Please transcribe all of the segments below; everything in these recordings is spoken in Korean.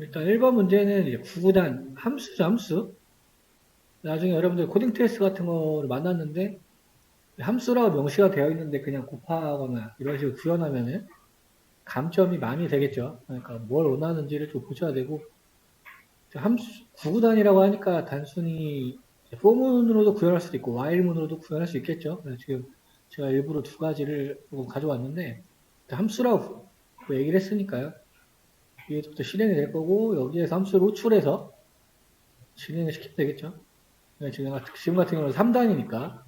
일단 1번 문제는 이제 구구단 함수죠, 함수. 나중에 여러분들 코딩 테스트 같은 거를 만났는데, 함수라고 명시가 되어 있는데 그냥 곱하거나 이런 식으로 구현하면은 감점이 많이 되겠죠. 그러니까 뭘 원하는지를 좀 보셔야 되고, 함수, 구구단이라고 하니까 단순히 for문으로도 구현할 수도 있고, while문으로도 구현할 수 있겠죠. 그래서 지금 제가 일부러 두 가지를 가져왔는데, 함수라고 얘기를 했으니까요. 이게부터 실행이 될 거고, 여기에서 함수를 호출해서 진행을 시키면 되겠죠. 지금 같은 경우는 3단이니까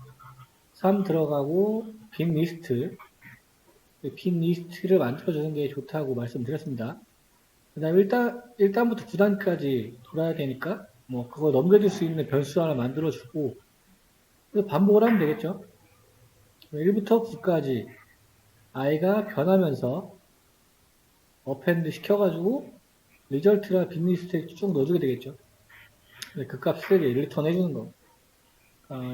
3 들어가고 빈 리스트를 만들어주는 게 좋다고 말씀드렸습니다. 그 다음에 1단부터 9단까지 돌아야 되니까 뭐 그거 넘겨줄 수 있는 변수 하나 만들어주고 반복을 하면 되겠죠. 1부터 9까지 i가 변하면서 어펜드 시켜가지고 리절트랑 빈 리스트에 쭉 넣어주게 되겠죠. 그 값을 리턴 해주는 거.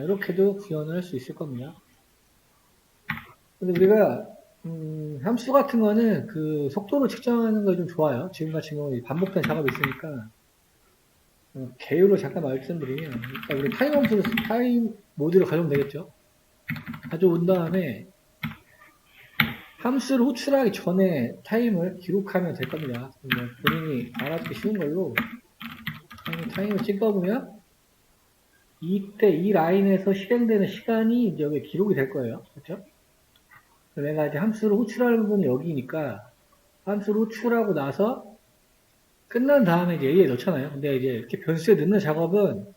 이렇게도 구현을 할 수 있을 겁니다. 근데 우리가 함수 같은 거는 그 속도를 측정하는 거 좀 좋아요. 지금 같은 경우 반복된 작업이 있으니까 개요로 잠깐 말씀드리면 일단 우리 타임 모드를 가져오면 되겠죠. 가져온 다음에 함수를 호출하기 전에 타임을 기록하면 될 겁니다. 본인이 알아듣기 쉬운 걸로 타임을 찍어보면 이때 이 라인에서 실행되는 시간이 이제 여기 기록이 될 거예요. 그렇죠? 내가 이제 함수를 호출하는 부분이 여기니까 함수를 호출하고 나서 끝난 다음에 이제 A에 넣잖아요. 근데 이제 이렇게 변수에 넣는 작업은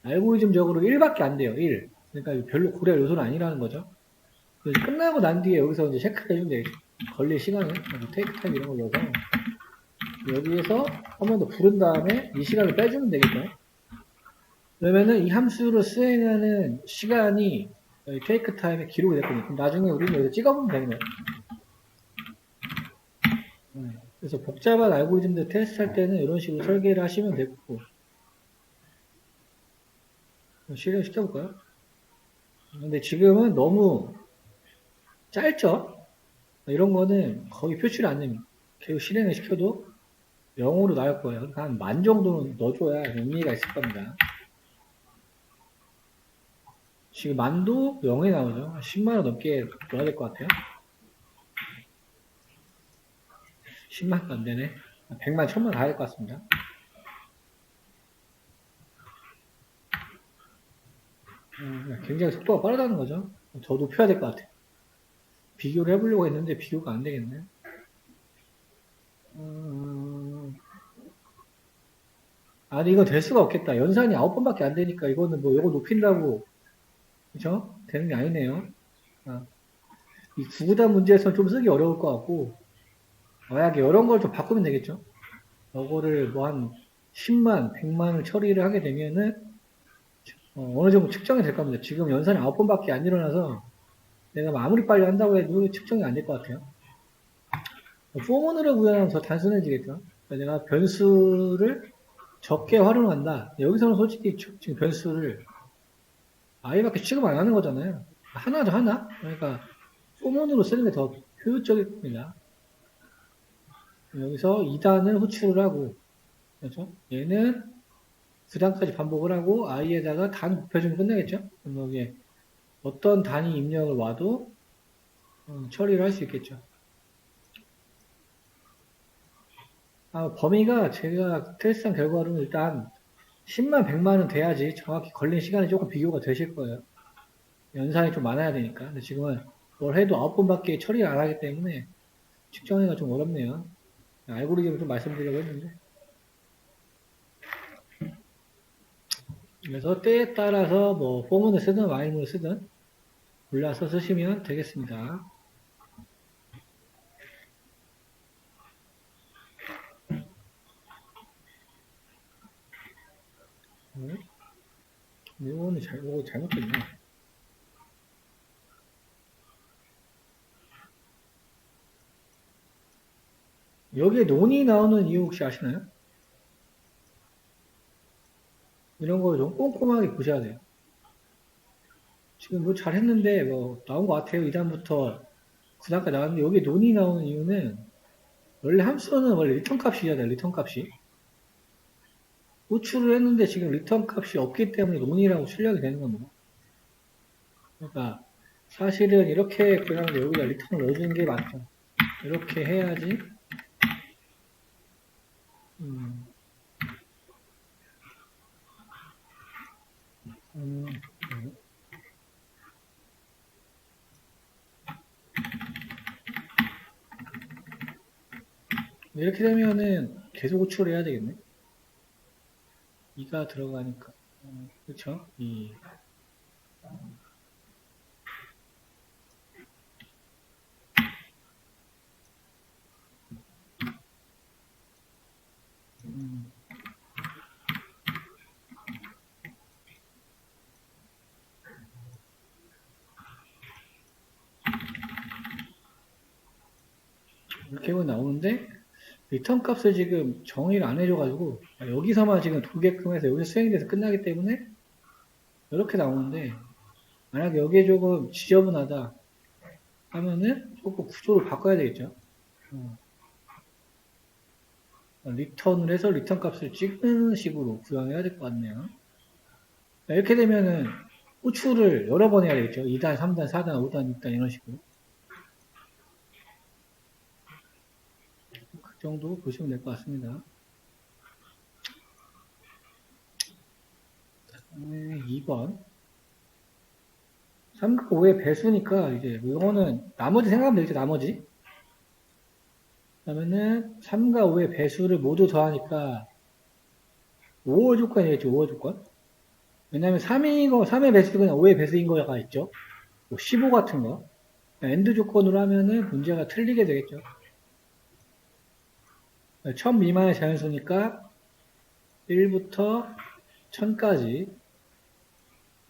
알고리즘적으로 1밖에 안 돼요. 1. 그러니까 별로 고려할 요소는 아니라는 거죠. 그래서 끝나고 난 뒤에 여기서 이제 체크를 해주면 되겠죠. 걸릴 시간을, 테이크 타임 이런 걸 넣어서 여기에서 한 번 더 부른 다음에 이 시간을 빼주면 되겠죠. 그러면은 이 함수를 수행하는 시간이 테이크 타임에 기록이 됐거든요. 그럼 나중에 우리는 여기서 찍어보면 되겠네요. 그래서 복잡한 알고리즘들 테스트할 때는 이런 식으로 설계를 하시면 되고 실행시켜볼까요? 근데 지금은 너무 짧죠? 이런 거는 거의 표출이 안 됩니다. 계속 실행을 시켜도 0으로 나올 거예요. 그러니까 한 10,000 정도는 넣어줘야 의미가 있을 겁니다. 지금 10,000도 0에 나오죠. 10만원 넘게 넣어야 될 것 같아요. 10만도 안 되네. 100만, 1000만 가야 될 것 같습니다. 굉장히 속도가 빠르다는 거죠. 더 높여야 될 것 같아요. 비교를 해보려고 했는데 비교가 안 되겠네. 아니, 이건 될 수가 없겠다. 연산이 9번밖에 안 되니까 이거는 뭐 이거 높인다고, 그죠? 되는 게 아니네요. 이 구구단 문제에서는 좀 쓰기 어려울 것 같고, 만약에 이런 걸 좀 바꾸면 되겠죠? 요거를 뭐 한 10만, 100만을 처리를 하게 되면은, 어느 정도 측정이 될 겁니다. 지금 연산이 9번밖에 안 일어나서, 내가 뭐 아무리 빨리 한다고 해도 측정이 안 될 것 같아요. 포문으로 구현하면 더 단순해지겠죠? 그러니까 내가 변수를 적게 활용한다. 여기서는 솔직히 지금 변수를 i밖에 취급 안 하는 거잖아요. 하나죠, 하나. 그러니까 포문으로 쓰는 게 더 효율적입니다. 여기서 2단을 호출을 하고, 그렇죠? 얘는 9단까지 반복을 하고 i에다가 단 곱해주면 끝나겠죠? 그럼 여기에 어떤 단위 입력을 와도 처리를 할 수 있겠죠. 범위가 제가 테스트한 결과로는 일단 10만, 100만은 돼야지 정확히 걸린 시간이 조금 비교가 되실 거예요. 연산이 좀 많아야 되니까. 근데 지금은 뭘 해도 9번밖에 처리를 안 하기 때문에 측정하기가 좀 어렵네요. 알고리즘을 좀 말씀드리려고 했는데. 그래서 때에 따라서 뭐 포문을 쓰든 while문을 쓰든 골라서 쓰시면 되겠습니다. 이거는 잘못됐네. 여기에 논이 나오는 이유 혹시 아시나요? 이런 거 좀 꼼꼼하게 보셔야 돼요. 지금 뭐 잘했는데 뭐 나온 것 같아요. 2단부터 9단까지 나왔는데 여기에 논이 나오는 이유는 원래 함수는 원래 리턴 값이어야 돼요. 리턴 값이. 호출을 했는데 지금 리턴 값이 없기 때문에 논이라고 출력이 되는 겁니다. 그러니까 사실은 이렇게 그냥 여기다 리턴을 넣어주는 게 맞죠. 이렇게 해야지. 음, 음, 음. 이렇게 되면은 계속 호출을 해야 되겠네. 2가 들어가니까. 그쵸? 2. 이렇게 하면 나오는데, 리턴 값을 지금 정의를 안 해줘가지고, 여기서만 지금 도게끔 해서 여기서 수행돼서 끝나기 때문에, 이렇게 나오는데, 만약에 여기에 조금 지저분하다 하면은 조금 구조를 바꿔야 되겠죠. 리턴을 해서 리턴 값을 찍는 식으로 구현해야 될 것 같네요. 이렇게 되면은 호출을 여러 번 해야 되겠죠. 2단, 3단, 4단, 5단, 6단 이런 식으로. 그 정도 보시면 될 것 같습니다. 2번. 3과 5의 배수니까 이제 이거는 나머지 생각하면 되겠죠. 나머지. 그러면은 3과 5의 배수를 모두 더하니까 5의 조건이 되겠죠. 5의 조건. 왜냐면 3의 배수도 그냥 5의 배수인 거가 있죠. 뭐 15 같은 거. 엔드 조건으로 하면은 문제가 틀리게 되겠죠. 1000 미만의 자연수니까 1부터 1000까지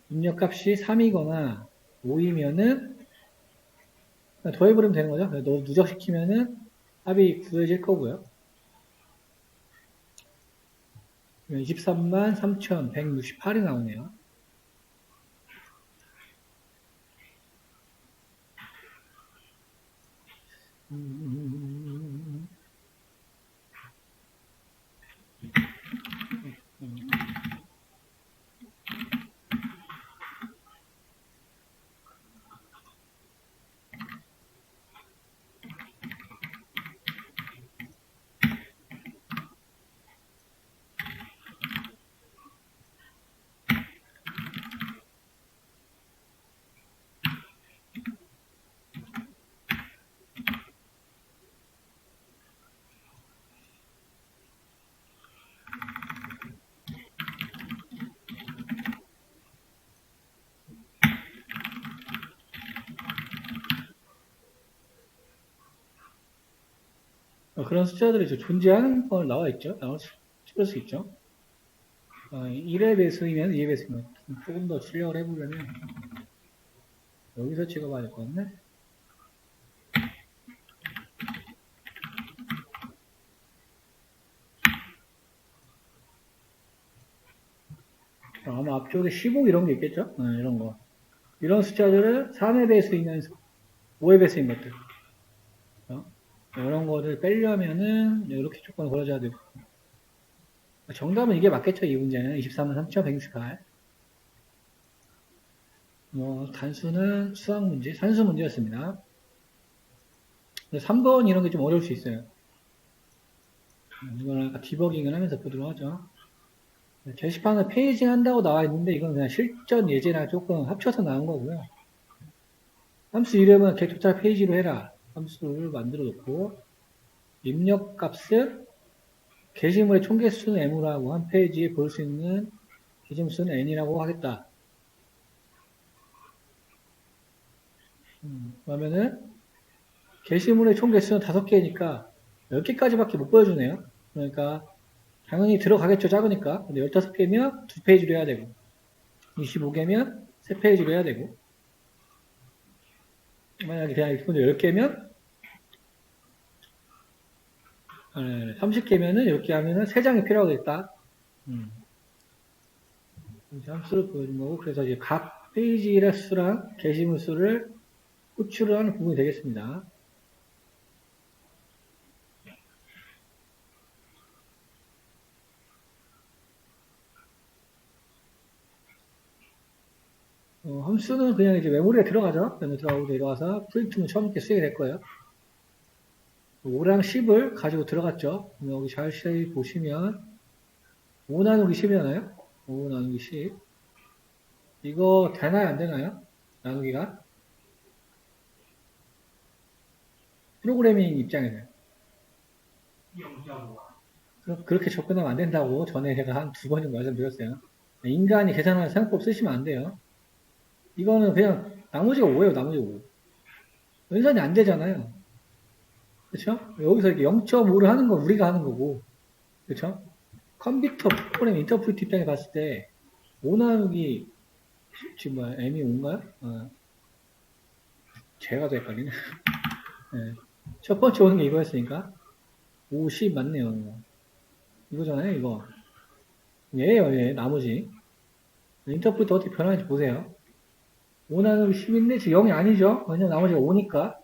입력값이 3이거나 5이면은 더해버리면 되는 거죠. 너 누적시키면은 합이 구해질 거고요. 23만 3,168이 나오네요. 그런 숫자들이 존재하는 걸 나와 있죠. 찍을 수 있죠. 1의 배수이면 2의 배수이면 조금 더 출력을 해보려면 여기서 찍어봐야 될 것 같네. 아마 앞쪽에 15 이런 게 있겠죠? 이런 거. 이런 숫자들을 3의 배수이면 5의 배수인 것들. 이런 거를 빼려면은 이렇게 조건을 걸어줘야 되고. 정답은 이게 맞겠죠? 이 문제는 23만 3,168. 단수는 수학 문제, 산수 문제였습니다. 3번 이런 게 좀 어려울 수 있어요. 이거는 아까 디버깅을 하면서 보도록 하죠. 게시판을 페이징 한다고 나와 있는데 이건 그냥 실전 예제랑 조금 합쳐서 나온 거고요. 함수 이름은 객토탈 페이지로 해라. 함수를 만들어 놓고 입력 값은 게시물의 총 개수는 m으로 하고 한 페이지에 볼 수 있는 기준수는 n이라고 하겠다. 그러면은 게시물의 총 개수는 5개니까 10개까지밖에 못 보여주네요. 그러니까 당연히 들어가겠죠. 작으니까. 근데 15개면 2페이지로 해야 되고 25개면 3페이지로 해야 되고 만약에 그냥 10개면 30개면은 이렇게 하면은 3장이 필요하겠다. 함수를 보여준 거고 그래서 이제 각 페이지의 수랑 게시물 수를 호출을 하는 부분이 되겠습니다. 함수는 그냥 이제 메모리에 들어가죠. 메모리 들어가고 내려와서 프린트는 처음부터 쓰게 될 거예요. 5랑 10을 가지고 들어갔죠. 여기 자세히 보시면 5 나누기 10이잖아요. 5 나누기 10. 이거 되나요? 안 되나요? 나누기가? 프로그래밍 입장에서요. 그렇게 접근하면 안 된다고 전에 제가 한 2번 정도 말씀드렸어요. 인간이 계산하는 사용법 쓰시면 안 돼요. 이거는 그냥 나머지가 5예요. 나머지가 5. 연산이 안 되잖아요. 그렇죠? 여기서 이렇게 0.5를 하는 건 우리가 하는 거고, 그렇죠? 컴퓨터 프로그램 인터프리트 입장에 봤을 때 5 나누기 지금 뭐야? M이 5인가요? 제가 더 헷갈리네. 네. 첫 번째 오는 게 이거였으니까 50 맞네요. 이거잖아요. 이거 얘예요. 얘 나머지 인터프리트 어떻게 변하는지 보세요. 5 나누기 10인데 지금 0이 아니죠? 왜냐면 나머지가 5니까.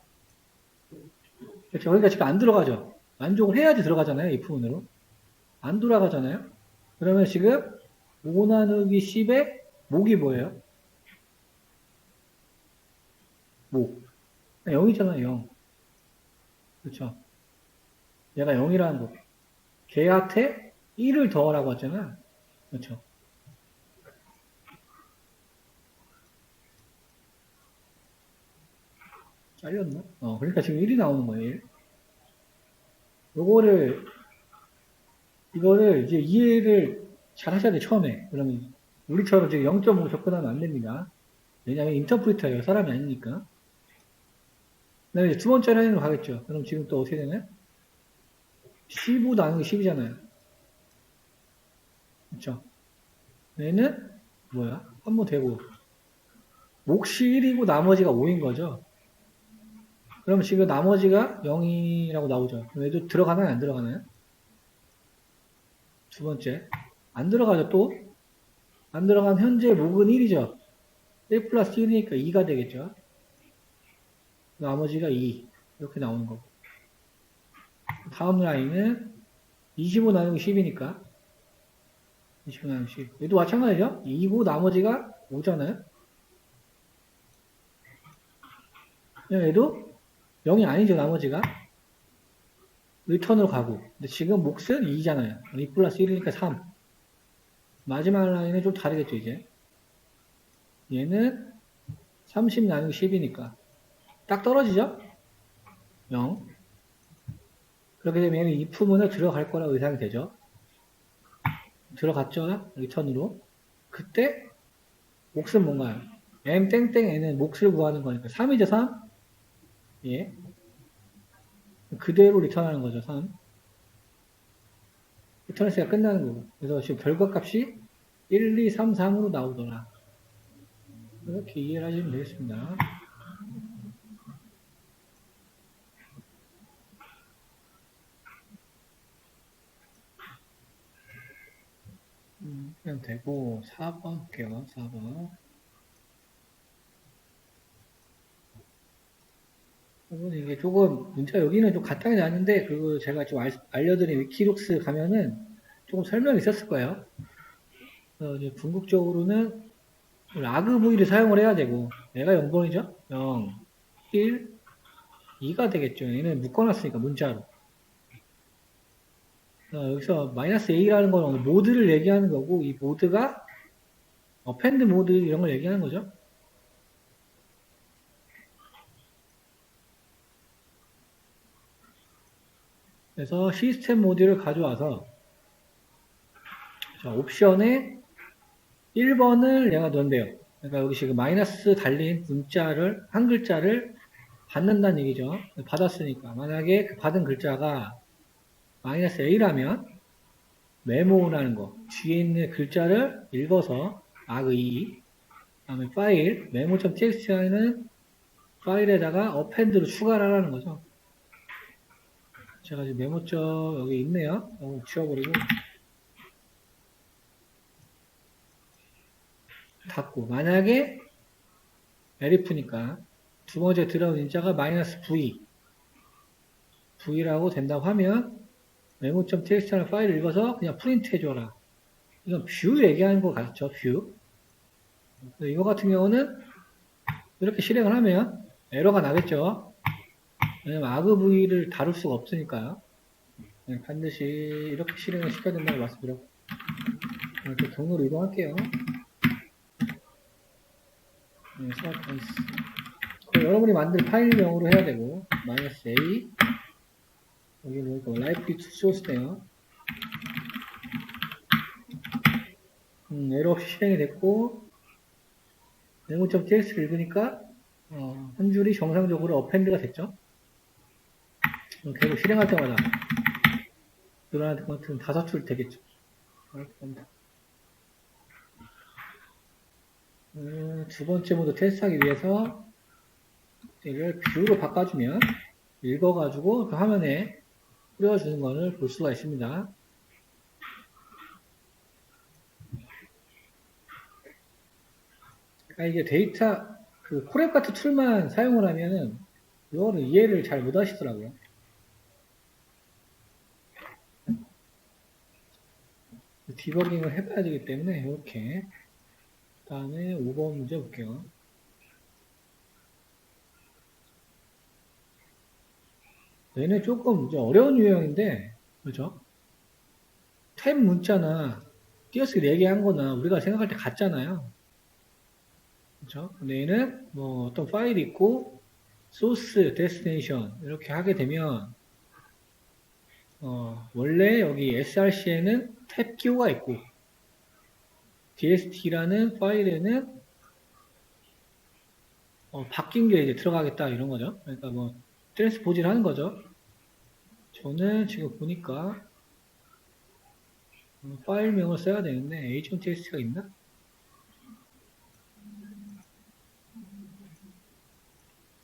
그렇죠. 그러니까 지금 안 들어가죠. 만족을 해야지 들어가잖아요. 이 부분으로. 안 돌아가잖아요. 그러면 지금 5 나누기 10의 목이 뭐예요? 목. 0이잖아요. 0. 그렇죠. 얘가 0이라는 거. 걔한테 1을 더하라고 했잖아. 그렇죠. 잘렸나? 그러니까 지금 1이 나오는 거예요. 1. 이거를 이제 이해를 잘 하셔야 돼, 처음에. 그러면 우리처럼 지금 0.5 접근하면 안 됩니다. 왜냐하면 인터프리터예요. 사람이 아니니까. 그 다음에 두 번째 라인으로 가겠죠. 그럼 지금 또 어떻게 되나요? 15 나누기 10이잖아요. 그렇죠? 얘는 뭐야? 한 번 되고 몫이 1이고 나머지가 5인 거죠. 그럼 지금 나머지가 0이라고 나오죠. 그럼 얘도 들어가나요? 안 들어가나요? 두 번째. 안 들어가죠, 또? 안 들어간 현재 목은 1이죠. 1 플러스 1이니까 2가 되겠죠. 나머지가 2. 이렇게 나오는 거고. 다음 라인은 25 나누기 10이니까 25 나누기 10. 얘도 마찬가지죠. 2고 나머지가 5잖아요. 얘도 0이 아니죠, 나머지가. 리턴으로 가고. 근데 지금 몫은 2잖아요. 2 플러스 1이니까 3. 마지막 라인은 좀 다르겠죠, 이제. 얘는 30 나누기 10이니까. 딱 떨어지죠? 0. 그렇게 되면 이 부분을 들어갈 거라고 예상이 되죠. 들어갔죠? 리턴으로. 그때 몫은 뭔가요? m 땡땡n은 몫을 구하는 거니까 3이죠, 3? 예. 그대로 리턴하는 거죠, 3. 리턴했으니까 끝나는 거고. 그래서 지금 결과값이 1, 2, 3, 3으로 나오더라. 이렇게 이해를 하시면 되겠습니다. 그냥 되고 4번 할게요. 4번. 이게 조금 문제가 여기는 좀 간단히 나왔는데 그거 제가 좀 알려드린 위키룩스 가면은 조금 설명이 있었을 거예요. 이제 궁극적으로는 라그 V를 사용을 해야 되고 얘가 0번이죠? 0, 1, 2가 되겠죠. 얘는 묶어놨으니까 문자로. 여기서 마이너스 A라는 건 모드를 얘기하는 거고 이 모드가 어펜드 모드 이런 걸 얘기하는 거죠. 그래서 시스템 모듈을 가져와서 자, 옵션에 1번을 얘가 넣은대요. 그러니까 여기 지금 마이너스 달린 문자를 한 글자를 받는다는 얘기죠. 받았으니까 만약에 그 받은 글자가 마이너스 A라면 메모라는 거 뒤에 있는 글자를 읽어서 arg 다음에 파일 메모.txt는 파일에다가 어펜드로 추가를 하라는 거죠. 제가 지금 메모점 여기 있네요. 지워버리고 닫고 만약에 elif니까 두 번째 들어온 인자가 마이너스 V라고 된다고 하면 메모.txt라는 파일을 읽어서 그냥 프린트 해줘라. 이건 뷰 얘기하는 거 같죠, 뷰. 이거 같은 경우는 이렇게 실행을 하면 에러가 나겠죠. 왜냐면 argv를 다룰 수가 없으니까요. 반드시 이렇게 실행을 시켜야 된다고 말씀드렸고, 이렇게 경로로 이동할게요. 스마트폰스. 여러분이 만든 파일명으로 해야 되고, -a, 여기 뭐, 라이프 소스네요. 에러 없이 실행이 됐고, 메모.ts를 읽으니까, 한 줄이 정상적으로 어펜드가 됐죠. 계속 실행할 때마다, 늘어날 것 같은 5줄 되겠죠. 이렇게 됩니다. 두 번째 모드 테스트하기 위해서, 이걸 뷰로 바꿔주면, 읽어가지고 그 화면에 뿌려주는 것을 볼 수가 있습니다. 그러니까 이게 데이터, 그 콜앱 같은 툴만 사용을 하면은, 이거는 이해를 잘 못 하시더라고요. 디버깅을 해봐야 되기 때문에, 이렇게. 그 다음에 5번 문제 볼게요. 얘는 조금 이제 어려운 유형인데, 그죠? 탭 문자나 띄어쓰기 4개 한 거나 우리가 생각할 때 같잖아요. 그죠? 근데 얘는 뭐 어떤 파일이 있고, 소스, 데스티네이션 이렇게 하게 되면, 원래 여기 src에는 탭 기호가 있고, dst라는 파일에는 바뀐 게 이제 들어가겠다 이런 거죠. 그러니까 뭐 트랜스포즈를 하는 거죠. 저는 지금 보니까 파일명을 써야 되는데 h.txt가 있나?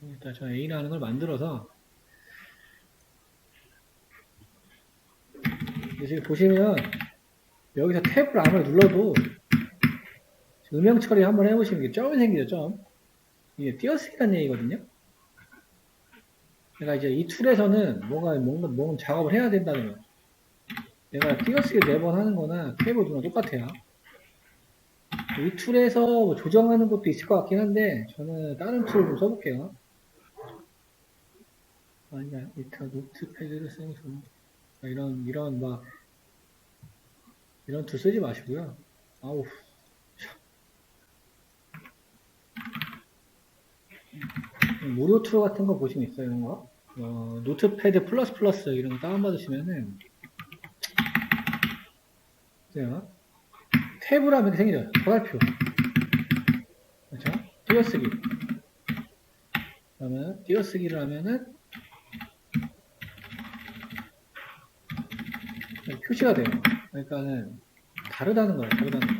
일단 저는 a라는 걸 만들어서 지금 보시면 여기서 탭을 아무리 눌러도 음영 처리 한번 해보시면 이게 점이 생기죠. 점. 이게 띄어쓰기라는 얘기거든요. 그러니까 이제 이 툴에서는 뭔가 작업을 해야 된다는 거예요. 내가 띄어쓰기 4번 하는 거나 탭을 누르면 똑같아요. 이 툴에서 뭐 조정하는 것도 있을 것 같긴 한데 저는 다른 툴을 좀 써볼게요. 아니야, 일단 노트패드를 쓰는 게 이런 툴 쓰지 마시고요. 아우. 무료 툴 같은 거 보시면 있어요, 이런 거. 노트패드 플러스 이런 거 다운받으시면은, 보세요. 탭을 하면 이렇게 생기죠. 화살표. 그렇죠? 띄어쓰기. 그러면, 띄어쓰기를 하면은, 표시가 돼요. 그러니까는, 다르다는 거예요, 다르다는 거.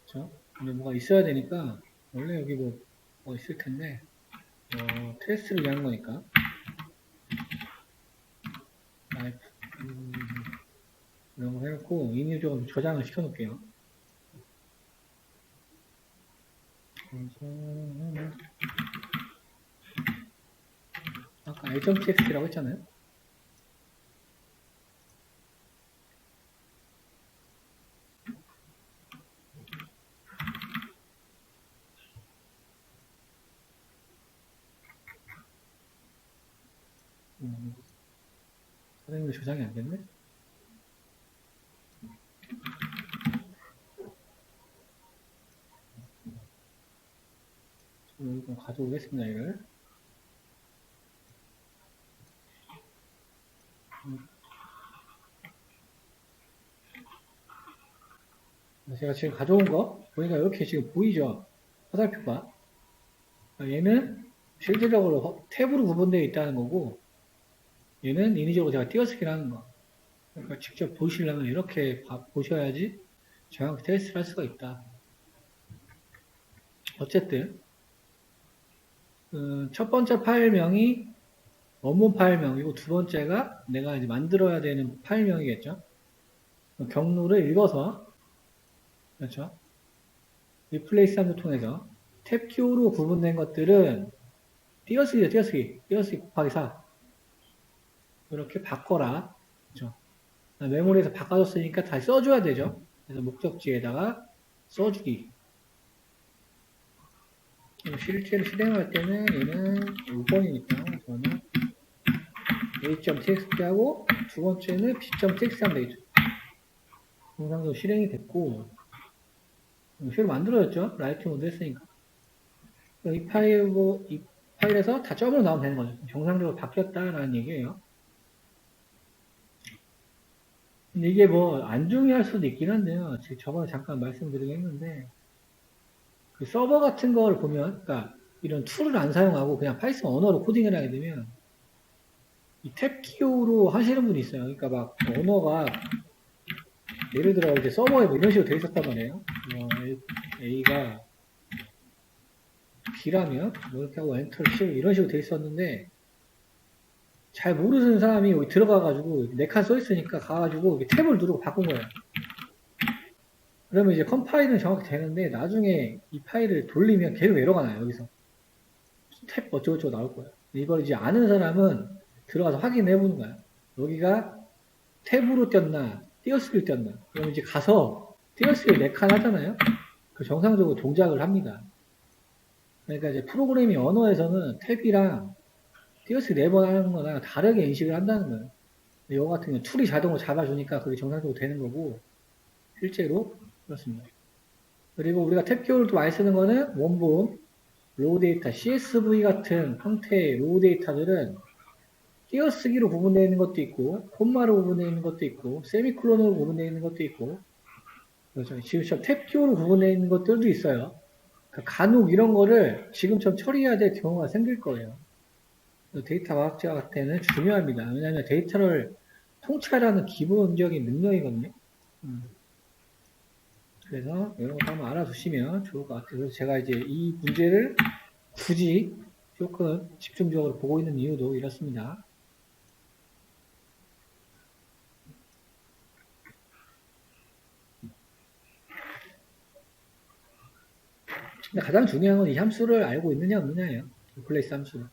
그렇죠? 근데 뭐가 있어야 되니까, 원래 여기 뭐 있을 텐데, 테스트를 위한 거니까. 라이프, 이런 거 해놓고, 인위적으로 저장을 시켜놓을게요. 아까 i.txt라고 했잖아요. 선생님도 저장이 안 됐네? 여기 좀 가져오겠습니다, 이를. 제가 지금 가져온 거, 보니까 이렇게 지금 보이죠? 화살표가. 얘는 실질적으로 탭으로 구분되어 있다는 거고, 얘는 인위적으로 제가 띄어쓰기를 하는 거. 그러니까 직접 보시려면 이렇게 보셔야지 정확히 테스트를 할 수가 있다. 어쨌든, 첫 번째 파일명이 원본 파일명이고, 두 번째가 내가 이제 만들어야 되는 파일명이겠죠? 경로를 읽어서, 그렇죠? 리플레이스 함을 통해서 탭 키로 구분된 것들은 띄어쓰기죠, 띄어쓰기 곱하기 4. 이렇게 바꿔라. 그렇죠? 메모리에서 바꿔줬으니까 다시 써줘야 되죠. 그래서 목적지에다가 써주기. 실제로 실행할 때는 얘는 5번이니까 저는 a.txt 하고 두 번째는 b.txt 하면 되겠죠. 정상적으로 실행이 됐고 새로 만들어졌죠. 라이트 모드 했으니까. 이 파일에서 다 점으로 나오면 되는 거죠. 정상적으로 바뀌었다라는 얘기예요. 근데 이게 뭐 안 중요할 수도 있긴 한데요. 저번에 잠깐 말씀드리긴 했는데 그 서버 같은 걸 보면, 그러니까 이런 툴을 안 사용하고 그냥 파이썬 언어로 코딩을 하게 되면 이 탭 키로 하시는 분이 있어요. 그러니까 막 언어가 예를 들어 이제 서버에 뭐 이런 식으로 돼 있었단 말이에요. A가 B라면 뭐 이렇게 하고 엔터를 치고 이런 식으로 돼 있었는데 잘 모르는 사람이 여기 들어가가지고 4칸 써 있으니까 가가지고 탭을 누르고 바꾼 거예요. 그러면 이제 컴파일은 정확히 되는데 나중에 이 파일을 돌리면 계속 에러가 나요. 여기서 탭 어쩌고저쩌고 나올 거예요. 이걸 이제 아는 사람은 들어가서 확인해 보는 거예요. 여기가 탭으로 띄었나 띄어쓰기로 띄었나. 그럼 이제 가서 띄어쓰기를 4칸 하잖아요. 그 정상적으로 동작을 합니다. 그러니까 이제 프로그래밍 언어에서는 탭이랑 띄어쓰기 4번 하는 거랑 다르게 인식을 한다는 거예요. 이거 같은 경우는 툴이 자동으로 잡아주니까 그게 정상적으로 되는 거고 실제로 그렇습니다. 그리고 우리가 탭 키워를 또 많이 쓰는 거는 원본, 로우 데이터, CSV 같은 형태의 로우 데이터들은 띄어쓰기로 구분되어 있는 것도 있고 콤마로 구분되어 있는 것도 있고 세미콜론으로 구분되어 있는 것도 있고 그렇죠. 지금처럼 탭 키워로 구분되어 있는 것들도 있어요. 그러니까 간혹 이런 거를 지금처럼 처리해야 될 경우가 생길 거예요. 데이터 과학자한테는 중요합니다. 왜냐하면 데이터를 통찰하는 기본적인 능력이거든요. 그래서 이런 거 한번 알아두시면 좋을 것 같아요. 그래서 제가 이제 이 문제를 굳이 조금 집중적으로 보고 있는 이유도 이렇습니다. 근데 가장 중요한 건 이 함수를 알고 있느냐 없느냐예요. 리플레이스 함수를.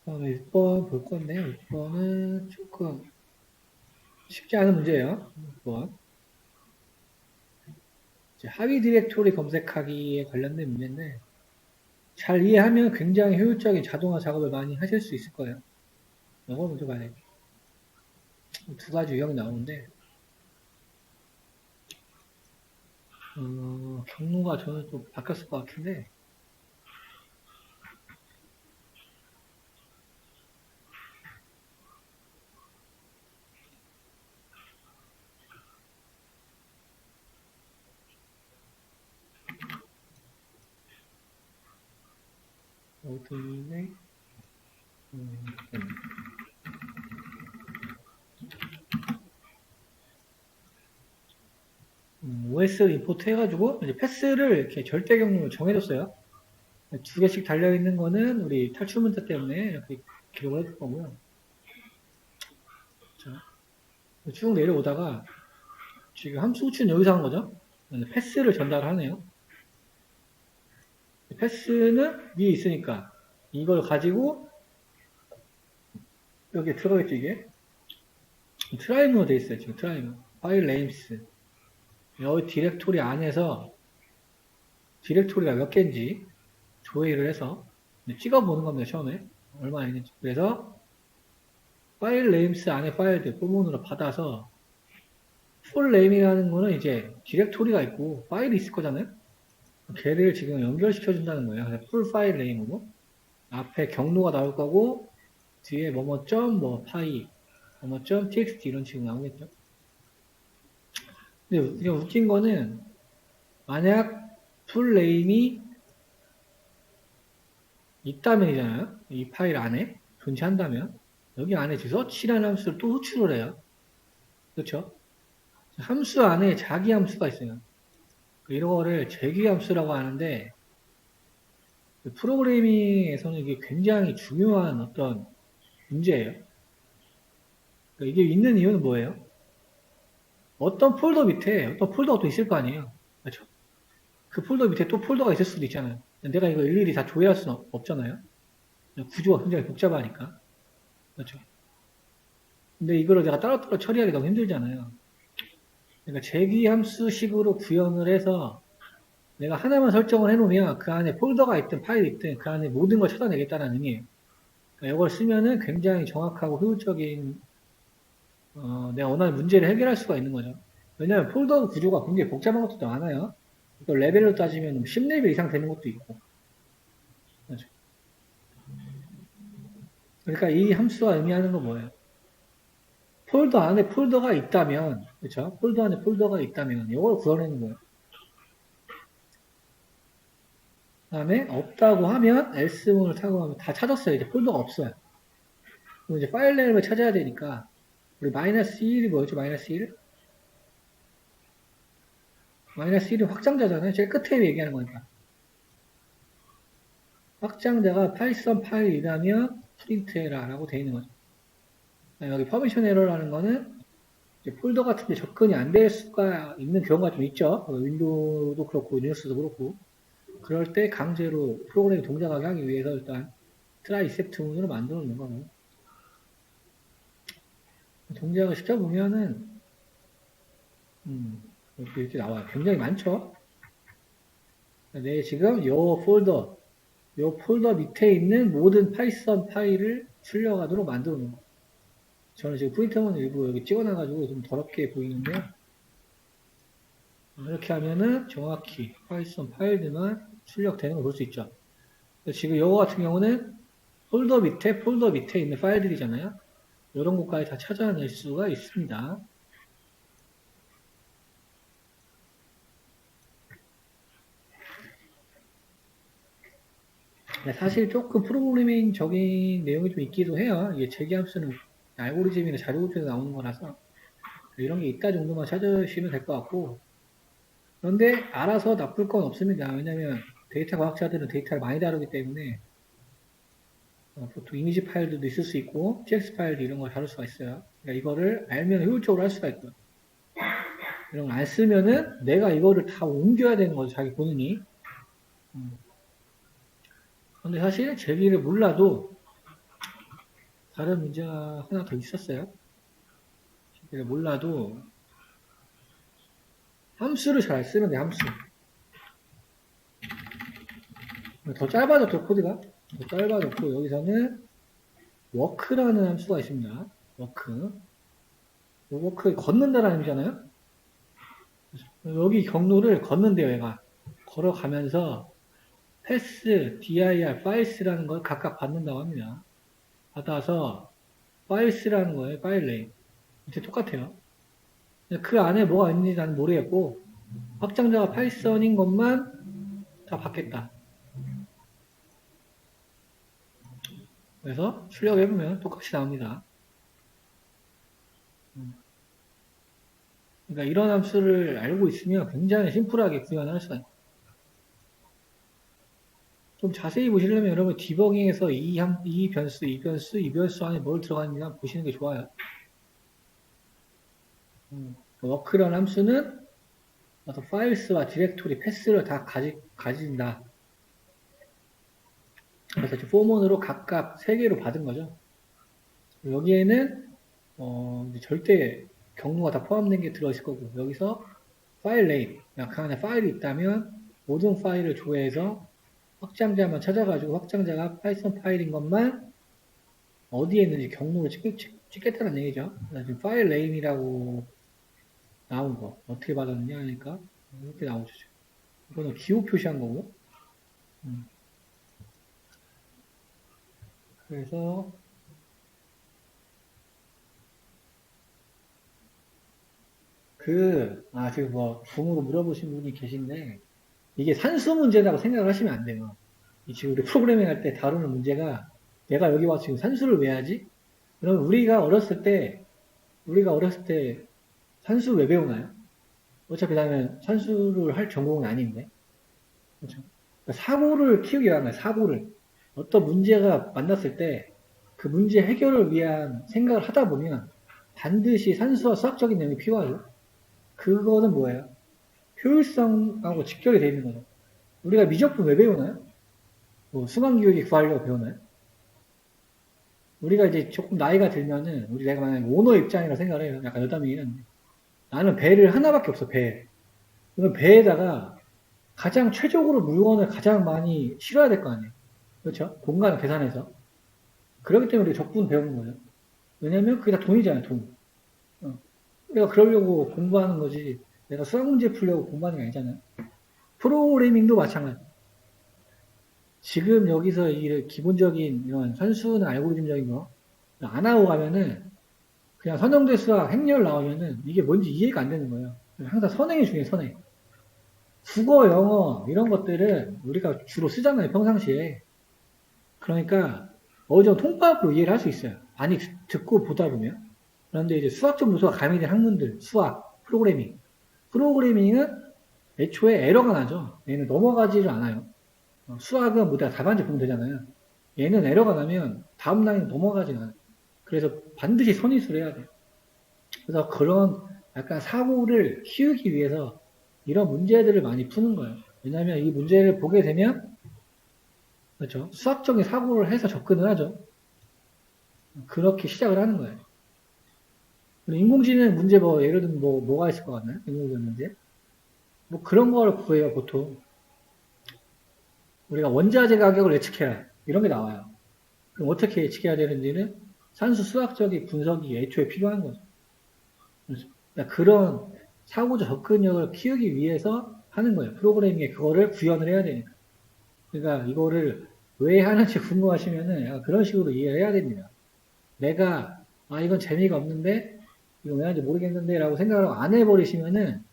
1번 볼 건데요. 1번은 조금 쉽지 않은 문제예요. 1번. 하위 디렉토리 검색하기에 관련된 문제인데 잘 이해하면 굉장히 효율적인 자동화 작업을 많이 하실 수 있을 거예요. 이거 먼저 봐야 돼요. 두 가지 유형이 나오는데 경로가 저는 좀 바뀌었을 것 같은데 어디네 OS 임포트 해가지고 이제 패스를 이렇게 절대 경로를 정해줬어요. 2개씩 달려있는 거는 우리 탈출 문제 때문에 이렇게 기록을 해줄 거고요. 자, 쭉 내려오다가 지금 함수 호출은 여기서 한 거죠. 패스를 전달하네요. 패스는 위에 있으니까 이걸 가지고 여기에 들어가겠죠 이게. 트라이브로 돼 있어요. 지금 트라이브. 파일 네임스. 여기 디렉토리 안에서 디렉토리가 몇 개인지 조회를 해서 찍어보는 겁니다. 처음에 얼마나 있는지. 그래서 파일 네임스 안에 파일들 포문으로 받아서 풀 네임이라는 거는 이제 디렉토리가 있고 파일이 있을 거잖아요. 걔를 지금 연결시켜 준다는 거예요. 그래서 풀 파일 네임으로 앞에 경로가 나올 거고 뒤에 뭐뭐점 뭐 파이 뭐뭐점 txt 이런 식으로 나오겠죠. 근데 그냥 웃긴 거는 만약 풀 네임이 있다면이잖아요. 이 파일 안에 존재한다면 여기 안에 서치라는 함수를 또 호출을 해요. 그렇죠? 함수 안에 자기 함수가 있어요. 이런 거를 재귀 함수라고 하는데 프로그래밍에서는 이게 굉장히 중요한 어떤 문제예요. 이게 있는 이유는 뭐예요? 어떤 폴더 밑에 어떤 폴더가 또 있을 거 아니에요. 그렇죠? 그 폴더 밑에 또 폴더가 있을 수도 있잖아요. 내가 이거 일일이 다 조회할 수는 없잖아요. 구조가 굉장히 복잡하니까. 그렇죠? 근데 이거를 내가 따로따로 처리하기 너무 힘들잖아요. 그러니까 제기함수식으로 구현을 해서 내가 하나만 설정을 해놓으면 그 안에 폴더가 있든 파일이 있든 그 안에 모든 걸 찾아내겠다는 의미예요. 그러니까 이걸 쓰면은 굉장히 정확하고 효율적인 내가 원하는 문제를 해결할 수가 있는 거죠. 왜냐하면 폴더 구조가 굉장히 복잡한 것도 많아요. 또 레벨로 따지면 10레벨 이상 되는 것도 있고. 그렇죠. 그러니까 이 함수가 의미하는 건 뭐예요? 폴더 안에 폴더가 있다면, 그렇죠? 폴더 안에 폴더가 있다면 이걸 구현하는 거예요. 그 다음에 없다고 하면 else문을 타고 하면 다 찾았어요. 이제 폴더가 없어요. 그럼 이제 파일 네임을 찾아야 되니까 우리 마이너스 1이 뭐였죠? 마이너스 1? 마이너스 1은 확장자잖아요. 제일 끝에 얘기하는 거니까. 확장자가 파이썬 파일이라면 프린트해라라고 되어 있는 거죠. 여기 퍼미션 에러라는 거는 이제 폴더 같은 데 접근이 안 될 수가 있는 경우가 좀 있죠. 윈도우도 그렇고 리눅스도 그렇고 그럴 때 강제로 프로그램이 동작하게 하기 위해서 일단 try except 문으로 만들어 놓는 거예요. 동작을 시켜보면은 이렇게 나와요. 굉장히 많죠. 네, 지금 요 폴더 밑에 있는 모든 파이썬 파일을 출력하도록 만들어 놓은 거예요. 저는 지금 프린터문 일부 여기 찍어놔가지고 좀 더럽게 보이는데요. 이렇게 하면은 정확히 파이썬 파일들만 출력되는 걸 볼 수 있죠. 지금 이거 같은 경우는 폴더 밑에 있는 파일들이잖아요. 이런 것까지 다 찾아낼 수가 있습니다. 사실 조금 프로그래밍적인 내용이 좀 있기도 해요. 이게 제기함수는 알고리즘이나 자료급에서 나오는 거라서 이런 게 있다 정도만 찾으시면 될 것 같고, 그런데 알아서 나쁠 건 없습니다. 왜냐하면 데이터 과학자들은 데이터를 많이 다루기 때문에 보통 이미지 파일들도 있을 수 있고 TX 파일도 이런 걸 다룰 수가 있어요. 그러니까 이거를 알면 효율적으로 할 수가 있고요. 이런 걸 안 쓰면은 내가 이거를 다 옮겨야 되는 거죠. 자기 본인이. 근데 사실 제기를 몰라도 다른 문제가 하나 더 있었어요. 제기를 몰라도 함수를 잘 쓰면 돼, 함수. 더 짧아졌죠, 코드가. 더 짧아졌고, 여기서는 워크라는 함수가 있습니다. 워크. 워크 걷는다라는 의미잖아요. 여기 경로를 걷는데요, 얘가. 걸어가면서 패스, dir, 파일스라는 걸 각각 받는다고 합니다. 받아서 파일스라는 거예요, 파일 네임. 이제 똑같아요. 그 안에 뭐가 있는지 나는 모르겠고 확장자가 파이썬인 것만 다 받겠다. 그래서 출력해보면 똑같이 나옵니다. 그러니까 이런 함수를 알고 있으면 굉장히 심플하게 구현할 수가 있어요. 좀 자세히 보시려면 여러분 디버깅에서 이 변수 안에 뭘 들어가는지 보시는 게 좋아요. 워크라는 함수는 어떤 파일스와 디렉토리, 패스를 다 가진다. 그래서 포먼으로 각각 3개로 받은 거죠. 여기에는 절대 경로가 다 포함된 게 들어있을 거고 여기서 파일 네임, 그 안에 파일이 있다면 모든 파일을 조회해서 확장자만 찾아가지고 확장자가 파이썬 파일인 것만 어디에 있는지 경로를 찍겠다는 얘기죠. 지금 파일 네임이라고 나온 거 어떻게 받았느냐 하니까 이렇게 나오죠. 이거는 기호 표시한 거고. 그래서 지금 뭐 줌으로 물어보신 분이 계신데 이게 산수 문제라고 생각을 하시면 안 돼요. 지금 우리 프로그래밍 할 때 다루는 문제가 내가 여기 와서 지금 산수를 왜 하지? 그럼 우리가 어렸을 때 산수 왜 배우나요? 어차피 나는 산수를 할 전공은 아닌데. 그렇죠? 그러니까 사고를 키우기 위한 거예요, 사고를. 어떤 문제가 만났을 때 그 문제 해결을 위한 생각을 하다 보면 반드시 산수와 수학적인 내용이 필요하죠. 그거는 뭐예요? 효율성하고 직결이 되어 있는 거죠. 우리가 미적분 왜 배우나요? 뭐 순환기울기 구하려고 배우나요? 우리가 이제 조금 나이가 들면은, 내가 만약에 오너 입장이라 생각을 해요. 약간 여담이긴 한데. 나는 배를 하나밖에 없어, 배. 그럼 배에다가 가장 최적으로 물건을 가장 많이 실어야 될 거 아니에요. 그렇죠? 공간을 계산해서. 그렇기 때문에 우리가 적분 배우는 거예요. 왜냐면 그게 다 돈이잖아요, 돈. 내가 그러려고 공부하는 거지. 내가 수학 문제 풀려고 공부하는 게 아니잖아요. 프로그래밍도 마찬가지. 지금 여기서 이 기본적인 이런 산수나 알고리즘적인 거 안 하고 가면은 그냥 선형대수와 행렬 나오면은 이게 뭔지 이해가 안 되는 거예요. 항상 선행이 중요해요, 선행. 국어, 영어 이런 것들은 우리가 주로 쓰잖아요, 평상시에. 그러니까 어느 정도 통밥으로 이해를 할 수 있어요. 많이 듣고 보다 보면. 그런데 이제 수학적 요소가 가미된 학문들, 수학, 프로그래밍. 프로그래밍은 애초에 에러가 나죠. 얘는 넘어가지를 않아요. 수학은 뭐 내가 답안지 보면 되잖아요. 얘는 에러가 나면 다음 라인 넘어가지 않아요. 그래서 반드시 선의수를 해야 돼요. 그래서 그런 약간 사고를 키우기 위해서 이런 문제들을 많이 푸는 거예요. 왜냐하면 이 문제를 보게 되면 그렇죠. 수학적인 사고를 해서 접근을 하죠. 그렇게 시작을 하는 거예요. 인공지능 문제 뭐 예를 들면 뭐가 있을 것 같나요? 인공지능 문제? 뭐 그런 걸 구해요, 보통. 우리가 원자재 가격을 예측해라. 이런 게 나와요. 그럼 어떻게 예측해야 되는지는 산수 수학적인 분석이 애초에 필요한 거죠. 그러니까 그런 사고적 접근력을 키우기 위해서 하는 거예요. 프로그래밍에 그거를 구현을 해야 되니까. 그러니까 이거를 왜 하는지 궁금하시면은 그런 식으로 이해를 해야 됩니다. 내가 이건 재미가 없는데 이거 왜 하는지 모르겠는데 라고 생각을 안 해버리시면은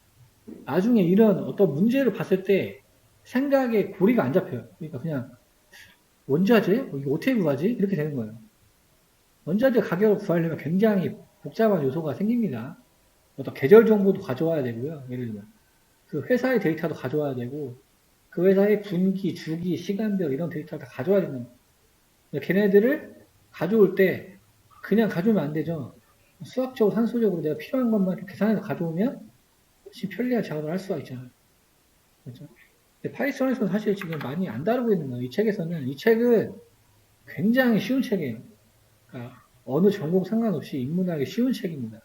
나중에 이런 어떤 문제를 봤을 때 생각에 고리가 안 잡혀요. 그러니까 그냥 원자재? 이거 어떻게 구하지? 이렇게 되는 거예요. 원자재 가격을 구하려면 굉장히 복잡한 요소가 생깁니다. 어떤 계절 정보도 가져와야 되고요. 예를 들면 그 회사의 데이터도 가져와야 되고 그 회사의 분기, 주기, 시간별 이런 데이터를 다 가져와야 되는 거예요. 걔네들을 가져올 때 그냥 가져오면 안 되죠. 수학적으로, 산수적으로 내가 필요한 것만 계산해서 가져오면 훨씬 편리한 작업을 할 수가 있잖아요. 그렇죠? 근데 파이썬에서는 사실 지금 많이 안 다루고 있는 거예요. 이 책은 굉장히 쉬운 책이에요. 그러니까 어느 전공 상관없이 입문하기 쉬운 책입니다.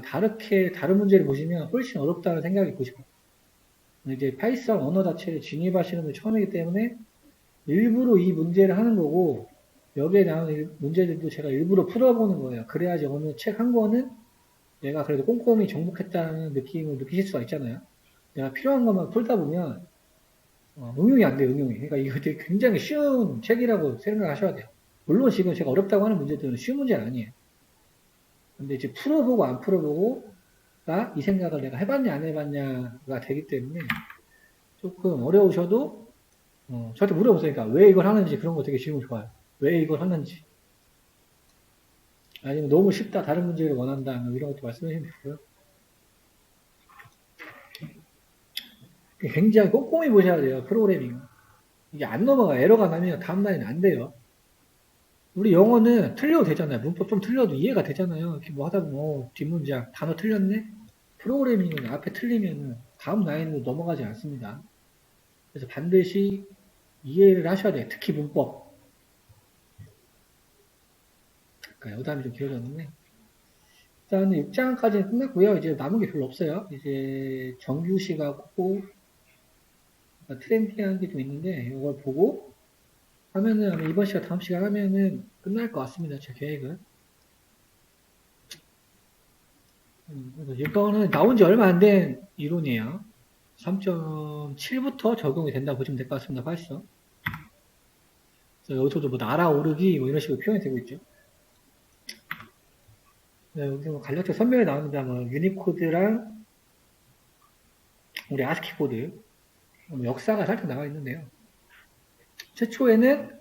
다른 문제를 보시면 훨씬 어렵다는 생각이 드시고. 이제 파이썬 언어 자체를 진입하시는 분이 처음이기 때문에 일부러 이 문제를 하는 거고, 여기에 나오는 문제들도 제가 일부러 풀어보는 거예요. 그래야지 어느 책 한 권은 내가 그래도 꼼꼼히 정복했다는 느낌을 느끼실 수가 있잖아요. 내가 필요한 것만 풀다 보면, 응용이 안 돼요, 응용이. 그러니까 이거 되게 굉장히 쉬운 책이라고 생각하셔야 돼요. 물론 지금 제가 어렵다고 하는 문제들은 쉬운 문제는 아니에요. 근데 이제 풀어보고 안 풀어보고가 이 생각을 내가 해봤냐 안 해봤냐가 되기 때문에 조금 어려우셔도 저한테 물어보세요. 왜 이걸 하는지 그런 거 되게 질문 좋아요. 왜 이걸 하는지. 아니면 너무 쉽다 다른 문제를 원한다 뭐 이런 것도 말씀해 주시면 되고요. 굉장히 꼼꼼히 보셔야 돼요. 프로그래밍. 이게 안 넘어가 에러가 나면 다음날에는 안 돼요. 우리 영어는 틀려도 되잖아요. 문법 좀 틀려도 이해가 되잖아요. 이렇게 뭐 하다 보면 뒷문장 단어 틀렸네? 프로그래밍은 앞에 틀리면 다음 라인으로 넘어가지 않습니다. 그래서 반드시 이해를 하셔야 돼요. 특히 문법. 그러니까 여담이 좀 길어졌는데 일단 6장까지는 끝났고요. 이제 남은 게 별로 없어요. 이제 정규식하고 트렌디한 게 좀 있는데 이걸 보고 하면은 아마 이번 시간 다음 시간 하면은 끝날 것 같습니다. 제 계획은. 그래서 이거는 나온 지 얼마 안 된 이론이에요. 3.7부터 적용이 된다고 보시면 될 것 같습니다. 파이썬. 여기서도 뭐 날아오르기 뭐 이런 식으로 표현이 되고 있죠. 네, 여기 뭐 간략히 설명이 나옵니다. 뭐 유니코드랑 우리 아스키 코드 뭐 역사가 살짝 나와 있는데요. 최초에는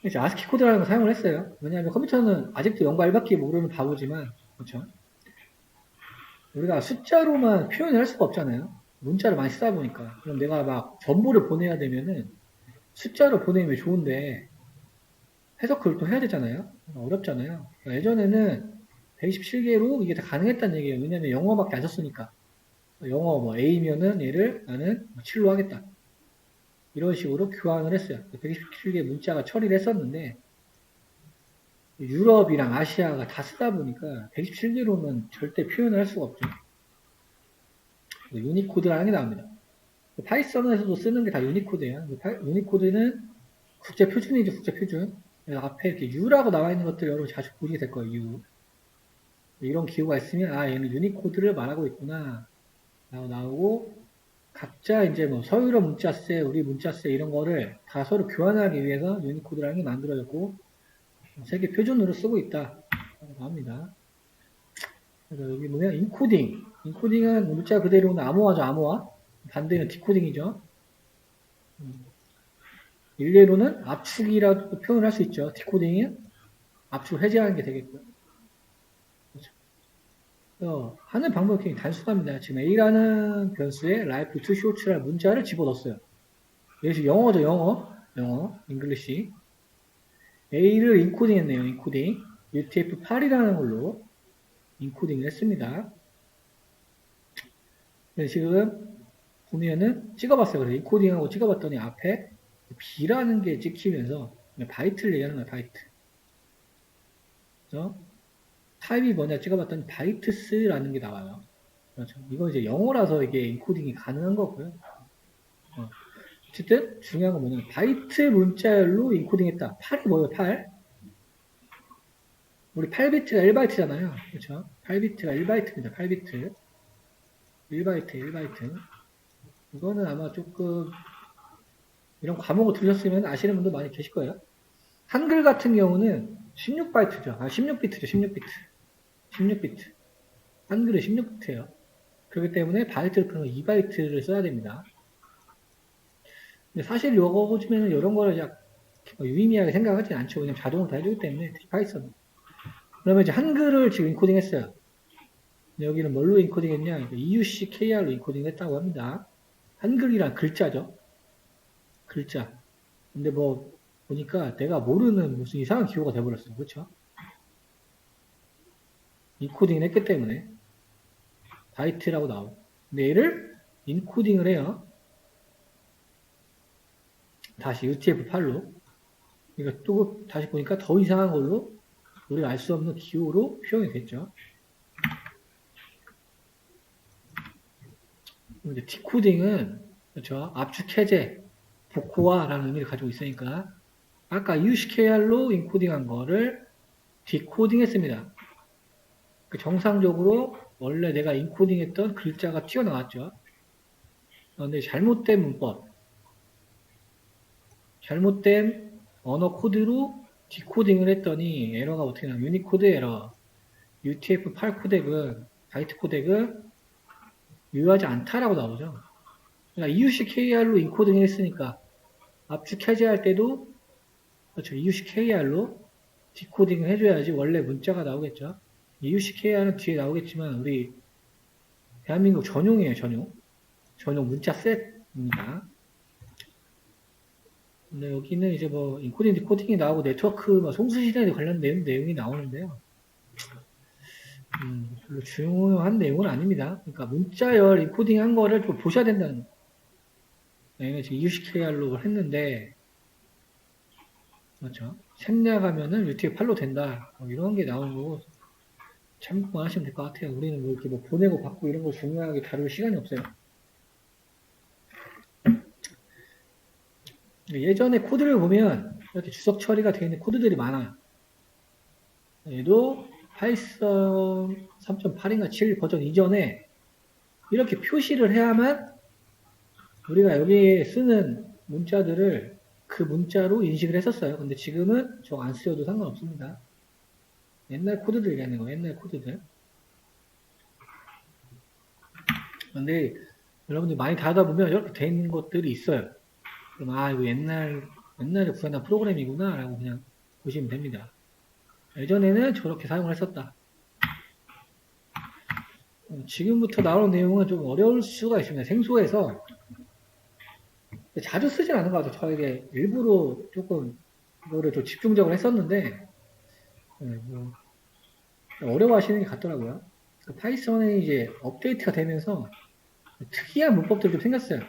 이제 아스키 코드라는 걸 사용을 했어요. 왜냐하면 컴퓨터는 아직도 0과 1밖에 모르는 바보지만 그렇죠. 우리가 숫자로만 표현을 할 수가 없잖아요. 문자를 많이 쓰다 보니까. 그럼 내가 막 정보를 보내야 되면은 숫자로 보내면 좋은데 해석을 또 해야 되잖아요. 어렵잖아요. 그러니까 예전에는 127개로 이게 다 가능했다는 얘기예요. 왜냐면 영어밖에 안 썼으니까. 영어 뭐 A면은 얘를 나는 7로 하겠다. 이런 식으로 교환을 했어요. 127개 문자가 처리를 했었는데 유럽이랑 아시아가 다 쓰다 보니까 127개로는 절대 표현을 할 수가 없죠. 유니코드라는 게 나옵니다. 파이썬에서도 쓰는 게 다 유니코드예요. 유니코드는 국제 표준이죠, 국제 표준. 앞에 이렇게 U라고 나와 있는 것들 여러분 자주 보시게 될 거예요, U. 이런 기호가 있으면, 아, 얘는 유니코드를 말하고 있구나. 라고 나오고, 각자 이제 뭐 서유럽 문자세, 우리 문자세 이런 거를 다 서로 교환하기 위해서 유니코드라는 게 만들어졌고, 세계 표준으로 쓰고 있다. 라고 합니다. 그래서 여기 보면 인코딩. 인코딩은 문자 그대로는 암호화죠, 암호화. 반대는 디코딩이죠. 일례로는 압축이라고 표현을 할 수 있죠. 디코딩은 압축을 해제하는 게 되겠고요. 그렇죠. 하는 방법이 굉장히 단순합니다. 지금 A라는 변수에 life to short라는 문자를 집어넣었어요. 예를 영어죠, 영어, 잉글리시. A를 인코딩 했네요, 인코딩. UTF-8이라는 걸로 인코딩을 했습니다. 지금 보면은 찍어봤어요. 그래서 인코딩하고 찍어봤더니 앞에 B라는 게 찍히면서 바이트를 얘기하는 거예요, 바이트. 그래서 타입이 뭐냐 찍어봤더니 바이트스라는 게 나와요. 그렇죠. 이건 이제 영어라서 이게 인코딩이 가능한 거고요. 어쨌든 중요한 건 뭐냐면 바이트 문자열로 인코딩했다. 8이 뭐예요? 8? 우리 8비트가 1바이트잖아요. 그렇죠? 8비트가 1바이트입니다. 8비트. 1바이트. 이거는 아마 조금 이런 과목을 들으셨으면 아시는 분도 많이 계실 거예요. 한글 같은 경우는 16바이트죠. 16비트죠. 16비트. 한글은 16비트예요. 그렇기 때문에 바이트를 풀면 2바이트를 써야 됩니다. 근데 사실 요거 보시면 이런 거를 유의미하게 생각하지 않죠. 그냥 자동으로 다 해주기 때문에 파이썬. 그러면 이제 한글을 지금 인코딩 했어요. 여기는 뭘로 인코딩 했냐? EUCKR로 인코딩 했다고 합니다. 한글이란 글자죠. 글자. 근데 뭐, 보니까 내가 모르는 무슨 이상한 기호가 돼버렸어요. 그렇죠? 인코딩을 했기 때문에. 바이트라고 나오고. 근데 얘를 인코딩을 해요. 다시 UTF-8로. 그러니까 또 다시 보니까 더 이상한 걸로 우리가 알 수 없는 기호로 표현이 됐죠. 이제 디코딩은 그렇죠. 압축 해제, 복호화라는 의미를 가지고 있으니까 아까 UCKR로 인코딩한 거를 디코딩했습니다. 정상적으로 원래 내가 인코딩했던 글자가 튀어나왔죠. 그런데 잘못된 문법, 잘못된 언어 코드로 디코딩을 했더니 에러가 어떻게 나와요? 유니코드 에러. UTF-8 코덱은, 바이트 코덱은 유효하지 않다라고 나오죠. 그러니까 EUCKR로 인코딩을 했으니까 압축 해제할 때도 그렇죠. EUCKR로 디코딩을 해줘야지 원래 문자가 나오겠죠. EUCKR은 뒤에 나오겠지만 우리 대한민국 전용이에요. 전용 문자 셋입니다. 근데 여기는 이제 뭐 인코딩 디코딩이 나오고 네트워크 송수시대에 관련된 내용이 나오는데요. 별로 중요한 내용은 아닙니다. 그러니까 문자열 인코딩 한 거를 좀 보셔야 된다는 거예요. 얘는 지금 EUCKR로 했는데 그렇죠. 생략하면은 UTF-8로 된다. 뭐 이런 게 나오는 거고 참고만 하시면 될 것 같아요. 우리는 뭐 이렇게 뭐 보내고 받고 이런 거 중요하게 다룰 시간이 없어요. 예전에 코드를 보면 이렇게 주석 처리가 되어 있는 코드들이 많아요. 얘도 파이썬 3.8인가 7 버전 이전에 이렇게 표시를 해야만 우리가 여기에 쓰는 문자들을 그 문자로 인식을 했었어요. 근데 지금은 저거 안 쓰셔도 상관없습니다. 옛날 코드들 얘기하는 거예요. 옛날 코드들. 근데 여러분들 많이 다루다 보면 이렇게 돼 있는 것들이 있어요. 그럼 이거 옛날에 구현한 프로그램이구나 라고 그냥 보시면 됩니다. 예전에는 저렇게 사용을 했었다. 지금부터 나오는 내용은 좀 어려울 수가 있습니다. 생소해서 자주 쓰진 않은 것 같아요. 저에게 일부러 조금 이거를 좀 집중적으로 했었는데 뭐 어려워하시는 게 같더라고요. 파이썬이 이제 업데이트가 되면서 특이한 문법들이 좀 생겼어요.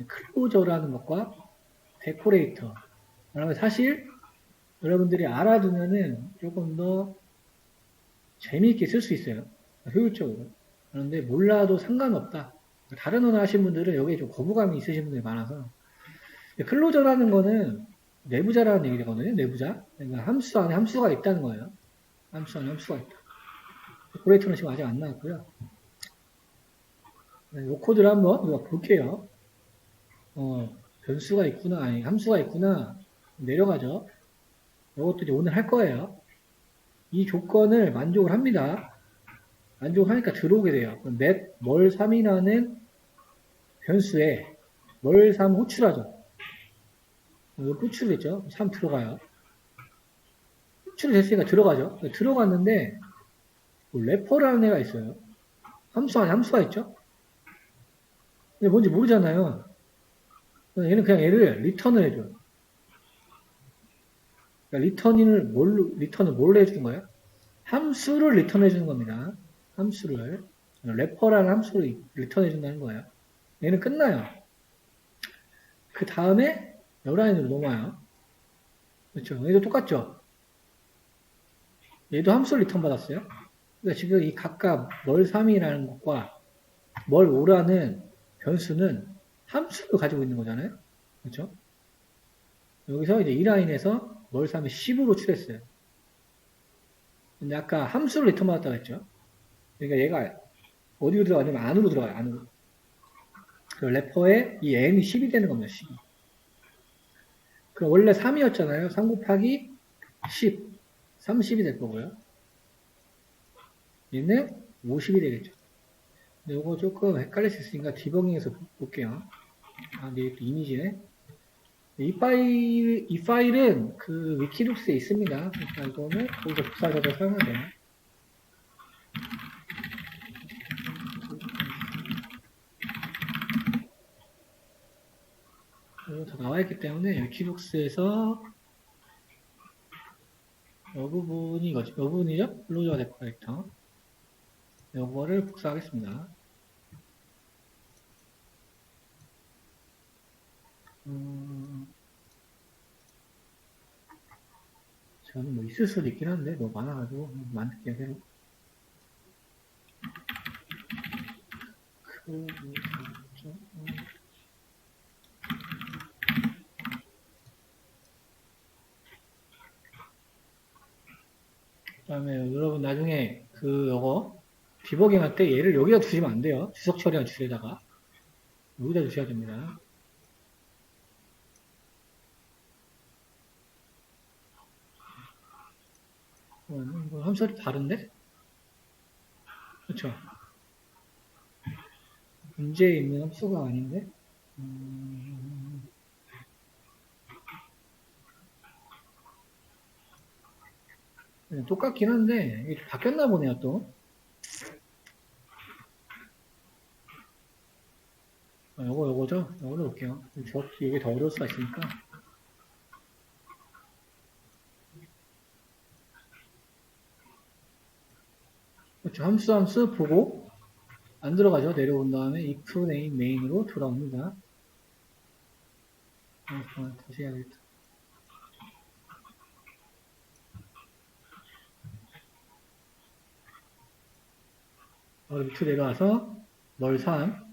클로저라는 것과 데코레이터. 그러면 사실 여러분들이 알아두면은 조금 더 재미있게 쓸 수 있어요. 효율적으로. 그런데 몰라도 상관없다. 다른 언어 하신 분들은 여기에 좀 거부감이 있으신 분들이 많아서. 클로저라는 거는 내부자라는 얘기거든요. 내부자. 그러니까 함수 안에 함수가 있다는 거예요. 함수 안에 함수가 있다. 오퍼레이터는 지금 아직 안 나왔고요. 이 코드를 한번 우리가 볼게요. 변수가 있구나, 아니, 함수가 있구나. 내려가죠. 이것도 이제 오늘 할 거예요. 이 조건을 만족을 합니다. 만족을 하니까 들어오게 돼요. net 뭘3이라는 변수에 뭘3 호출하죠. 이거 호출했죠. 3 들어가요. 호출이 됐으니까 들어가죠. 들어갔는데 래퍼라는 애가 있어요. 함수 안에 함수가 있죠. 근데 뭔지 모르잖아요. 얘는 그냥 얘를 리턴을 해줘요. 그러니까 리턴을 뭘로 해주는 거예요? 함수를 리턴해 주는 겁니다. 함수를. 래퍼라는 함수를 리턴해 준다는 거예요. 얘는 끝나요. 그 다음에 여라인으로 넘어와요. 그렇죠. 얘도 똑같죠. 얘도 함수를 리턴 받았어요. 그러니까 지금 이 각각 뭘3이라는 것과 뭘5라는 변수는 함수를 가지고 있는 거잖아요. 그렇죠? 여기서 이제 이 라인에서 뭘3이 10으로 칠했어요. 근데 아까 함수를 리턴 받았다고 했죠. 그러니까 얘가 어디로 들어가냐면 안으로 들어가요. 안으로. 그 래퍼에 이 n이 10이 되는 겁니다. 10이. 그럼 원래 3이었잖아요. 3 곱하기 10. 30이 될 거고요. 얘는 50이 되겠죠. 근데 이거 조금 헷갈릴 수 있으니까 디버깅해서 볼게요. 아, 근데 이미지네. 이 파일은 그 위키룩스에 있습니다. 그러니까 이거는 거기서 복사해서 사용하면 돼요. 다 나와있기 때문에 위키룩스에서 이 부분이 이거죠. 이 부분이죠? 클로저 데코렉터. 이거를 복사하겠습니다. 저는 뭐 있을 수도 있긴 한데 너무 많아가지고 만들게요 새로. 그 다음에 여러분 나중에 요거 디버깅 할 때 얘를 여기다 두시면 안 돼요. 주석 처리한 줄에다가 여기다 두셔야 됩니다. 이거 함수가 다른데? 그렇죠? 문제에 있는 함수가 아닌데? 똑같긴 한데 이게 바뀌었나 보네요 또. 요거죠? 요거로 볼게요. 이게 더 어려울 수가 있으니까. 그렇죠. 함수 보고 안 들어가죠. 내려온 다음에 if name main으로 돌아옵니다. 다시 해야겠다. 밑으로 내려와서 뭘3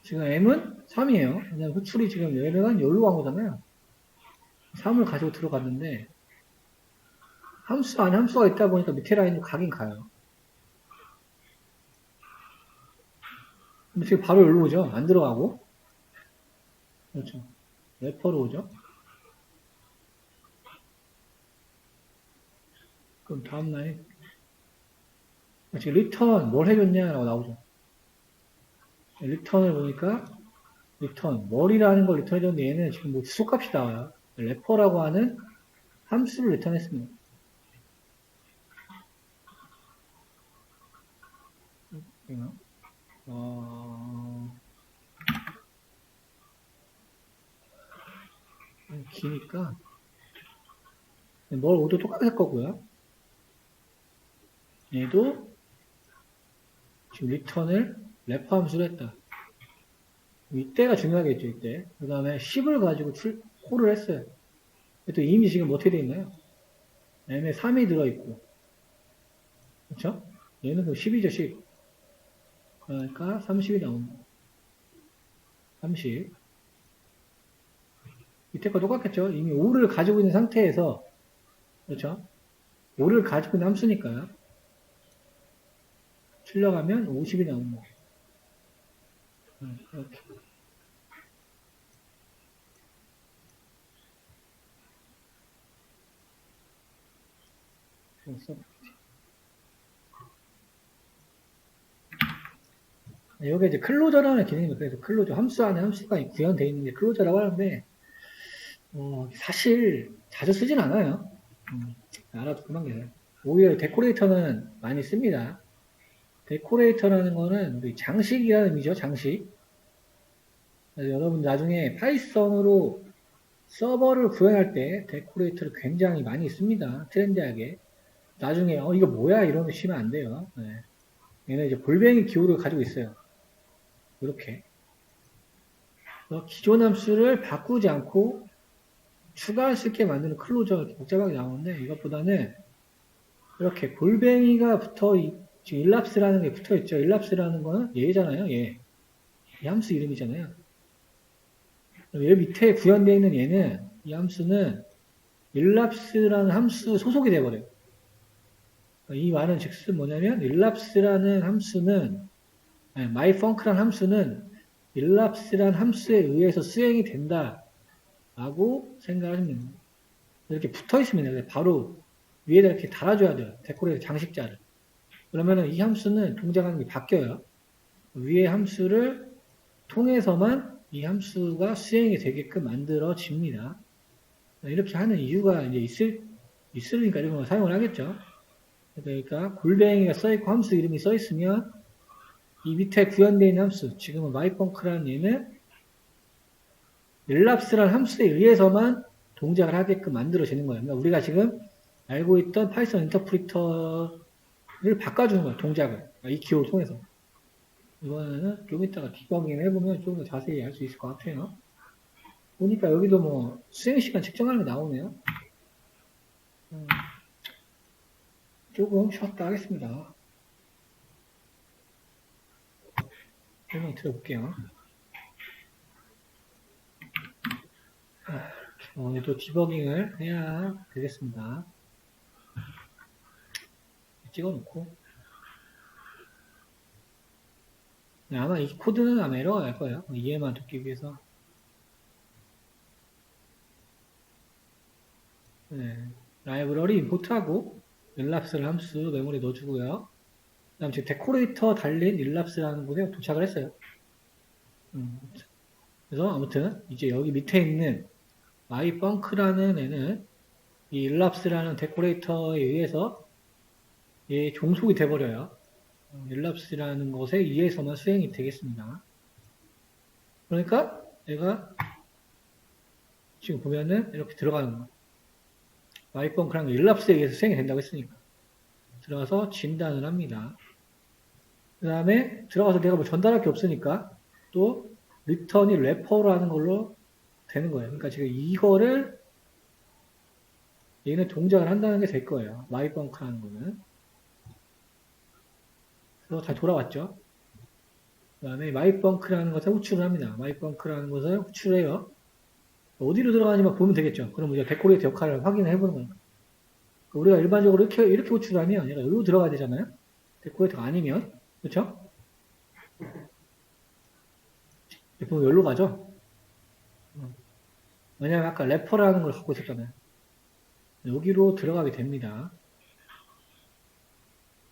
지금 m은 3이에요. 왜냐면 호출이 지금 얘는 여기로 간 거잖아요. 3을 가지고 들어갔는데 함수 안에 함수가 있다 보니까 밑에 라인으로 가긴 가요. 근데 지금 바로 여기로 오죠. 안 들어가고. 그렇죠. 래퍼로 오죠. 그럼 다음 라인. 지금 리턴 뭘 해줬냐라고 나오죠. 리턴을 보니까 리턴 머리라는 걸 리턴해줬는데 얘는 지금 뭐 주소값이 나와요. 래퍼라고 하는 함수를 리턴했습니다. 기니까 뭘 오도 똑같이 할 거고요. 얘도 지금 리턴을 래퍼 함수로 했다. 이때가 중요하겠죠, 이때. 그 다음에 10을 가지고 콜을 했어요. 또 이미 지금 어떻게 돼 있나요? n에 3이 들어있고, 그쵸? 얘는 그럼 10이죠, 10. 그러니까 30이 나온다. 30. 밑에 거 똑같겠죠? 이미 5를 가지고 있는 상태에서, 그렇죠? 5를 가지고 있는 함수니까요. 출력하면 50이 나온다. 이렇게. 여기 이제 클로저라는 기능입니다. 그래서 클로저, 함수 안에 함수가 구현되어 있는 게 클로저라고 하는데, 사실 자주 쓰진 않아요. 알아도 그만 계세요. 오히려 데코레이터는 많이 씁니다. 데코레이터라는 거는 우리 장식이라는 의미죠, 장식. 여러분 나중에 파이썬으로 서버를 구현할 때 데코레이터를 굉장히 많이 씁니다. 트렌디하게. 나중에 이거 뭐야 이러면 치면 안 돼요. 네. 얘는 이제 골뱅이 기호를 가지고 있어요. 이렇게. 기존 함수를 바꾸지 않고 추가할 수 있게 만드는 클로저가 이렇게 복잡하게 나오는데 이것보다는 이렇게 골뱅이가 지금 일랍스라는 게 붙어 있죠. 일랍스라는 거는 얘잖아요. 얘. 이 함수 이름이잖아요. 얘 밑에 구현되어 있는 얘는 이 함수는 일랍스라는 함수 소속이 돼버려요. 이 말은 즉슨 뭐냐면 일랍스라는 함수는 myfunc라는 함수는 일랍스라는 함수에 의해서 수행이 된다 라고 생각하시면 됩니다. 이렇게 붙어 있으면 바로 위에다 이렇게 달아줘야 돼요. 데코레이터 장식자를. 그러면은 이 함수는 동작하는 게 바뀌어요. 위의 함수를 통해서만 이 함수가 수행이 되게끔 만들어집니다. 이렇게 하는 이유가 이제 있으니까 이런 걸 사용을 하겠죠. 그러니까 골뱅이가 써있고 함수 이름이 써있으면 이 밑에 구현되어 있는 함수, 지금은 myfunc라는 얘는 일랍스라는 함수에 의해서만 동작을 하게끔 만들어지는 거예요. 그러니까 우리가 지금 알고 있던 파이썬 인터프리터를 바꿔주는 거예요. 동작을. 이 기호를 통해서. 이거는 좀 이따가 디버깅 해보면 좀 더 자세히 알 수 있을 것 같아요. 보니까 여기도 뭐 수행시간 측정하는 게 나오네요. 조금 쉬었다 하겠습니다. 설명 들어볼게요. 오늘도 디버깅을 해야 되겠습니다. 찍어놓고. 아마 이 코드는 아마 에러가 날 거예요. 이해만 돕기 위해서. 라이브러리 임포트하고 일랍스를 함수 메모리에 넣어주고요. 그 다음 지금 데코레이터 달린 일랍스라는 곳에 도착을 했어요. 그래서 아무튼 이제 여기 밑에 있는 myfunc라는 애는 이 일랍스라는 데코레이터에 의해서 얘 종속이 돼버려요. 일랍스라는 것에 의해서만 수행이 되겠습니다. 그러니까 얘가 지금 보면은 이렇게 들어가는 거예요. myfunc라는 거 일랍스에 의해서 수행이 된다고 했으니까 들어가서 진단을 합니다. 그 다음에 들어가서 내가 뭐 전달할 게 없으니까 또 return이 래퍼로 하는 걸로 되는 거예요. 그러니까 지금 이거를 얘는 동작을 한다는 게 될 거예요. myfunc라는 거는. 그래서 다 돌아왔죠. 그 다음에 myfunc라는 것을 호출을 합니다. myfunc라는 것을 호출해요. 어디로 들어가는지만 보면 되겠죠. 그럼 우리가 데코레이터 역할을 확인을 해보는 거예요. 우리가 일반적으로 이렇게 호출하면 얘가 여기로 들어가야 되잖아요. 데코레이터가 아니면. 그렇죠? 보면 여기로 가죠. 왜냐면 아까 래퍼라는 걸 갖고 있었잖아요. 여기로 들어가게 됩니다.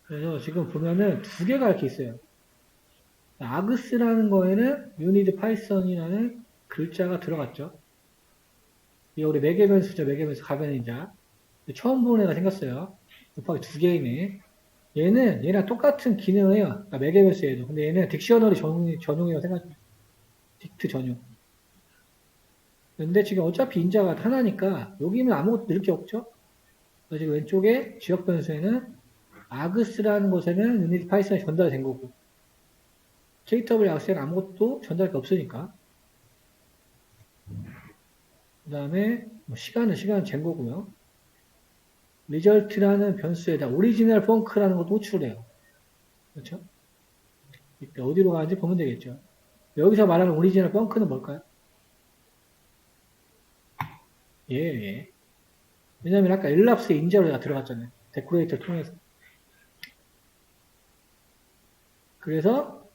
그래서 지금 보면은 두 개가 이렇게 있어요. 아그스라는 거에는 유니드 파이썬이라는 글자가 들어갔죠. 이게 우리 매개변수죠. 매개변수 가변인자. 처음 보는 애가 생겼어요. 곱하기 두 개이네. 얘랑 똑같은 기능을 해요. 그러니까 매개변수에도. 근데 얘는 딕셔너리 전용이라고 생각해요. 딕트 전용. 근데 지금 어차피 인자가 하나니까 여기는 아무것도 넣을 게 없죠. 그래서 지금 왼쪽에 지역 변수에는 아그스라는 곳에는 유니티 파이썬이 전달이 된 거고 KW 아그스에는 아무것도 전달할 게 없으니까 그 다음에 뭐 시간은 잰 거고요. result라는 변수에다 오리지널 펑크라는 것도 호출해요. 그렇죠? 이때 어디로 가는지 보면 되겠죠. 여기서 말하는 오리지널 펑크는 뭘까요? 예. 왜냐면 아까 엘랍스의 인자로가 들어갔잖아요. 데코레이터 통해서. 그래서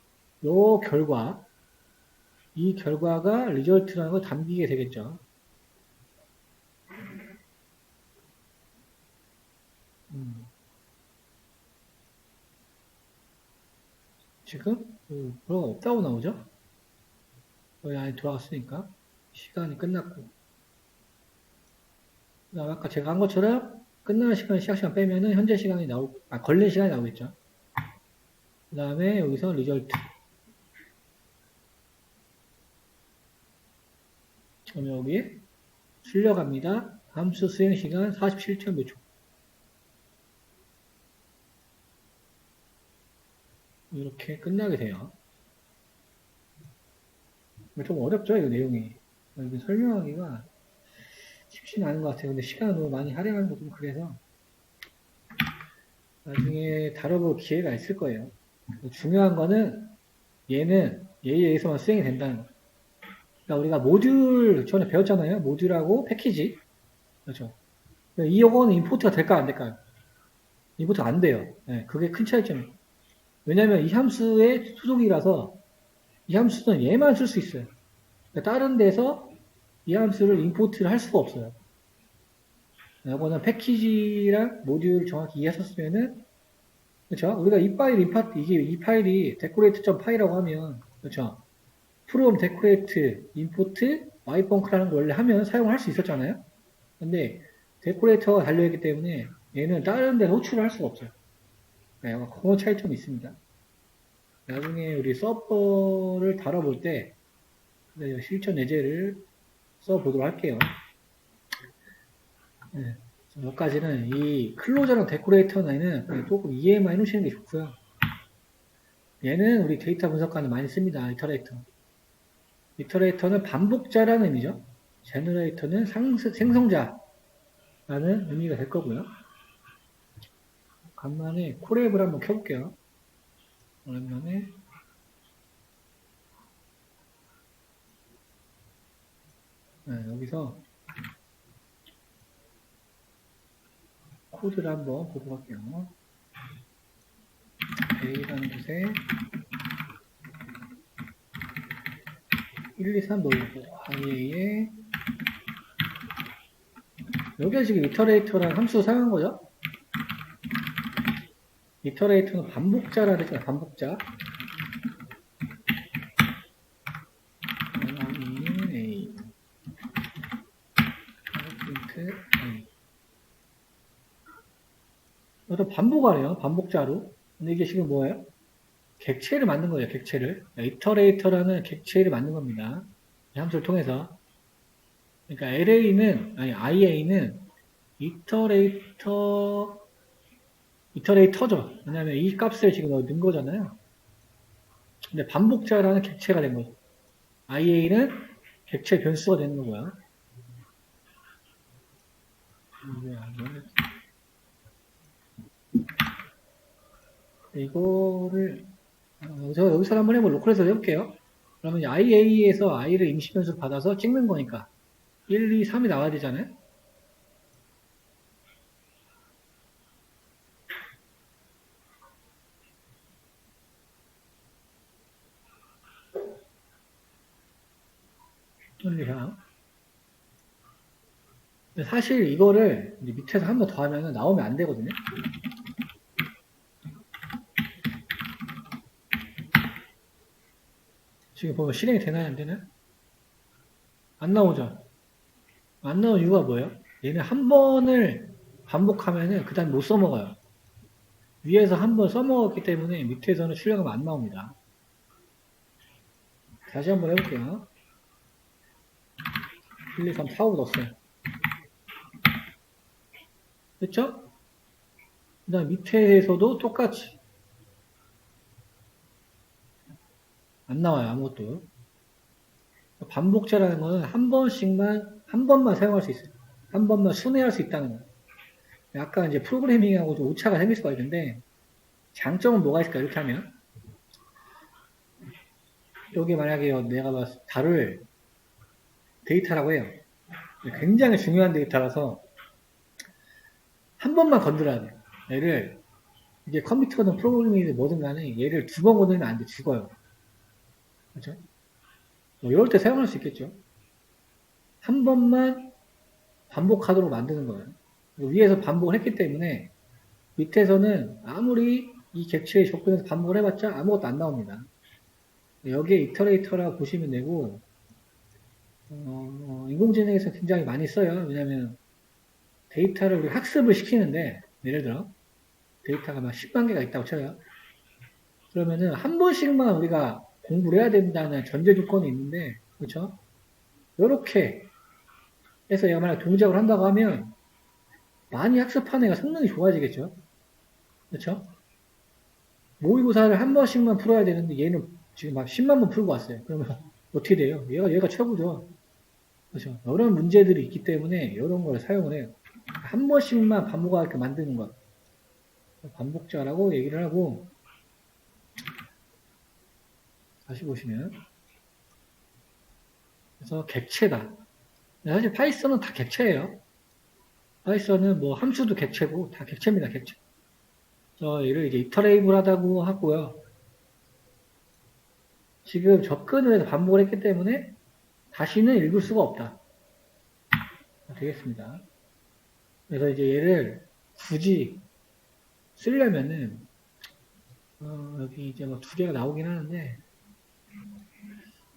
이 결과가 리절트라는 걸 담기게 되겠죠. 지금 뭐가 없다고 나오죠? 여기 안에 들어갔으니까 시간이 끝났고, 그다음 아까 제가 한 것처럼 끝나는 시간, 시작 시간 빼면은 현재 시간이 걸린 시간이 나오겠죠. 그 다음에 여기서 리절트. 그럼 여기 출력합니다. 함수 수행 시간 47초 몇 초. 이렇게 끝나게 돼요. 좀 어렵죠, 이 내용이. 이게 설명하기가 쉽지는 않은 것 같아요. 근데 시간을 너무 많이 할애하는 것도 좀 그래서 나중에 다뤄볼 기회가 있을 거예요. 중요한 거는 얘에 의해서만 수행이 된다는 거. 그러니까 우리가 모듈 전에 배웠잖아요. 모듈하고 패키지. 그렇죠. 이 요거는 임포트가 될까 안 될까요? 임포트가 안 돼요. 네, 그게 큰 차이점이에요. 왜냐면 이 함수의 수속이라서 이 함수는 얘만 쓸 수 있어요. 그러니까 다른 데서 이 함수를 임포트를 할 수가 없어요. 이거는 패키지랑 모듈 정확히 이해하셨으면은, 그렇죠? 우리가 이 파일이 decorate.py라고 하면, 그렇죠? from decorate import yfunc라는 걸 원래 하면 사용할 수 있었잖아요? 근데 데코레이터가 달려있기 때문에 얘는 다른 데서 호출을 할 수가 없어요. 약간 그런 차이점이 있습니다. 나중에 우리 서버를 다뤄볼 때 실전 예제를 써보도록 할게요. 네. 여기까지는 이 클로저랑 데코레이터는 조금 이해만 해놓으시는 게 좋고요. 얘는 우리 데이터 분석관에 많이 씁니다. 이터레이터. 이터레이터는 반복자라는 의미죠. 제너레이터는 생성자라는 의미가 될 거고요. 간만에 콜앱을 한번 켜볼게요. 오랜만에. 네, 여기서 코드를 한번 보도록 할게요. A라는 곳에 1, 2, 3 넣고 IA에 여기가 지금 이터레이터라는 함수 사용한 거죠? 이터레이터는 반복자라 그랬잖아요. 반복자. A. 이것도 반복하네요. 반복자로. 근데 이게 지금 뭐예요? 객체를 만든 거예요. 객체를. 이터레이터라는 객체를 만든 겁니다. 이 함수를 통해서. 그러니까 IA는 이터레이터죠. 왜냐면 이 값을 지금 넣은 거잖아요. 근데 반복자라는 객체가 된 거죠. IA는 객체 변수가 되는 거고요. 이거를 여기서 한번 해볼 로컬에서 해볼게요. 그러면 IA에서 I를 임시 변수 받아서 찍는 거니까 1, 2, 3이 나와야 되잖아요. 사실 이거를 밑에서 한 번 더 하면 나오면 안 되거든요. 지금 보면 실행이 되나요? 안 되나요? 안 나오죠? 안 나온 이유가 뭐예요? 얘는 한 번을 반복하면은 그 다음 못 써먹어요. 위에서 한 번 써먹었기 때문에 밑에서는 출력하면 안 나옵니다. 다시 한번 해볼게요. 1, 2, 3, 4, 5 넣었어요. 됐죠? 그 다음 밑에서도 똑같이 안 나와요. 아무것도. 반복자라는 거는 한 번씩만 한 번만 사용할 수 있어요. 한 번만 순회할 수 있다는 거예요. 약간 이제 프로그래밍하고 좀 오차가 생길 수가 있는데, 장점은 뭐가 있을까, 이렇게 하면. 여기 만약에 내가 다룰 데이터라고 해요. 굉장히 중요한 데이터라서, 한 번만 건드려야 돼요. 얘를, 이게 컴퓨터든 프로그래밍이든 뭐든 간에 얘를 두 번 건드리면 안 돼, 죽어요. 그렇죠? 이럴 때 사용할 수 있겠죠. 한 번만 반복하도록 만드는 거예요. 위에서 반복을 했기 때문에 밑에서는 아무리 이 객체의 조건에서 반복을 해봤자 아무것도 안 나옵니다. 여기에 이터레이터라고 보시면 되고, 인공지능에서 굉장히 많이 써요. 왜냐면 데이터를 우리 학습을 시키는데, 예를 들어 데이터가 막 10만 개가 있다고 쳐요. 그러면은 한 번씩만 우리가 공부를 해야 된다는 전제 조건이 있는데, 그렇죠? 이렇게 해서 얘가 만약 동작을 한다고 하면 많이 학습한 애가 성능이 좋아지겠죠? 그렇죠? 모의고사를 한 번씩만 풀어야 되는데 얘는 지금 막 10만 번 풀고 왔어요. 그러면 어떻게 돼요? 얘가 최고죠. 그렇죠? 이런 문제들이 있기 때문에 이런 걸 사용을 해요. 한 번씩만 반복하게 만드는 것. 반복자라고 얘기를 하고, 다시 보시면. 그래서 객체다. 사실 파이썬은 다 객체예요. 파이썬은 뭐 함수도 객체고 다 객체입니다. 객체. 그래서 얘를 이제 이터레이블하다고 하고요. 지금 접근을 해서 반복을 했기 때문에 다시는 읽을 수가 없다. 되겠습니다. 그래서 이제 얘를 굳이 쓰려면은 여기 이제 뭐 두 개가 나오긴 하는데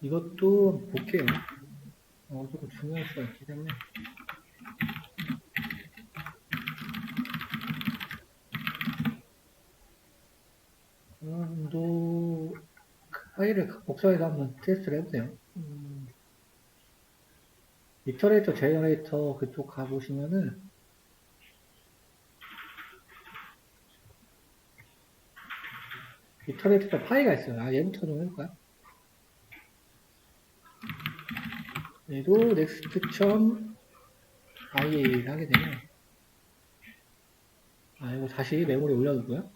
이것도 볼게요. 조금 중요할 수가 있기 때문에 또 파일을 복사해서 한번 테스트를 해보세요. 이터레이터 제너레이터 그쪽 가보시면은 이터레이터 파일가 있어요. 얘부터 좀 해볼까요? 얘도 next.ia를 하게 되면 이거 다시 메모리 올려두고요.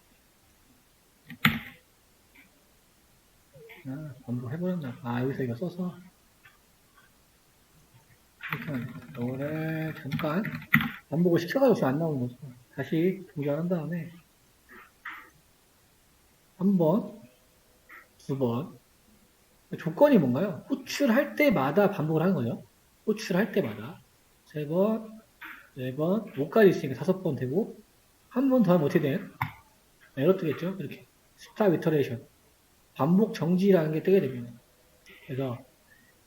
반복해버렸나. 여기서 이거 써서 이거를 잠깐 반복을 시켜가지고 안 나오는 거죠. 다시 동작한 다음에 한 번, 두 번. 조건이 뭔가요? 호출할 때마다 반복을 하는 거죠. 호출할 때마다. 세 번, 네 번, 5까지 있으니까 5번 되고, 한 번 더 하면 어떻게 돼요? 에러 뜨겠죠? 이렇게. 스탑 이터레이션. 반복 정지라는 게 뜨게 됩니다. 그래서,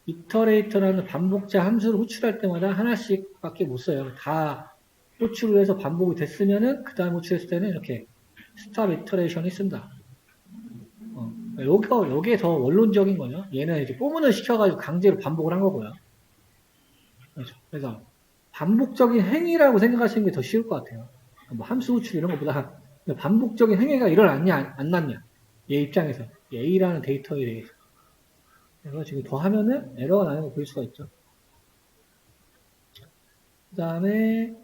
이터레이터라는 반복자 함수를 호출할 때마다 하나씩 밖에 못 써요. 다 호출을 해서 반복이 됐으면은, 그 다음 호출했을 때는 이렇게 스탑 이터레이션이 쓴다. 여기에 더 원론적인 거죠. 얘는 이제 포문을 시켜가지고 강제로 반복을 한 거고요. 그렇죠. 그래서 반복적인 행위라고 생각하시는 게 더 쉬울 것 같아요. 뭐 함수 호출 이런 것보다 반복적인 행위가 일어났냐 안 났냐 얘 입장에서 A라는 데이터에 대해서 그래서 지금 더 하면은 에러가 나는 걸 볼 수가 있죠. 그 다음에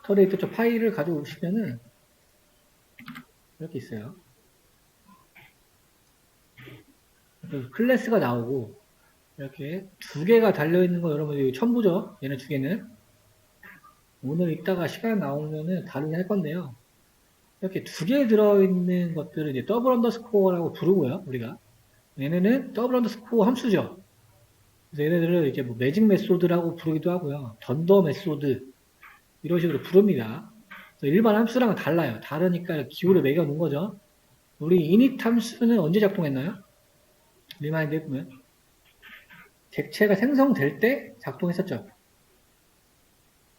이터레이터 쪽 파일을 가져오시면은 이렇게 있어요. 클래스가 나오고 이렇게 두 개가 달려있는 거 여러분들이 처음 보죠? 얘네 두 개는. 오늘 이따가 시간 나오면은 다루긴 할 건데요. 이렇게 두 개 들어있는 것들을 이제 더블 언더스코어라고 부르고요, 우리가. 얘네는 더블 언더스코어 함수죠. 그래서 얘네들을 이제 뭐 매직 메소드라고 부르기도 하고요. 던더 메소드, 이런 식으로 부릅니다. 일반 함수랑은 달라요. 다르니까 기호를 매겨 놓은 거죠. 우리 init 함수는 언제 작동했나요? 리마인드 해보면. 객체가 생성될 때 작동했었죠.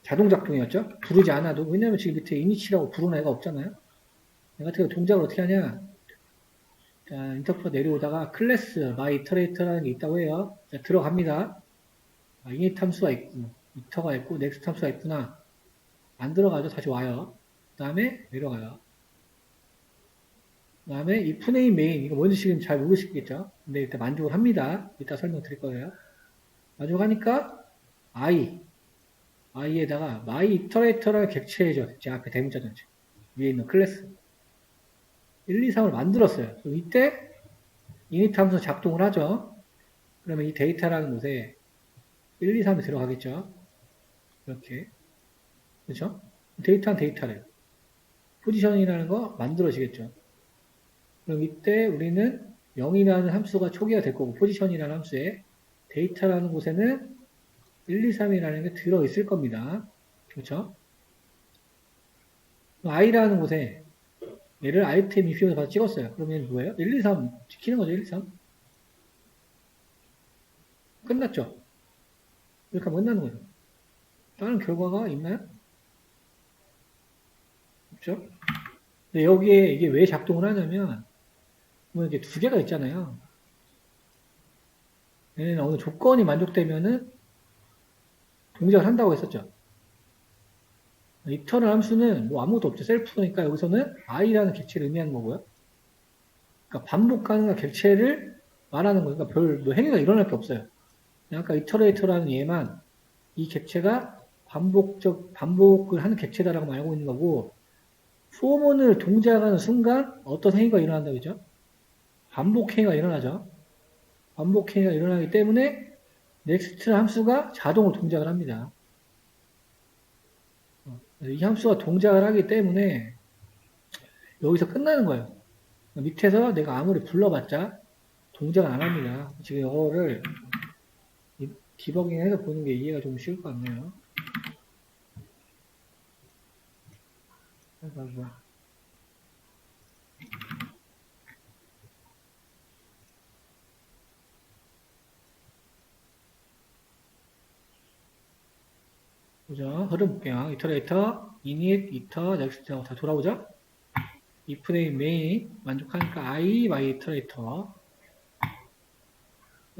자동 작동이었죠. 부르지 않아도. 왜냐면 지금 밑에 init이라고 부르는 애가 없잖아요. 얘 같은 경우 동작을 어떻게 하냐. 자, 인터프가 내려오다가 클래스 my iterator라는 게 있다고 해요. 자, 들어갑니다. init 함수가 있고, 이터가 있고, next 함수가 있구나. 안 들어가죠. 다시 와요. 그 다음에 내려가요. 그 다음에 if name main. 이거 뭔지 지금 잘 모르시겠죠? 근데 일단 만족을 합니다. 이따 설명 드릴 거예요. 만족하니까 i에다가 my iterator를 객체해줘. 제 앞에 대문자 전체. 위에 있는 클래스. 1, 2, 3을 만들었어요. 그럼 이때 init 함수 작동을 하죠. 그러면 이 데이터라는 곳에 1, 2, 3이 들어가겠죠. 이렇게. 그렇죠? 데이터는 데이터래요. 포지션이라는 거 만들어지겠죠. 그럼 이때 우리는 0이라는 함수가 초기화 될 거고 포지션이라는 함수에 데이터라는 곳에는 1, 2, 3이라는 게 들어있을 겁니다. 그렇죠? i라는 곳에 얘를 아이템 if용에서 바로 찍었어요. 그러면 뭐예요? 1, 2, 3 지키는 거죠. 1, 2, 3. 끝났죠? 이렇게 하면 끝나는 거죠. 다른 결과가 있나요? 없죠? 근데 여기에 이게 왜 작동을 하냐면 뭐 이게 두 개가 있잖아요. 얘는 어느 조건이 만족되면은 동작을 한다고 했었죠. 이터널 함수는 뭐 아무것도 없죠. 셀프니까 여기서는 i라는 객체를 의미하는 거고요. 그러니까 반복 가능한 객체를 말하는 거예요. 그러니까 별 뭐 행위가 일어날 게 없어요. 아까 이터레이터라는 얘만 이 객체가 반복을 하는 객체다라고 알고 있는 거고, 포문을 동작하는 순간 어떤 행위가 일어난다 그죠? 반복 행위가 일어나죠. 반복 행위가 일어나기 때문에 next 함수가 자동으로 동작을 합니다. 이 함수가 동작을 하기 때문에 여기서 끝나는 거예요. 밑에서 내가 아무리 불러봤자 동작을 안 합니다. 지금 이거를 디버깅해서 보는 게 이해가 좀 쉬울 것 같네요. 보죠. 흐름 볼게요. 이터레이터, init, iter, next 하고 다 돌아오죠? if name main 만족하니까 I, my iterator.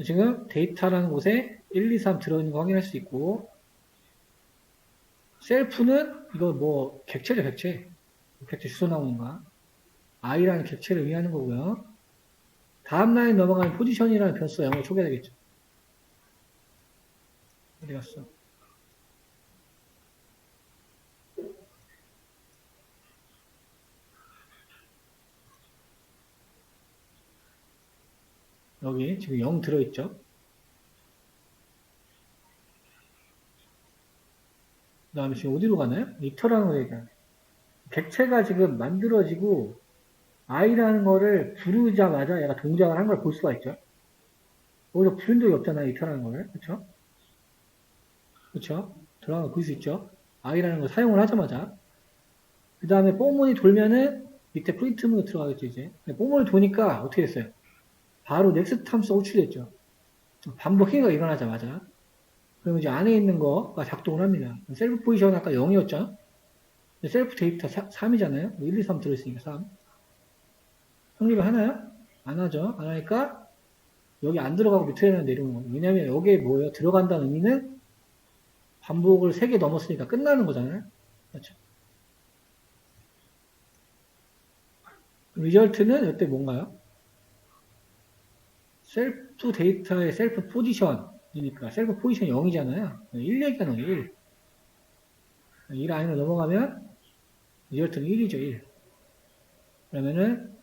지금 데이터라는 곳에 1, 2, 3 들어있는 거 확인할 수 있고, 셀프는 이거 뭐 객체죠, 객체. 객체 주소 나오는가. i라는 객체를 의미하는 거고요. 다음 라인 넘어가는 포지션이라는 변수가 영어로 초기화되겠죠. 어디 갔어? 여기 지금 0 들어있죠. 그 다음에 지금 어디로 가나요? 이터라는 거 얘기하는. 객체가 지금 만들어지고 i라는 거를 부르자마자 얘가 동작을 한 걸 볼 수가 있죠. 여기서 부른 적이 없잖아요. 이터라는 거를. 그쵸? 그쵸? 들어가는 거 볼 수 있죠. i라는 걸 사용을 하자마자. 그 다음에 뽕문이 돌면은 밑에 프린트 문으로 들어가겠죠, 이제. 뽕문이 도니까 어떻게 됐어요? 바로 넥스트 함수가 호출됐죠. 반복 행위가 일어나자마자. 그러면 이제 안에 있는 거가 작동을 합니다. 셀프 포지션 아까 0이었죠? 셀프 데이터 3이잖아요? 1, 2, 3 들어있으니까 3. 성립을 하나요? 안 하죠. 안 하니까 여기 안 들어가고 밑에는 내려오는 거예요. 왜냐면 여기에 뭐예요? 들어간다는 의미는 반복을 3개 넘었으니까 끝나는 거잖아요. 그렇죠? 리절트는 이때 뭔가요? 셀프 데이터의 셀프 포지션이니까 셀프 포지션 0이잖아요. 1 얘기하는 거예요. 1. 1 안으로 넘어가면 리절트는 1이죠. 1. 그러면은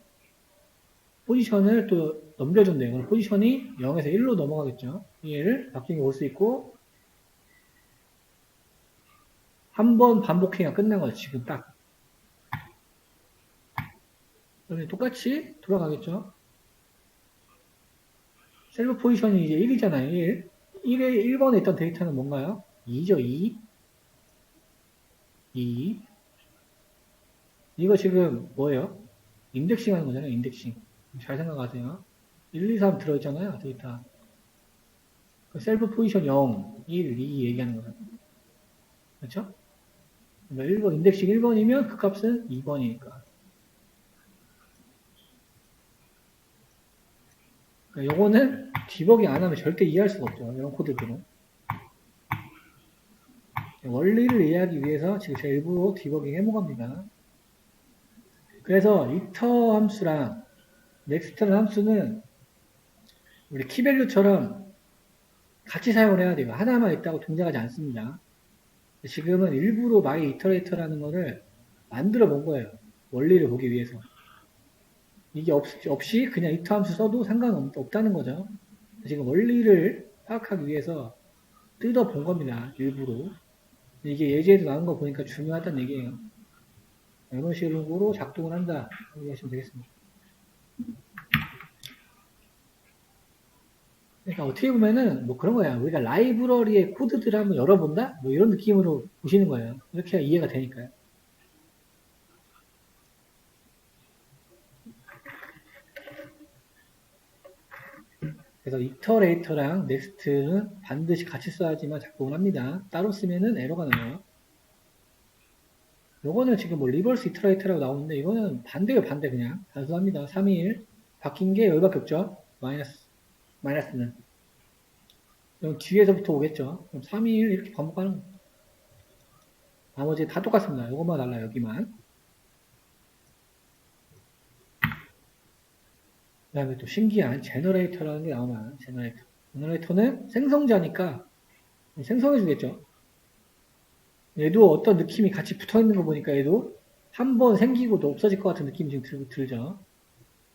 포지션을 또 넘겨준대요. 그럼 포지션이 0에서 1로 넘어가겠죠. 얘를 바뀐 거 볼 수 있고 한 번 반복행위가 끝난 거죠. 지금 딱. 그러면 똑같이 돌아가겠죠. 셀프 포지션이 이제 1이잖아요. 1. 1에 1번에 있던 데이터는 뭔가요? 2죠. 2. 2. 이거 지금 뭐예요? 인덱싱 하는 거잖아요. 인덱싱. 잘 생각하세요. 1, 2, 3 들어있잖아요. 데이터. 셀프 포지션 0, 1, 2 얘기하는 거예요. 그렇죠? 그러니까 1번, 인덱싱 1번이면 그 값은 2번이니까. 그러니까 요거는 디버깅 안 하면 절대 이해할 수가 없죠. 이런 코드들은. 원리를 이해하기 위해서 지금 제가 일부러 디버깅 해먹습니다. 그래서 이터 함수랑 넥스트라는 함수는 우리 키밸류처럼 같이 사용을 해야 돼요. 하나만 있다고 동작하지 않습니다. 지금은 일부러 마이 이터레이터라는 거를 만들어 본 거예요. 원리를 보기 위해서. 이게 없이 그냥 이터 함수 써도 상관없다는 거죠. 지금 원리를 파악하기 위해서 뜯어 본 겁니다. 일부러. 이게 예제에도 나온 거 보니까 중요하다는 얘기예요. 이런 식으로 작동을 한다. 이해하시면 되겠습니다. 그러니까 어떻게 보면은 뭐 그런 거야. 우리가 라이브러리의 코드들을 한번 열어본다? 뭐 이런 느낌으로 보시는 거예요. 이렇게 이해가 되니까요. 그래서 이터레이터랑 넥스트는 반드시 같이 써야지만 작동을 합니다. 따로 쓰면은 에러가 나요. 요거는 지금 뭐 리버스 이터레이터라고 나오는데 이거는 반대예요. 반대 그냥. 단순합니다. 3일 바뀐 게 여기밖에 없죠. 마이너스는. 그럼 뒤에서부터 오겠죠. 그럼 3일 이렇게 반복하는 거. 나머지 다 똑같습니다. 요것만 달라요. 여기만. 그 다음에 또 신기한 제너레이터라는 게 나오나요? 제너레이터. 제너레이터는 생성자니까 생성해 주겠죠. 얘도 어떤 느낌이 같이 붙어 있는 거 보니까 얘도 한 번 생기고 또 없어질 것 같은 느낌이 지금 들죠.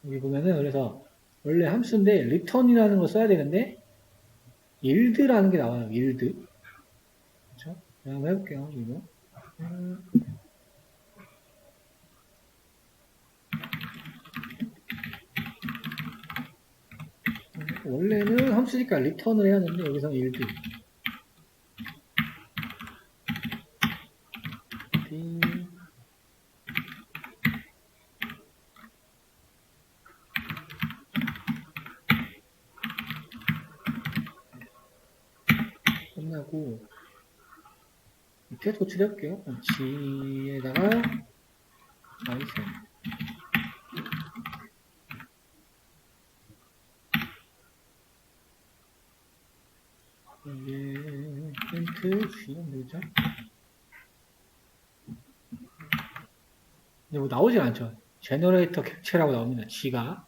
여기 보면은 그래서 원래 함수인데 return이라는 걸 써야 되는데 yield라는 게 나와요. yield. 그렇죠? 한번 해볼게요. 이거. 원래는 함수니까 return을 해야 하는데 여기서 yield. 끝나고 밑에 도출해볼게요. G에다가 마이센. 이게 프린트 G는 뭐죠? 근데 뭐 나오진 않죠. 제너레이터 객체라고 나옵니다. G가.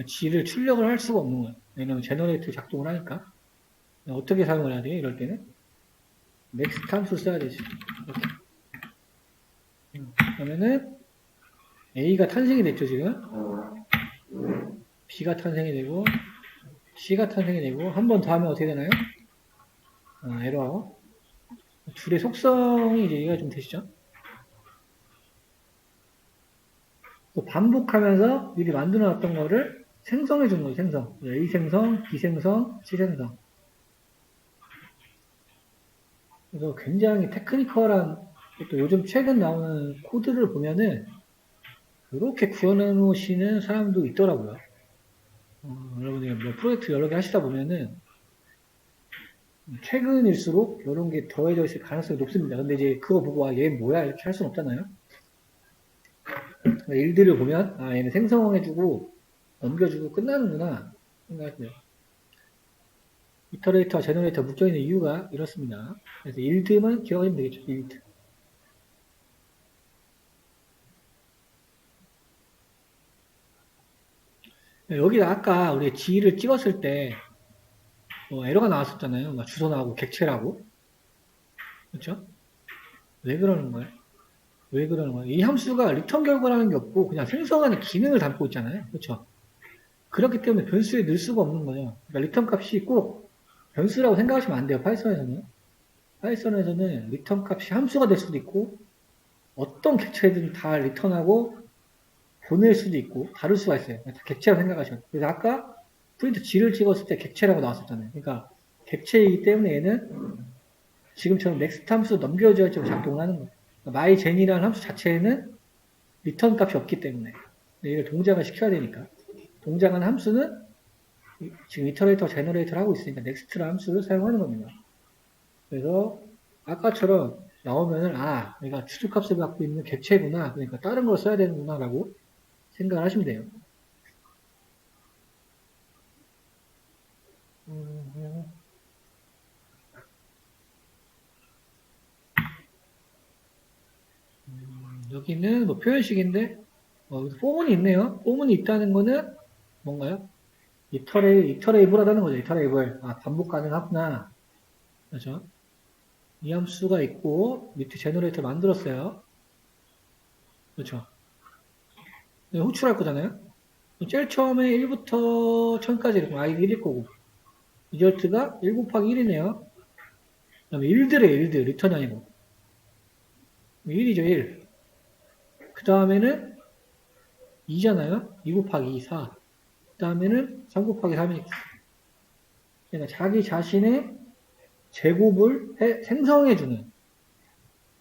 G를 출력을 할 수가 없는 거예요. 왜냐면 제너레이터 작동을 하니까. 어떻게 사용을 해야 돼요? 이럴 때는 넥스트 함수 써야 되죠. 이렇게. 그러면은 A가 탄생이 됐죠 지금. B가 탄생이 되고 C가 탄생이 되고 한 번 더 하면 어떻게 되나요? 에러. 둘의 속성이 이제 이해가 좀 되시죠? 또 반복하면서 미리 만들어 놨던 거를 생성해 준 거예요. 생성. A 생성, B 생성, C 생성. 그래서 굉장히 테크니컬한, 또 요즘 최근 나오는 코드를 보면은 그렇게 구현해 놓으시는 사람도 있더라고요. 여러분이 뭐 프로젝트 여러 개 하시다 보면은 최근일수록 이런 게 더해져 있을 가능성이 높습니다. 근데 이제 그거 보고 얘 뭐야 이렇게 할 수는 없잖아요. 일들을 보면 얘는 생성해주고 넘겨주고 끝나는구나 생각하시면 돼요. 이터레이터와 제너레이터 묶여있는 이유가 이렇습니다. 그래서 일드만 기억하시면 되겠죠. 일드. 여기다 아까 우리 G를 찍었을 때 에러가 나왔었잖아요. 막 주소 나오고 객체라고. 그렇죠? 왜 그러는 거예요? 왜 그러는 거예요? 이 함수가 리턴 결과라는 게 없고 그냥 생성하는 기능을 담고 있잖아요. 그렇죠? 그렇기 때문에 변수에 넣을 수가 없는 거예요. 그러니까 리턴 값이 꼭 변수라고 생각하시면 안 돼요. 파이썬에서는. 파이썬에서는 리턴 값이 함수가 될 수도 있고 어떤 객체든 다 리턴하고 보낼 수도 있고 다를 수가 있어요. 다 객체라고 생각하시면. 그래서 아까 프린트 G를 찍었을 때 객체라고 나왔었잖아요. 그러니까 객체이기 때문에 얘는 지금처럼 넥스트 함수 넘겨줘야지 작동을 하는 거예요. 그러니까 mygen이라는 함수 자체에는 리턴 값이 없기 때문에 얘를 동작을 시켜야 되니까 동작하는 함수는 지금 이터레이터, 제너레이터를 하고 있으니까 넥스트라는 함수를 사용하는 겁니다. 그래서 아까처럼 나오면은 내가 추측값을 갖고 있는 객체구나. 그러니까 다른 걸 써야 되는구나 라고 생각을 하시면 돼요. 여기는 뭐 표현식인데 포문이 있네요. 포문이 있다는 거는 뭔가요? 이터레이블하다는 거죠. 이터레이블. 아, 반복 가능하구나. 그렇죠? 이 함수가 있고, 밑에 제너레이터 만들었어요. 그렇죠? 네, 호출할 거잖아요? 제일 처음에 1부터 1000까지 이렇게 i가 1일 거고, 리절트가 1 곱하기 1이네요. 그 다음에 1들에 1들, 리턴이 아니고. 1이죠, 1. 그 다음에는 2잖아요? 2 곱하기 2, 4. 그 다음에는 3 곱하기 3이. 그러니까 자기 자신의 제곱을 생성해주는.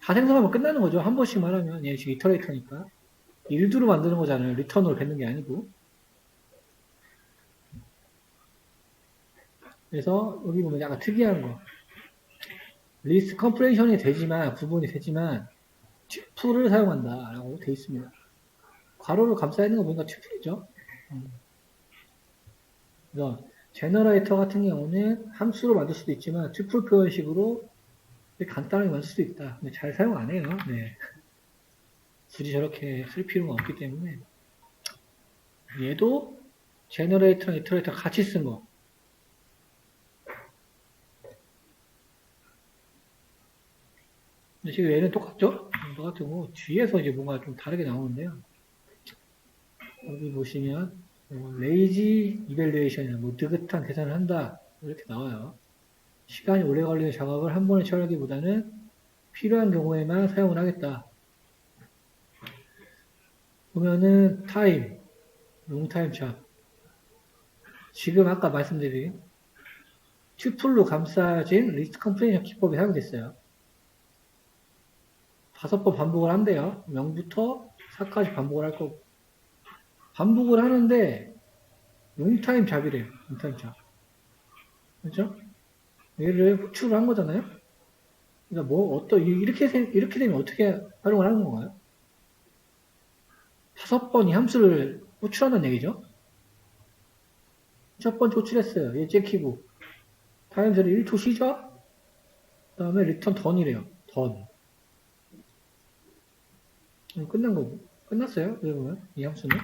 다 생성하면 끝나는 거죠. 한 번씩만 하면. 얘 지금 이터레이터니까. 1두로 만드는 거잖아요. 리턴으로 뱉는 게 아니고. 그래서 여기 보면 약간 특이한 거. 리스트 컴프레이션이 되지만, 구분이 되지만, 튜플을 사용한다. 라고 되어 있습니다. 괄호를 감싸 있는 거 보니까 튜플이죠. 그래서, 제너레이터 같은 경우는 함수로 만들 수도 있지만, 튜플 표현식으로 간단하게 만들 수도 있다. 근데 잘 사용 안 해요. 네. 굳이 저렇게 쓸 필요가 없기 때문에. 얘도 제너레이터랑 이터레이터 같이 쓴 거. 근데 지금 얘는 똑같죠? 똑같고, 뒤에서 이제 뭔가 좀 다르게 나오는데요. 여기 보시면, 레이지 이밸류에이션, 느긋한 계산을 한다. 이렇게 나와요. 시간이 오래 걸리는 작업을 한 번에 처리하기보다는 필요한 경우에만 사용을 하겠다. 보면은, 타임, 롱타임 샵. 지금 아까 말씀드린 튜플로 감싸진 리스트 컴프레이션 기법이 사용됐어요. 5번 반복을 한대요. 0부터 4까지 반복을 할 거고. 반복을 하는데, 롱타임 잡이래요. 롱타임 잡. 그렇죠? 얘를 호출을 한 거잖아요? 그러니까 이렇게 되면 어떻게 활용을 하는 건가요? 5번 이 함수를 호출한다는 얘기죠? 첫 번째 호출했어요. 얘 찍히고. 타임스를 1초 쉬죠? 그 다음에 리턴 던이래요. 던. 끝난 거고. 끝났어요. 그러면 이 함수는.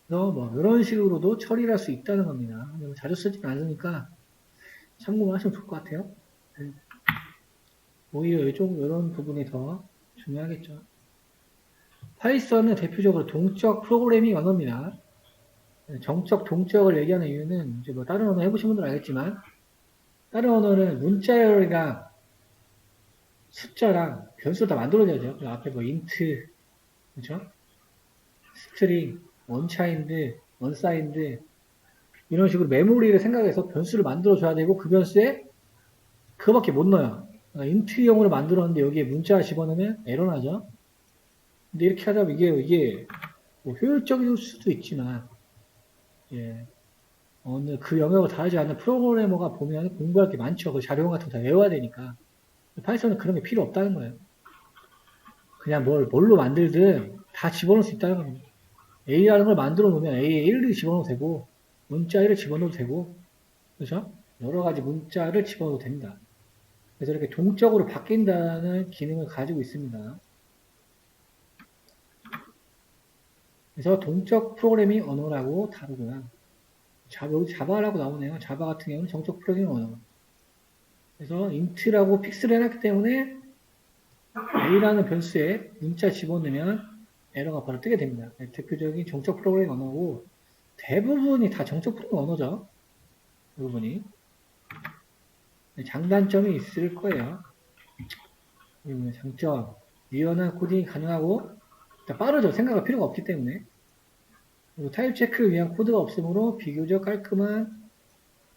그래서 뭐 이런 식으로도 처리를 할 수 있다는 겁니다. 자주 쓰지는 않으니까 참고만 하시면 좋을 것 같아요. 오히려 이런 부분이 더 중요하겠죠. 파이썬은 대표적으로 동적 프로그래밍 언어입니다. 정적, 동적을 얘기하는 이유는 이제 뭐 다른 언어 해보신 분들은 알겠지만 다른 언어는 문자열이랑 숫자랑 변수 다 만들어져야죠. 그 앞에 뭐 인트, 그렇죠? 스트링, 언차인드, 언사인드 이런 식으로 메모리를 생각해서 변수를 만들어줘야 되고 그 변수에 그거밖에 못 넣어요. 그러니까 인트형으로 만들었는데 여기에 문자 집어넣으면 에러 나죠. 근데 이렇게 하다 보면 이게 뭐 효율적일 수도 있지만 예, 어느 그 영역을 다루지 않는 프로그래머가 보면 공부할 게 많죠. 그 자료 같은 거 다 외워야 되니까. 파이썬은 그런 게 필요 없다는 거예요. 그냥 뭘로 만들든 다 집어넣을 수 있다는 겁니다. A라는 걸 만들어 놓으면 A에 1을 집어넣어도 되고, 문자 1을 집어넣어도 되고, 그렇죠? 여러 가지 문자를 집어넣어도 됩니다. 그래서 이렇게 동적으로 바뀐다는 기능을 가지고 있습니다. 그래서 동적 프로그래밍 언어라고 다루고요. 여기 자바라고 나오네요. 자바 같은 경우는 정적 프로그래밍 언어. 그래서 int라고 픽스를 해놨기 때문에 a라는 변수에 문자 집어넣으면 에러가 바로 뜨게 됩니다. 대표적인 정적 프로그래밍 언어고 대부분이 다 정적 프로그래밍 언어죠. 대부분이. 장단점이 있을 거예요. 장점, 유연한 코딩이 가능하고 빠르죠. 생각할 필요가 없기 때문에. 그리고 타입 체크를 위한 코드가 없으므로 비교적 깔끔한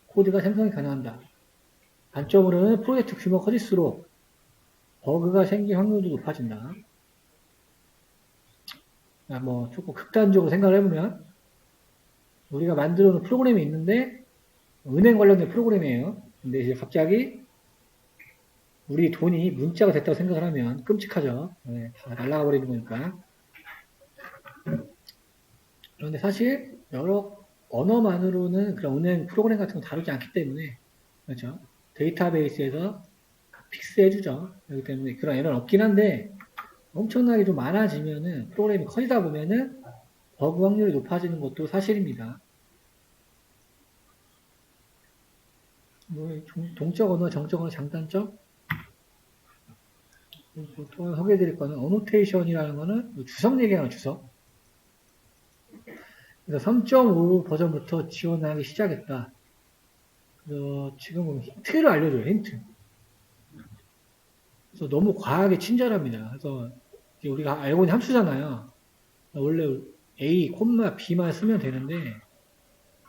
코드가 생성이 가능합니다. 단점으로는 프로젝트 규모가 커질수록 버그가 생길 확률도 높아진다. 뭐 조금 극단적으로 생각을 해보면 우리가 만들어 놓은 프로그램이 있는데 은행 관련된 프로그램이에요. 근데 이제 갑자기 우리 돈이 문자가 됐다고 생각을 하면 끔찍하죠. 네, 다 날아가 버리는 거니까. 그런데 사실 여러 언어만으로는 그런 은행 프로그램 같은 거 다루지 않기 때문에 그렇죠. 데이터베이스에서 픽스해주죠. 그렇기 때문에 그런 에러는 없긴 한데 엄청나게 좀 많아지면은 프로그램이 커지다 보면은 버그 확률이 높아지는 것도 사실입니다. 동적 언어, 정적 언어 장단점? 보통 소개해드릴 거는 어노테이션이라는 거는 주석 얘기하는 주석. 그래서 3.5 버전부터 지원하기 시작했다. 그래서 지금 힌트를 알려줘요, 힌트. 그래서 너무 과하게 친절합니다. 그래서 우리가 알고 있는 함수잖아요. 원래 A, B만 쓰면 되는데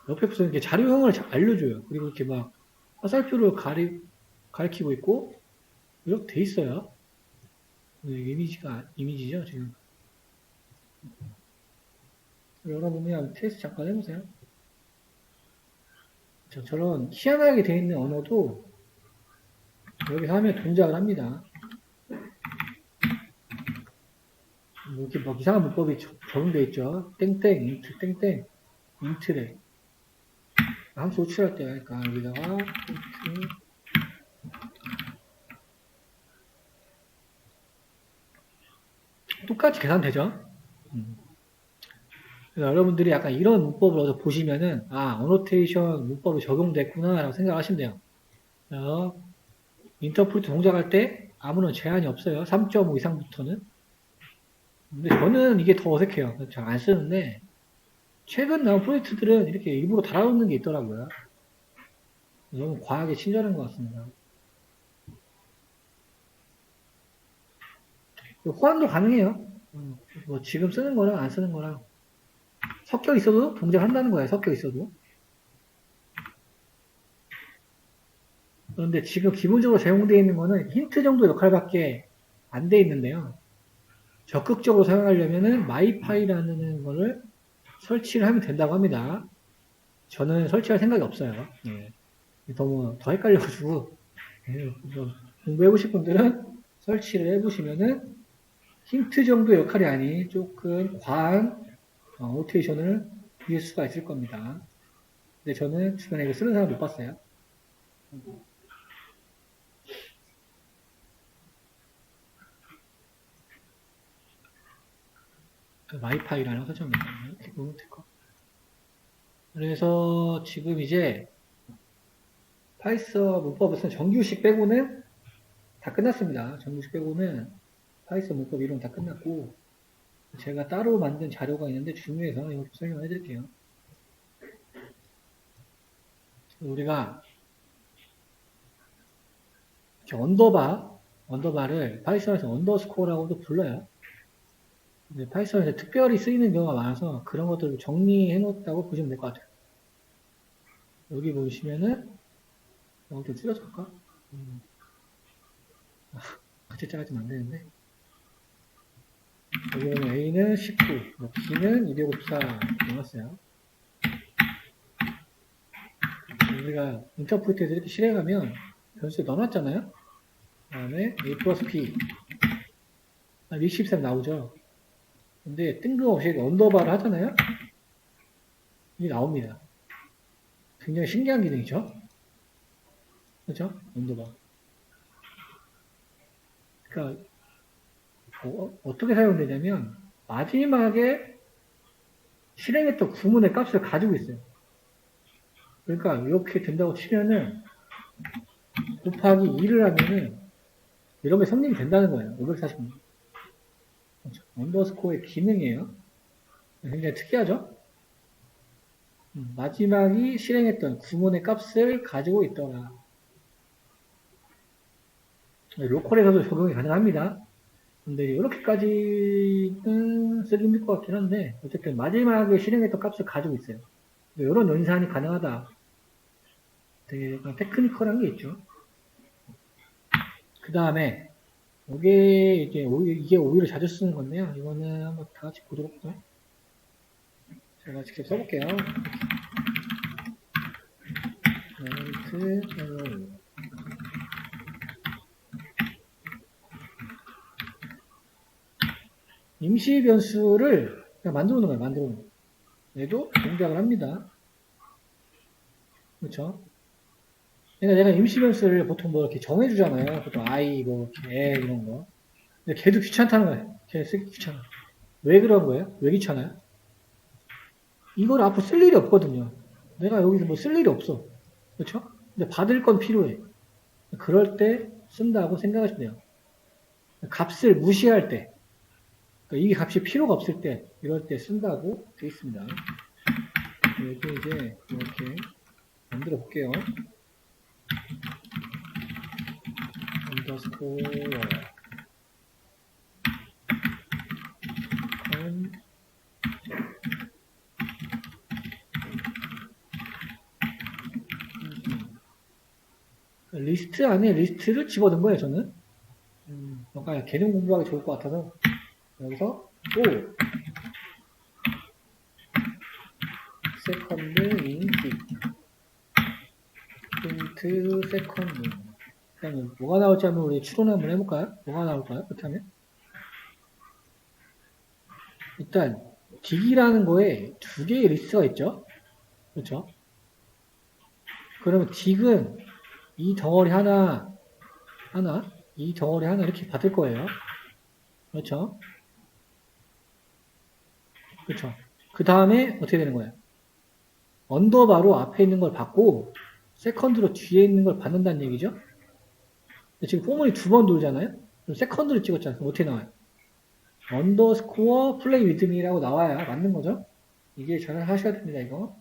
옆에서 이렇게 자료형을 알려줘요. 그리고 이렇게 막 화살표로 가리키고 있고 이렇게 돼 있어요. 이미지죠, 지금. 여러분 그냥 테스트 잠깐 해보세요. 저런 희한하게 되어 있는 언어도 여기서 하면 동작을 합니다. 뭐 이렇게 막 이상한 문법이 적용되어 있죠. 땡땡, 인트, 땡땡, 인트래. 함수 호출할 때 하니까 여기다가 인트. 똑같이 계산되죠. 그래서 여러분들이 약간 이런 문법을 얻어 보시면은 어노테이션 문법이 적용됐구나 라고 생각하시면 돼요. 그래서 인터프리트 동작할 때 아무런 제한이 없어요. 3.5 이상부터는. 근데 저는 이게 더 어색해요. 잘 안 쓰는데 최근 나온 프로젝트들은 이렇게 일부러 달아놓는 게 있더라고요. 너무 과하게 친절한 것 같습니다. 호환도 가능해요. 뭐 지금 쓰는 거랑 안 쓰는 거랑 섞여 있어도 동작한다는 거예요. 섞여 있어도. 그런데 지금 기본적으로 제공되어 있는 거는 힌트 정도 역할밖에 안 돼 있는데요. 적극적으로 사용하려면은 마이파이라는 거를 설치를 하면 된다고 합니다. 저는 설치할 생각이 없어요. 네. 너무 더 헷갈려가지고 공부해보실 분들은 설치를 해보시면은 힌트 정도 역할이 아닌 조금 과한 오테이션을 이길 수가 있을 겁니다. 근데 저는 주변에 이거 쓰는 사람 못 봤어요. 마이파이라는 설정입니다. 이렇게 보면 될 것. 그래서 지금 이제 파이썬 문법에서 정규식 빼고는 다 끝났습니다. 정규식 빼고는 파이썬 문법 이론 다 끝났고 제가 따로 만든 자료가 있는데 중요해서 이거 설명해 드릴게요. 우리가 언더바를 파이썬에서 언더스코어라고도 불러요. 근데 파이썬에서 특별히 쓰이는 경우가 많아서 그런 것들을 정리해 놓았다고 보시면 될 것 같아요. 여기 보시면은 이거 좀 줄여줄까? 같이 짜가지면 안 되는데. 여기 보면 A는 19, B는 254 나왔어요. 우리가 인터프리트에서 이렇게 실행하면 변수에 넣어놨잖아요. 그 다음에 A 플러스 B 63 나오죠. 근데 뜬금없이 언더바를 하잖아요. 이게 나옵니다. 굉장히 신기한 기능이죠. 그렇죠? 언더바. 그러니까 어떻게 사용되냐면 마지막에 실행했던 구문의 값을 가지고 있어요. 그러니까 이렇게 된다고 치면은 곱하기 2를 하면은 이런 게 성립이 된다는 거예요. 540. 그렇죠. 언더스코어의 기능이에요. 굉장히 특이하죠? 마지막이 실행했던 구문의 값을 가지고 있더라. 로컬에서도 적용이 가능합니다. 근데 이렇게까지는 쓰기 힘들 것 같긴 한데 어쨌든 마지막에 실행했던 값을 가지고 있어요. 이런 연산이 가능하다. 되게 테크니컬한 게 있죠. 그 다음에 이게 오히려 자주 쓰는 건데요. 이거는 한번 다 같이 보도록 할까요? 제가 직접 써볼게요. 임시 변수를 그냥 만들어 놓은 거예요. 만들어 놓은 거. 얘도 동작을 합니다. 그렇죠? 그러니까 내가 임시 변수를 보통 뭐 이렇게 정해주잖아요. 보통 I, 뭐, 개, 이런 거. 근데 걔도 귀찮다는 거예요. 걔 쓰기 귀찮아. 왜 그런 거예요? 왜 귀찮아요? 이걸 앞으로 쓸 일이 없거든요. 내가 여기서 뭐 쓸 일이 없어. 그렇죠? 근데 받을 건 필요해. 그럴 때 쓴다고 생각하시면 돼요. 값을 무시할 때, 그러니까 이 값이 필요가 없을 때, 이럴 때 쓴다고 되어 있습니다. 이렇게 이제 이렇게 만들어 볼게요. 언더스코어 리스트 안에 리스트를 집어넣은 거예요, 저는. 뭔가 개념 공부하기 좋을 것 같아서 여기서 오 세컨드 인티 프린트 세컨드 그러면 뭐가 나올지 한번 우리 추론 한번 해볼까요? 뭐가 나올까요? 그렇게 하면 일단 딕이라는 거에 두 개의 리스트가 있죠. 그렇죠? 그러면 딕은 이 덩어리 하나 이 덩어리 하나 이렇게 받을 거예요. 그렇죠? 그렇죠. 그 다음에 어떻게 되는 거예요? 언더바로 앞에 있는 걸 받고 세컨드로 뒤에 있는 걸 받는다는 얘기죠. 지금 포문이 두 번 돌잖아요. 그럼 세컨드를 찍었잖아요. 그럼 어떻게 나와요? 언더스코어 플레이 위드미라고 나와야 맞는 거죠. 이게 잘 하셔야 됩니다. 이거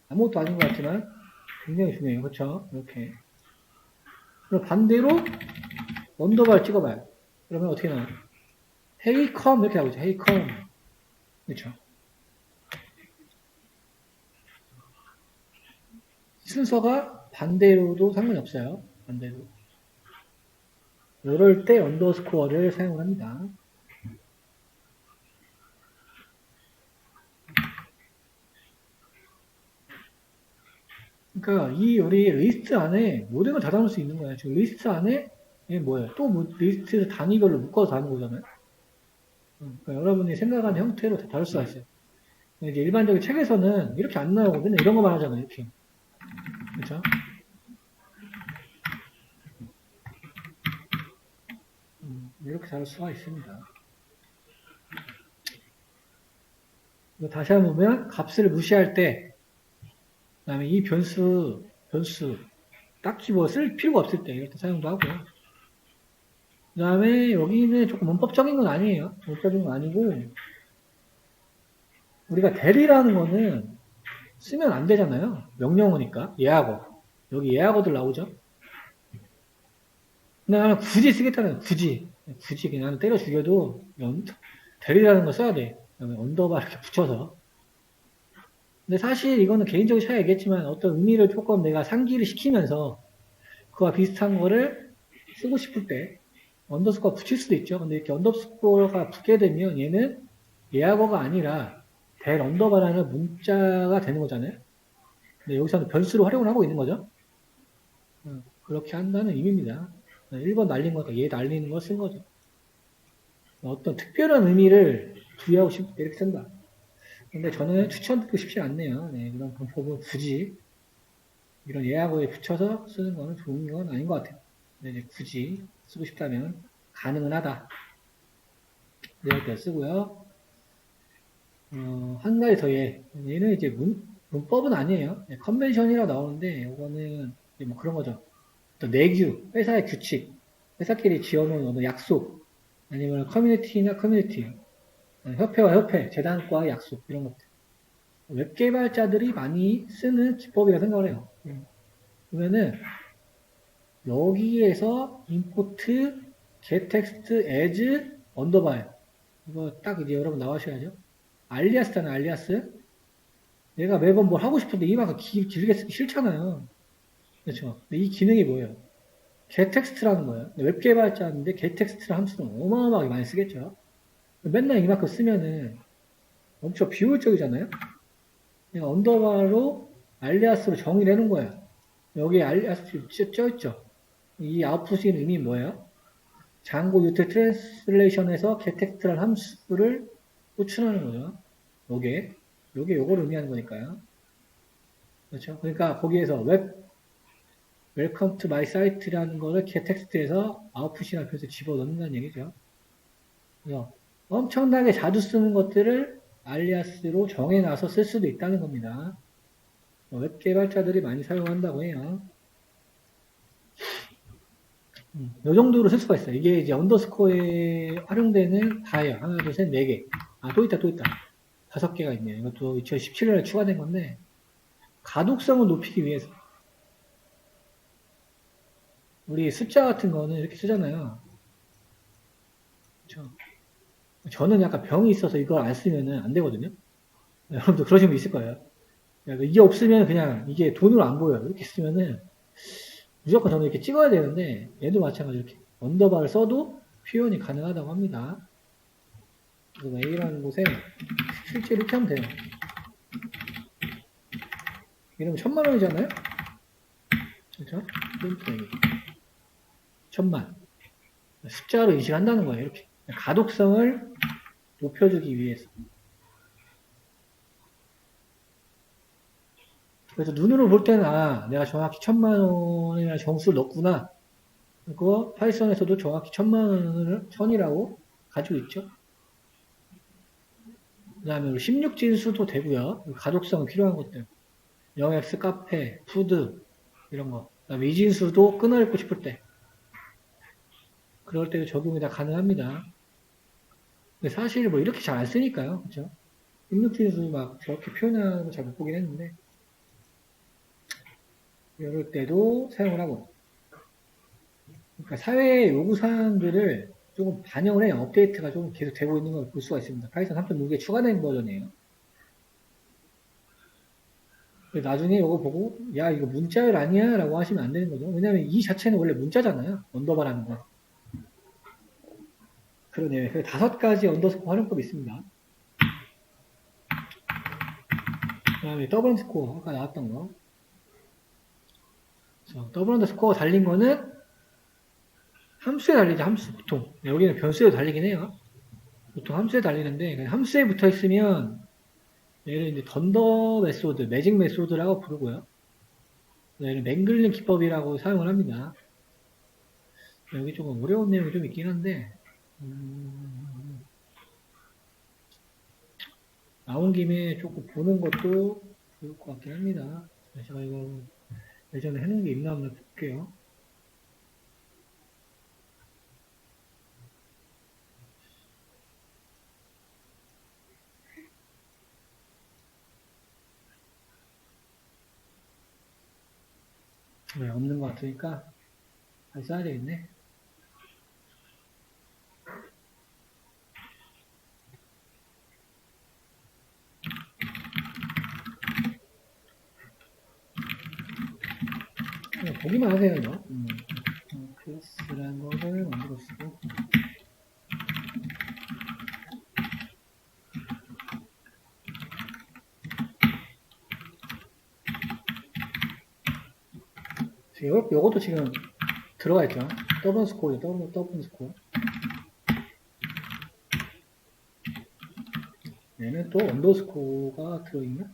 아무것도 아닌 것 같지만 굉장히 중요해요. 그렇죠? 이렇게. 그럼 반대로 언더바를 찍어봐요. 그러면 어떻게 나와요? 헤이 컴 이렇게 나오죠. 헤이 컴. 그렇죠? 순서가 반대로도 상관이 없어요. 반대로. 이럴 때 언더스코어를 사용을 합니다. 그러니까 이 우리 리스트 안에 모든 걸 다 담을 수 있는 거예요. 지금 리스트 안에 이게 뭐예요? 또 뭐 리스트 단위별로 묶어서 다는 거잖아요. 그러니까 여러분이 생각하는 형태로 다 다를 수가 있어요. 이제 일반적인 책에서는 이렇게 안 나오고 맨날 이런 거만 하잖아요. 이렇게. 그렇죠? 이렇게 다를 수가 있습니다. 다시 한번 보면 값을 무시할 때, 그 다음에 이 변수 딱히 뭐 쓸 필요가 없을 때 이럴 때 사용도 하고요. 그 다음에 여기는 조금 문법적인 건 아니에요. 문법적인 건 아니고 우리가 대리라는 거는 쓰면 안 되잖아요. 명령어니까. 예하고. 여기 예하고들 나오죠. 근데 나는 굳이 쓰겠다는 굳이 그냥 나는 때려 죽여도 대리라는 거 써야 돼. 언더바 이렇게 붙여서. 근데 사실 이거는 개인적인 차이겠지만 어떤 의미를 조금 내가 상기를 시키면서 그와 비슷한 거를 쓰고 싶을 때 언더스코어 붙일 수도 있죠. 근데 이렇게 언더스코어가 붙게 되면 얘는 예하고가 아니라 델 언더바라는 문자가 되는 거잖아요. 근데 여기서는 변수로 활용을 하고 있는 거죠. 그렇게 한다는 의미입니다. 1번 날린 거니까 얘 날리는 거 쓴 거죠. 어떤 특별한 의미를 부여하고 싶을 때 이렇게 쓴다. 근데 저는 추천드리고 싶지 않네요. 네, 이런 방법은 굳이 이런 예하고에 붙여서 쓰는 거는 좋은 건 아닌 것 같아요. 근데 이제 굳이 쓰고 싶다면 가능은 하다. 이럴 때 쓰고요. 한 가지 더 얘는 이제 문법은 아니에요. 컨벤션이라고 나오는데 이거는 뭐 그런 거죠. 또 내규, 회사의 규칙, 회사끼리 지어놓은 어느 약속, 아니면 커뮤니티나 커뮤니티, 협회와 협회, 재단과 약속 이런 것들. 웹 개발자들이 많이 쓰는 기법이라고 생각을 해요. 그러면은 여기에서 import getText as 언더바예요. 이거 딱 이제 여러분 나와셔야죠. 알리아스잖아요, 알리아스. 내가 매번 뭘 하고 싶은데 이 말을 길게 쓰기 싫잖아요. 그렇죠. 근데 이 기능이 뭐예요? getText라는 거예요. 웹 개발자인데 getText를 함수는 어마어마하게 많이 쓰겠죠. 맨날 이만큼 쓰면은 엄청 비효율적이잖아요. 그냥 언더바로 알리아스로 정의를 해놓은 거예요. 여기에 알리아스 쪄있죠. 이 아웃풋인 의미는 뭐예요? 장고 유트 트랜스레이션에서 getText라는 함수를 호출하는 거죠. 요게 요걸 의미하는 거니까요. 그렇죠? 그러니까 거기에서 웰컴 투 마이 사이트라는 거를 getText에서 아웃풋이라는 표에서 집어넣는다는 얘기죠. 그래서 엄청나게 자주 쓰는 것들을 알리아스로 정해놔서 쓸 수도 있다는 겁니다. 웹 개발자들이 많이 사용한다고 해요. 이 정도로 쓸 수가 있어요. 이게 이제 언더스코어에 활용되는 다예요. 하나, 둘, 셋, 네 개. 아, 또 있다. 5개가 있네요. 이것도 2017년에 추가된 건데, 가독성을 높이기 위해서. 우리 숫자 같은 거는 이렇게 쓰잖아요. 그렇죠? 저는 약간 병이 있어서 이걸 안 쓰면은 안 되거든요. 여러분도 그러신 분 있을 거예요. 이게 없으면 그냥 이게 돈으로 안 보여요. 이렇게 쓰면은 무조건 저는 이렇게 찍어야 되는데 얘도 마찬가지로 이렇게 언더바를 써도 표현이 가능하다고 합니다. 그래서 A라는 곳에 실제 이렇게 하면 돼요. 이러면 1000만 원이잖아요? 그렇죠? 프린트 A. 1000만. 숫자로 인식한다는 거예요. 이렇게. 가독성을 높여주기 위해서. 그래서 눈으로 볼 때는 아, 내가 정확히 1000만 원이라는 정수를 넣었구나. 그거 파이썬에서도 정확히 1000만 원을 1000이라고 가지고 있죠. 그 다음에 16진수도 되고요. 가독성 필요한 것들. 0x 카페, 푸드 이런 거. 그다음에 이진수도 끊어읽고 싶을 때. 그럴 때도 적용이 다 가능합니다. 근데 사실 뭐 이렇게 잘 안 쓰니까요. 그죠? 16진수 막 저렇게 표현하는 거 잘 못 보긴 했는데 이럴 때도 사용을 하고. 그러니까 사회의 요구사항들을 조금 반영을 해요. 업데이트가 좀 계속 되고 있는 걸 볼 수가 있습니다. 파이썬 3.6에 추가된 버전이에요. 나중에 이거 보고 야 이거 문자열 아니야? 라고 하시면 안 되는 거죠. 왜냐면 이 자체는 원래 문자잖아요. 언더바라는 거. 그러네요. 5가지 언더스코어 활용법이 있습니다. 그 다음에 더블 언더스코어 아까 나왔던 거. 더블 언더스코어 달린 거는 함수에 달리죠. 함수 보통. 여기는 변수에 달리긴 해요. 보통 함수에 달리는데 함수에 붙어 있으면 얘를 이제 던더 메소드, 매직 메소드라고 부르고요. 얘를 맹글링 기법이라고 사용을 합니다. 여기 조금 어려운 내용이 좀 있긴 한데 나온 김에 조금 보는 것도 좋을 것 같긴 합니다. 제가 이거 예전에 해놓은 게 있나 한번 볼게요. 네, 없는 것 같으니까 다시 써야 되겠네. 그냥 보기만 하세요, 이거. 클래스라는 거를 만들어 쓰고. 요것도 지금 들어가 있죠. 더블 스코어요, 더블 스코어. 얘는 또 언더스코어가 들어있나?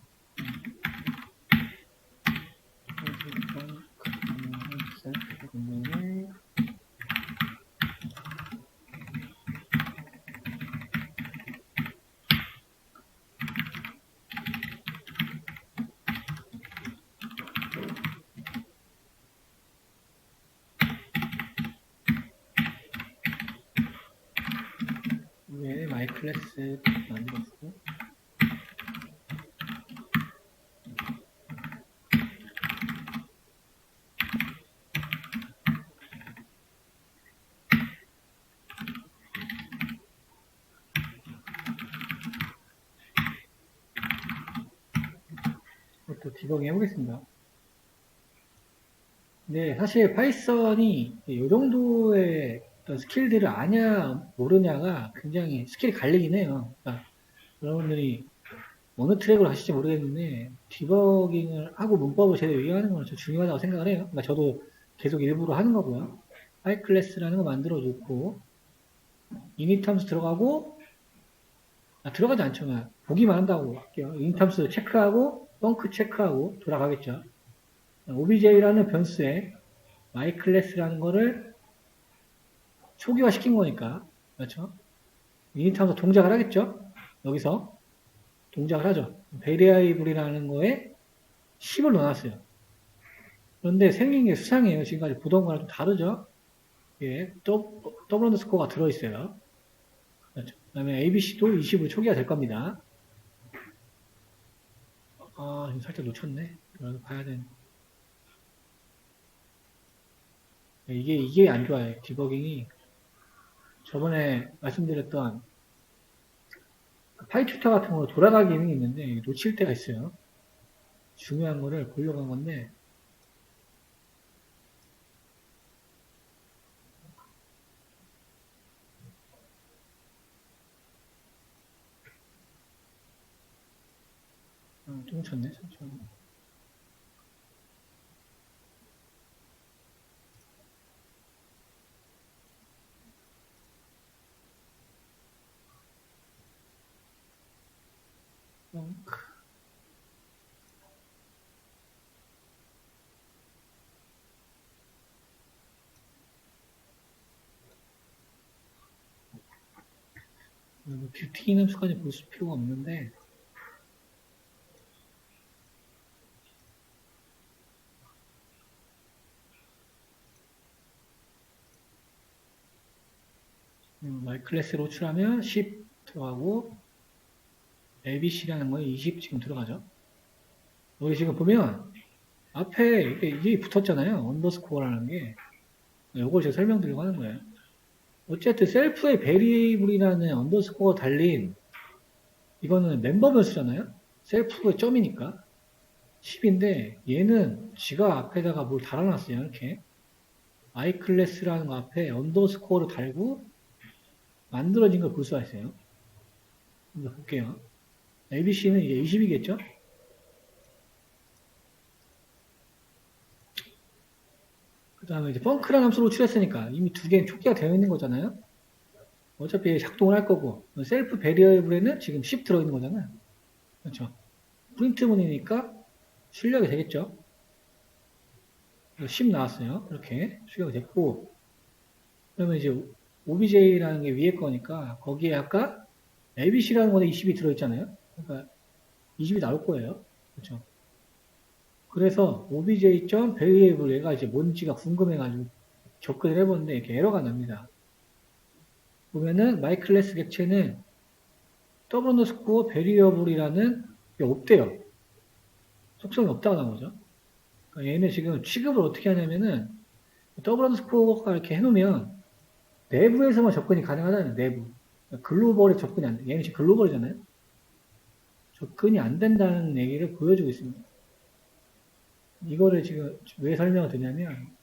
위에 마이 클래스 만들었고. 이것도 디버깅 해보겠습니다. 네, 사실 파이썬이 이 정도의 어떤 스킬들을 아냐 모르냐가 굉장히 스킬이 갈리긴 해요. 그러니까 여러분들이 어느 트랙으로 하실지 모르겠는데 디버깅을 하고 문법을 제대로 이해하는 건 중요하다고 생각을 해요. 그러니까 저도 계속 일부러 하는 거고요. 하이 클래스라는 거 만들어 놓고 이닛 함수 들어가고 들어가지 않죠. 그냥 보기만 한다고 할게요. 이닛 함수 체크하고 펑크 체크하고 돌아가겠죠. OBJ라는 변수에 마이 클래스라는 거를 초기화 시킨 거니까 그렇죠. 이닛 함수 동작을 하겠죠. 여기서 동작을 하죠. 베리에이블이라는 거에 10을 넣어놨어요. 그런데 생긴 게 수상해요. 지금까지 보던 거랑 좀 다르죠? 예, 더블 언더스코어가 들어있어요. 그렇죠. 그 다음에 ABC도 20으로 초기화 될 겁니다. 아, 지금 살짝 놓쳤네. 이거 봐야 되는. 이게 안 좋아요. 디버깅이. 저번에 말씀드렸던 파이투터 같은 거 돌아가기 기능이 있는데 놓칠 때가 있어요. 중요한 거를 보려고 한 건데 좀 놓쳤네. 잠시만요. 뷰티 함수까지 볼 필요가 없는데 마이클래스로 호출하면 10 들어가고 ABC라는 거에 20 지금 들어가죠. 여기 지금 보면 앞에 이게 붙었잖아요. 언더스코어라는 게. 이걸 제가 설명드리려고 하는 거예요. 어쨌든 셀프의 베리에이블이라는 언더스코어 달린 이거는 멤버 변수잖아요. 셀프의 점이니까 10인데 얘는 지가 앞에다가 뭘 달아놨어요. 이렇게 iClass라는 거 앞에 언더스코어를 달고 만들어진 걸 볼 수가 있어요. 한번 볼게요. ABC는 이게 20이겠죠? 그 다음에 이제 펑크라는 함수로 호출했으니까 이미 두 개는 초기화 되어 있는 거잖아요. 어차피 작동을 할 거고 셀프 베리어블에는 지금 10 들어있는 거잖아요. 그렇죠. 프린트문이니까 출력이 되겠죠. 10 나왔어요. 이렇게 출력이 됐고 그러면 이제 OBJ라는 게 위에 거니까 거기에 아까 ABC라는 거에 20이 들어있잖아요. 그러니까 20이 나올 거예요. 그렇죠. 그래서 obj.variable 얘가 이제 뭔지가 궁금해가지고 접근을 해보는데 이렇게 에러가 납니다. 보면은 my class 객체는 더블 언더스코어 variable이라는 게 없대요. 속성이 없다고 나오죠. 그러니까 얘는 지금 취급을 어떻게 하냐면은 더블 언더스코어가 이렇게 해놓으면 내부에서만 접근이 가능하다는 내부. 그러니까 글로벌에 접근이 안 돼. 얘는 지금 글로벌이잖아요. 접근이 안 된다는 얘기를 보여주고 있습니다. 이거를 지금 왜 설명을 드냐면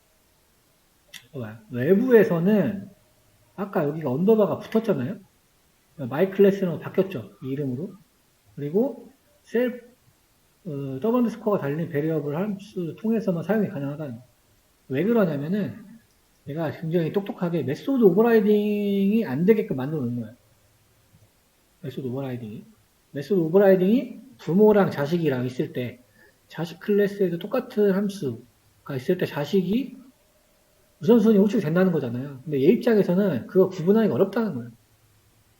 외부에서는 아까 여기가 언더바가 붙었잖아요. 마이 클래스로 바뀌었죠. 이 이름으로. 그리고 셀프 더블 언더스코어가 달린 베리어블 함수 통해서만 사용이 가능하다는. 왜 그러냐면은 얘가 굉장히 똑똑하게 메소드 오버라이딩이 안 되게끔 만들어 놓은 거예요. 메소드 오버라이딩이. 메소드 오버라이딩이 부모랑 자식이랑 있을 때 자식 클래스에도 똑같은 함수가 있을 때 자식이 우선순위 호출이 된다는 거잖아요. 근데 얘 입장에서는 그거 구분하기가 어렵다는 거예요.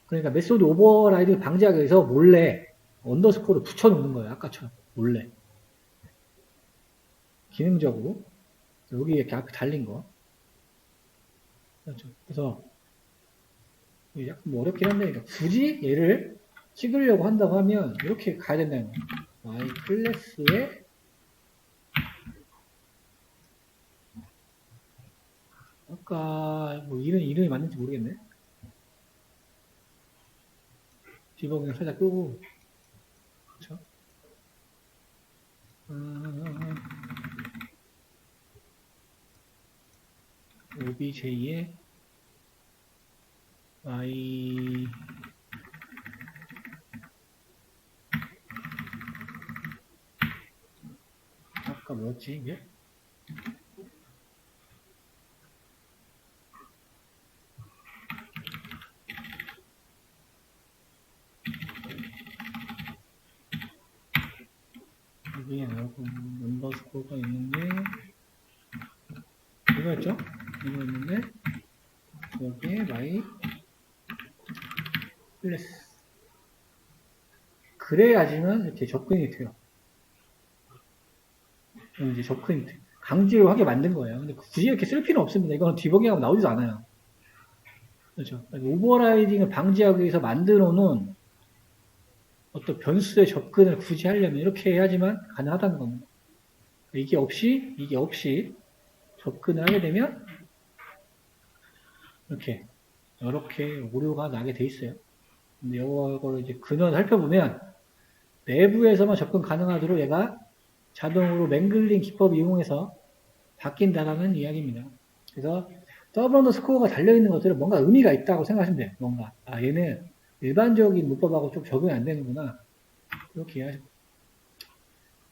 그러니까 메소드 오버라이딩 방지하기 위해서 몰래 언더스코어를 붙여놓는 거예요. 아까처럼. 몰래. 기능적으로. 여기 이렇게 앞에 달린 거. 그렇죠. 그래서 약간 뭐 어렵긴 한데 그러니까 굳이 얘를 찍으려고 한다고 하면 이렇게 가야 된다는 거예요. y 클래스에 아까 뭐 이름이 맞는지 모르겠네. 디버그를 살짝 끄고 그렇죠? OBJ에 y 아까 뭐였지 이게? 여기에 넘버스코어가 있는데 이거였죠? 이거 있는데 여기에 my 클래스 그래야지만 이렇게 접근이 돼요. 이제 접근이 돼. 강제로 하게 만든 거예요. 근데 굳이 이렇게 쓸 필요는 없습니다. 이거는 디버깅하면 나오지도 않아요. 그렇죠. 오버라이딩을 방지하기 위해서 만들어 놓은 어떤 변수의 접근을 굳이 하려면 이렇게 해야지만 가능하다는 겁니다. 이게 없이 접근을 하게 되면 이렇게 오류가 나게 돼 있어요. 근데 이거를 이제 근원 살펴보면 내부에서만 접근 가능하도록 얘가 자동으로 맹글링 기법을 이용해서 바뀐다라는 이야기입니다. 그래서 더블 언더스코어가 달려있는 것들은 뭔가 의미가 있다고 생각하시면 돼요. 뭔가 얘는 일반적인 문법하고 좀 적용이 안 되는구나. 이렇게 이해하시면 돼요.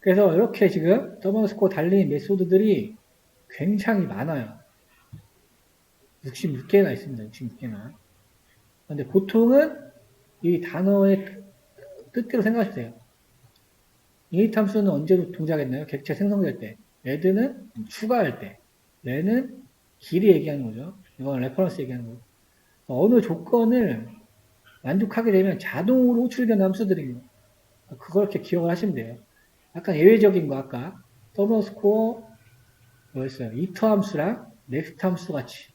그래서 이렇게 지금 더블 언더스코어 달린 메소드들이 굉장히 많아요. 66개나 있습니다. 66개나. 근데 보통은 이 단어의 뜻대로 생각하시면 돼요. 이닛 함수는 언제 동작했나요? 객체 생성될 때. 레드는 추가할 때. 레는 길이 얘기하는 거죠. 이건 레퍼런스 얘기하는 거고. 어느 조건을 만족하게 되면 자동으로 호출되는 함수들입니다. 그걸 이렇게 기억을 하시면 돼요. 약간 예외적인 거 아까 더블 스코어 뭐였어요? 이터 함수랑 넥스트 함수 같이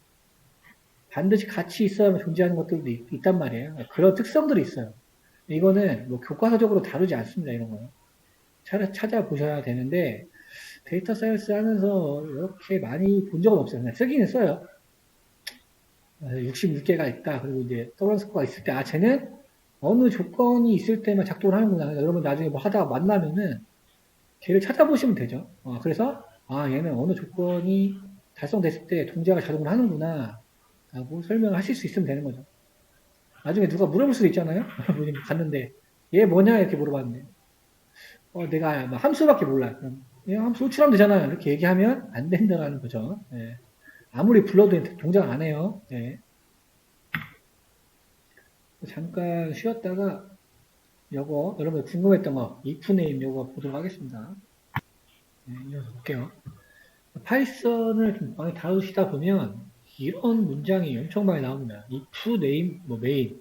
반드시 같이 있어야만 존재하는 것들도 있단 말이에요. 그런 특성들이 있어요. 이거는 뭐 교과서적으로 다루지 않습니다. 이런 거는. 찾아보셔야 되는데 데이터 사이언스 하면서 이렇게 많이 본 적은 없어요. 그냥 쓰기는 써요. 66개가 있다. 그리고 이제 더블 스코어가 있을 때, 쟤는 어느 조건이 있을 때만 작동을 하는구나. 여러분 나중에 뭐 하다가 만나면은 걔를 찾아보시면 되죠. 그래서, 얘는 어느 조건이 달성됐을 때 동작을 자동으로 하는구나. 라고 설명을 하실 수 있으면 되는 거죠. 나중에 누가 물어볼 수도 있잖아요. 여러분이 갔는데, 얘 뭐냐? 이렇게 물어봤는데, 내가 함수밖에 몰라. 함수 호출하면 되잖아요. 이렇게 얘기하면 안 된다는 거죠. 네. 아무리 불러도 동작 안 해요. 네. 잠깐 쉬었다가 요거 여러분 궁금했던 거 if name 요거 보도록 하겠습니다. 네, 이어서 볼게요. 파이썬을 좀 많이 다루시다 보면 이런 문장이 엄청 많이 나옵니다. if name 뭐 main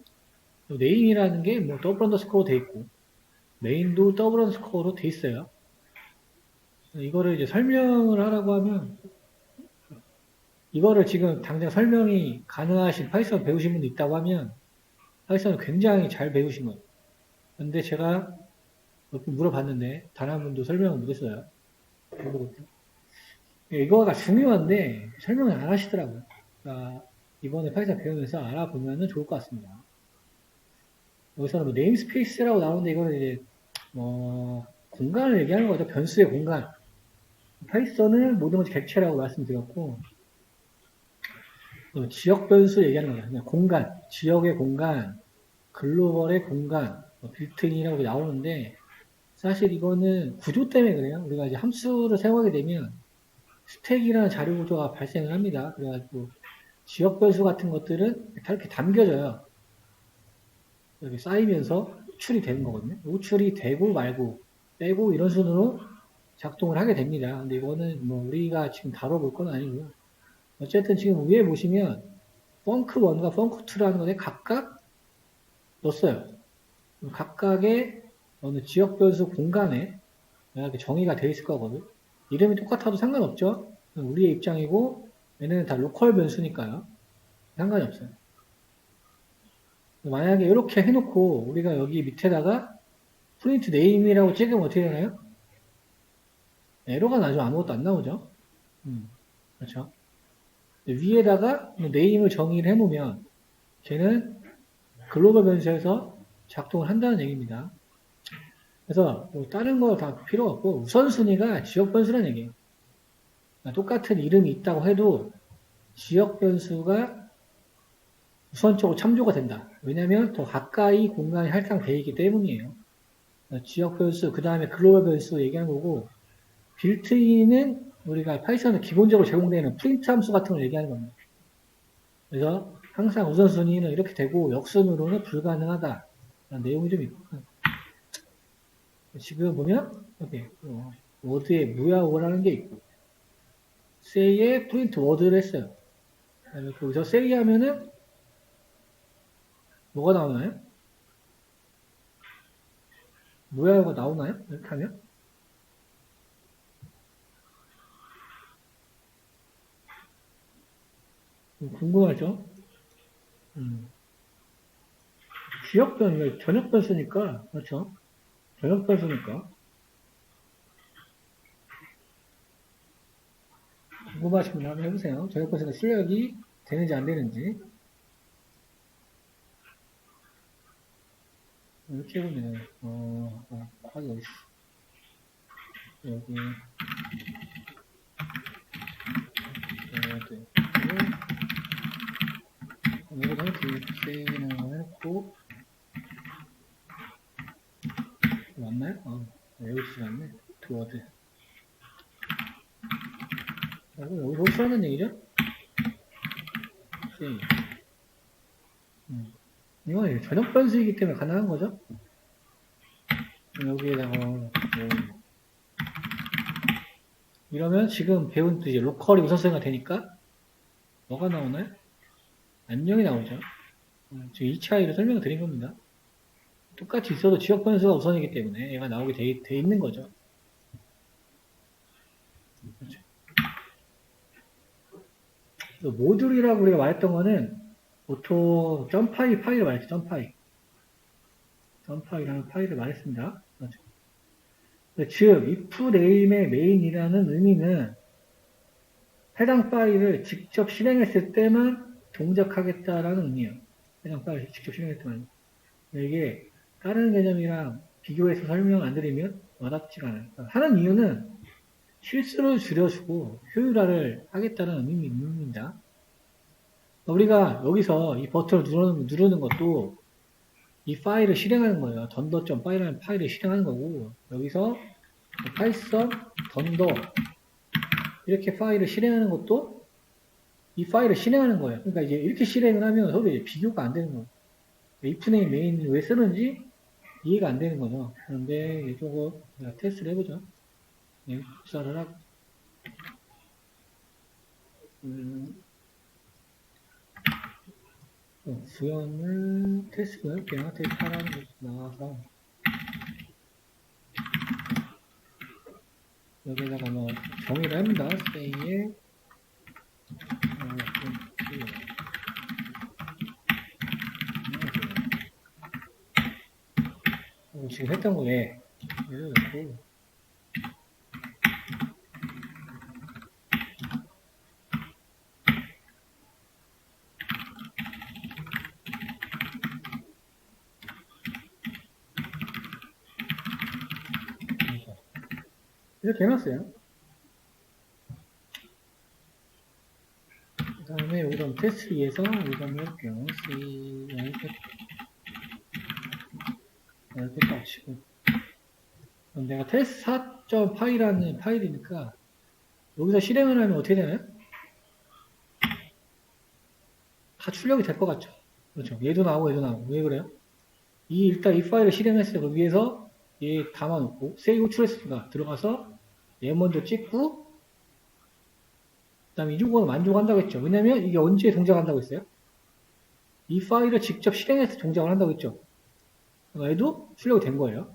name이라는 게 뭐 더블 언더스코어로 돼 있고 main도 더블 언더스코어로 돼 있어요. 이거를 이제 설명을 하라고 하면 이거를 지금 당장 설명이 가능하신 파이썬 배우신 분도 있다고 하면 파이썬을 굉장히 잘 배우신 거예요. 근데 제가 몇 분 물어봤는데 단 한 분도 설명을 못했어요. 이거가 중요한데 설명을 안 하시더라고요. 그러니까 이번에 파이썬 배우면서 알아보면 좋을 것 같습니다. 여기서는 뭐 네임스페이스라고 나오는데 이거는 이제 공간을 얘기하는 거죠. 변수의 공간. 파이썬은 모든 것이 객체라고 말씀드렸고 지역 변수 얘기하는 거예요. 그냥 공간, 지역의 공간, 글로벌의 공간, 빌트인이라고 나오는데 사실 이거는 구조 때문에 그래요. 우리가 이제 함수를 사용하게 되면 스택이라는 자료 구조가 발생을 합니다. 그래가지고 지역 변수 같은 것들은 다 이렇게 담겨져요. 이렇게 쌓이면서 호출이 되는 거거든요. 호출이 되고 말고 빼고 이런 순으로 작동을 하게 됩니다. 근데 이거는 뭐 우리가 지금 다뤄볼 건 아니고요. 어쨌든 지금 위에 보시면 펑크1과 펑크2라는 것에 각각 넣었어요. 각각의 어느 지역 변수 공간에 이렇게 정의가 되어 있을 거거든요. 이름이 똑같아도 상관없죠. 우리의 입장이고 얘는 다 로컬 변수니까요. 상관이 없어요. 만약에 이렇게 해놓고 우리가 여기 밑에다가 프린트 네임이라고 찍으면 어떻게 되나요? 에러가 나죠. 아무것도 안 나오죠. 그렇죠. 위에다가 네임을 정의를 해놓으면 걔는 글로벌 변수에서 작동을 한다는 얘기입니다. 그래서 뭐 다른 거 다 필요 없고 우선순위가 지역 변수라는 얘기예요. 그러니까 똑같은 이름이 있다고 해도 지역 변수가 우선적으로 참조가 된다. 왜냐하면 더 가까이 공간이 할당되어 있기 때문이에요. 그러니까 지역 변수, 그 다음에 글로벌 변수 얘기하는 거고 빌트인은 우리가 파이썬에 기본적으로 제공되는 프린트 함수 같은 걸 얘기하는 겁니다. 그래서 항상 우선순위는 이렇게 되고 역순으로는 불가능하다. 라는 내용이 좀 있고 지금 보면 이렇게 워드에 무야호라는 게 있고 say에 프린트 워드를 했어요. 거기서 say 하면은 뭐가 나오나요? 뭐야가 나오나요? 이렇게 하면? 궁금하죠? 지역변, 전역변 쓰니까, 그렇죠? 전역변 쓰니까. 궁금하시면 한번 해보세요. 전역변 쓰니까 출력이 되는지 안 되는지. 이렇게 해보면, 框이 어딨어? 여기, 여기, 여기다가 뒷세이는 해놓고, 맞나요? 외우지 않네. 드워드. 여기서 쓰라는 얘기죠? 세이. 이건 전역 변수이기 때문에 가능한 거죠? 여기에다가, 이러면 지금 배운 이제 로컬이 우선순위가 되니까, 뭐가 나오나요? 안녕이 나오죠. 지금 2차이를 설명을 드린 겁니다. 똑같이 있어도 지역 변수가 우선이기 때문에 얘가 나오게 돼 있는 거죠. 그렇죠. 모듈이라고 우리가 말했던 거는 보통 점파이 파일을 말했죠. 점파이라는 파일을 말했습니다. 그렇죠. 즉 if name의 main이라는 의미는 해당 파일을 직접 실행했을 때만 동작하겠다라는 의미예요. 해당 파일을 직접 실행했을 때만. 이게 다른 개념이랑 비교해서 설명 안 드리면 와닿지가 않아요. 하는 이유는 실수를 줄여주고 효율화를 하겠다는 의미입니다. 우리가 여기서 이 버튼을 누르는 것도 이 파일을 실행하는 거예요. 던더.파일이라는 파일을 실행하는 거고, 여기서 파이썬 던더 이렇게 파일을 실행하는 것도 이 파일을 실행하는 거예요. 그러니까 이제 이렇게 실행을 하면 서로 비교가 안 되는 거예요. if name main을 왜 쓰는지 이해가 안 되는 거죠. 그런데 이쪽을 테스트를 해보죠. 네, 복사를 하고 구현을 테스트를 할게요. 테스트 하라는 곳 나와서 여기다가 뭐 정의를 합니다. say에 지금 했던 거에 예를 넣고 이렇게 해놨어요. 그 다음에 여기다 테스트 위해서 여기다 한번 해볼게요. 이렇게 딱 치고 내가 테스트 4.파이라는 파일이니까 여기서 실행을 하면 어떻게 되나요? 다 출력이 될 것 같죠? 그렇죠. 얘도 나오고 얘도 나오고. 왜 그래요? 일단 이 파일을 실행했어요. 그 위에서 얘 담아놓고 세이브 트레스가 들어가서 얘 먼저 찍고 그 다음에 이 조건을 만족한다고 했죠. 왜냐면 이게 언제 동작한다고 했어요? 이 파일을 직접 실행해서 동작을 한다고 했죠. 얘도 출력이 된 거예요.